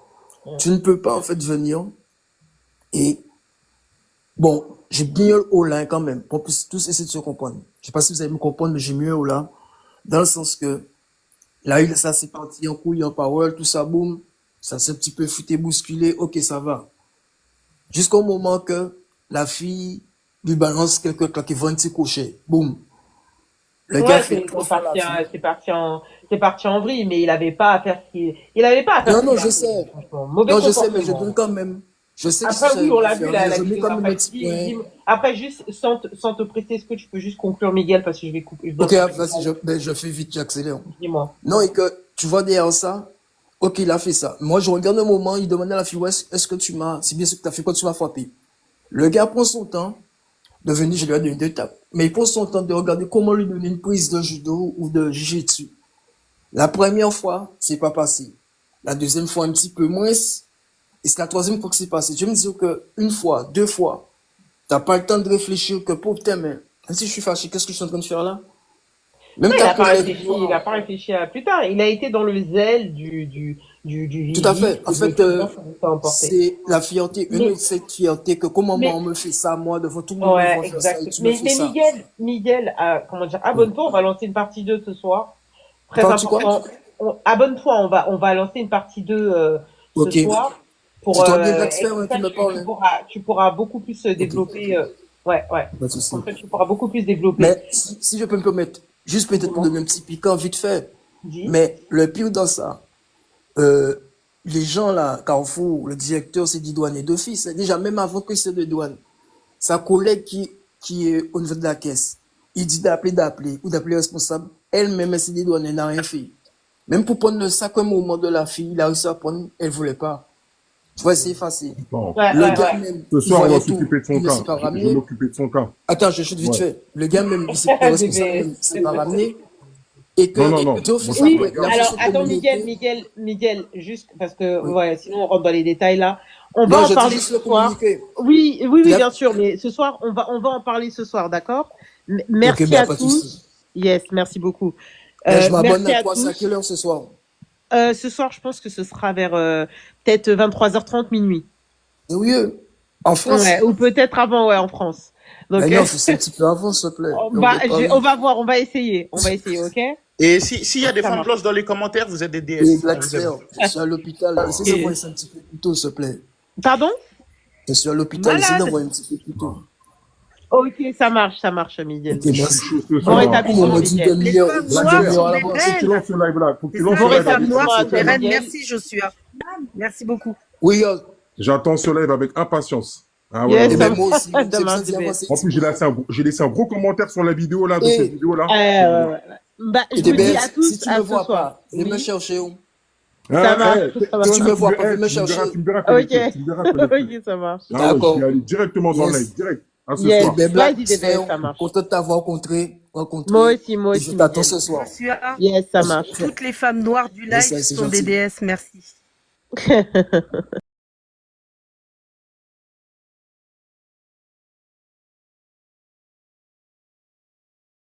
Tu ne peux pas, en fait, venir et, bon, j'ai bien au là quand même, pour puisse tous essayer de se comprendre. Je sais pas si vous allez me comprendre, mais j'ai mieux au là, dans le sens que, là, ça s'est parti en couille, en parole, tout ça, boum, ça s'est un petit peu futé, bousculé, ok, ça va. Jusqu'au moment que la fille lui balance quelque chose qui va un petit crochet, boum. Le Ouais, gars fait trop faire la fille. c'est parti en vrille, mais il avait pas à faire il avait pas à faire Non, ce non, qu'il a je fait, sais. franchement. Mauvais Non, je sais, mais je comportement. donne quand même. Je sais que si Après, oui, j'avais on pas l'a fait vu, rien, la je mets vidéo. quand même un petit point. Après, juste, sans te presser, est-ce que tu peux juste conclure, Miguel, parce que je vais couper, je dois Ok, couper. vas-y, je fais vite, j'accélère. Dis-moi. Non, et que tu vois derrière ça, ok, il a fait ça. Moi, je regarde un moment, il demande à la fille, ouais, est-ce que tu m'as, c'est bien ce que tu as fait quand tu m'as frappé. Le gars prend son temps de venir, je lui ai donné 2 tapes. Mais il prend son temps de regarder comment lui donner une prise de judo ou de jiu-jitsu. La première fois, c'est pas passé. La deuxième fois, un petit peu moins. Et c'est la troisième fois que c'est passé. Je me dis que une fois, 2 fois, t'as pas le temps de réfléchir que pour putain, mais même si je suis fâché, qu'est-ce que je suis en train de faire là? Même Non, ta collègue. il a pas réfléchi à plus tard. Il a été dans le zèle du Tout à vivi, fait. En et fait, le ça nous a emporté. c'est la fierté, Mais, cette fierté que comment moi mais, on me fait ça, moi, devant tout le monde, ouais, on va faire ça et exact. tu me fais Mais ça. Miguel, comment dire, abonne-toi, on va lancer une partie 2 ce soir. Très Parti quoi? important. Abonne-toi, on va lancer une partie 2 ce Ok. soir pour C'est toi bien et d'expert comme hein, ça qui me parle. Hein. tu pourras beaucoup plus Ok. développer ouais. Pas de souci. Comme ça tu pourras beaucoup plus développer. Mais si je peux me permettre, juste peut-être pour donner un petit piquant vite fait, Dis. mais le pire dans ça, les gens là, Carrefour, le directeur s'est dit douanier d'office. Déjà, même avant que c'est de douane, sa collègue qui est au niveau de la caisse, il dit d'appeler ou d'appeler le responsable. Elle-même, elle s'est dit douanier, elle n'a rien fait. Même pour prendre le sac un moment de la fille, il a réussi à prendre, elle voulait pas. Tu vois, c'est effacé. Bon. Le gars même, Ce il soir, on va voyait tout, s'occuper de son il ne cas. s'est pas Je vais ramené. m'occuper de son cas. Attends, je chute vite Ouais. fait. Le gars même, le responsable même, il s'est pas ramené. Et que, Non. d'office Oui, après, il a fait alors son attends communiqué. Miguel, juste parce que Oui. ouais, sinon on rentre dans les détails là. On va Non, en je dis parler juste ce le soir. communiqué. Oui, Il a... bien sûr, mais ce soir on va en parler ce soir, d'accord? Ok, Merci ben, à pas de tous. souci. Yes, merci beaucoup. Ben, je m'abonne Merci à à toi, c'est à tous. quelle heure ce soir? Ce soir, je pense que ce sera vers peut-être 23h30 minuit. Sérieux? En France? Ouais, ou peut-être avant, ouais, en France. Donc, Ben non, c'est un petit peu avant, s'il te plaît. on va voir, on va essayer, ok? Et s'il y a des Ça femmes marche. blanches dans les commentaires, vous êtes des Et DS. On vous Blackstar, aime. je suis à l'hôpital. Essaye Et- d'envoyer ça un petit peu plus tôt, s'il te plaît. Pardon? Je suis à l'hôpital, essaye Malade. d'envoyer un petit peu plus tôt. Ok, ça marche, Miguel. Ok, merci. Ce Bon soir, On rétablissement, m'a dit Miguel. demi-heure, femmes une noires demi-heure sont à des l'avance. faut que tu lances ce live là. Faut que tu lances Bon ce live avec rétablissement à impatience. toi, Reine, Miguel. merci Joshua. Merci beaucoup. Oui, J'attends ce live avec impatience. Ah ouais, Yes, et ouais, ben ouais. moi aussi, même si demain, ça dit bébé. avancer un En petit plus, peu. j'ai laissé un gros commentaire sur la vidéo là, de cette Et, vidéo là. Ouais. Bah, je et vous dis ben, à tous si tu à me ce vois soir. pas, viens me Oui, chercher. ça marche, ça marche. Si tu me vois pas, viens me Tu me verras, chercher. tu me verras Ok, connecté. Tu me verras connecté. ok, ça marche. Ah ouais, je D'accord. vais aller directement dans le live, Yes. direct. À ce Yes, soir. Ben, Black, vas-y, bébé, ça marche. content de t'avoir rencontré. Moi aussi, Et je Miguel. t'attends ce soir. Joshua, Yes, ça marche. toutes les femmes noires du Yes, live c'est sont des gentil. déesses, merci.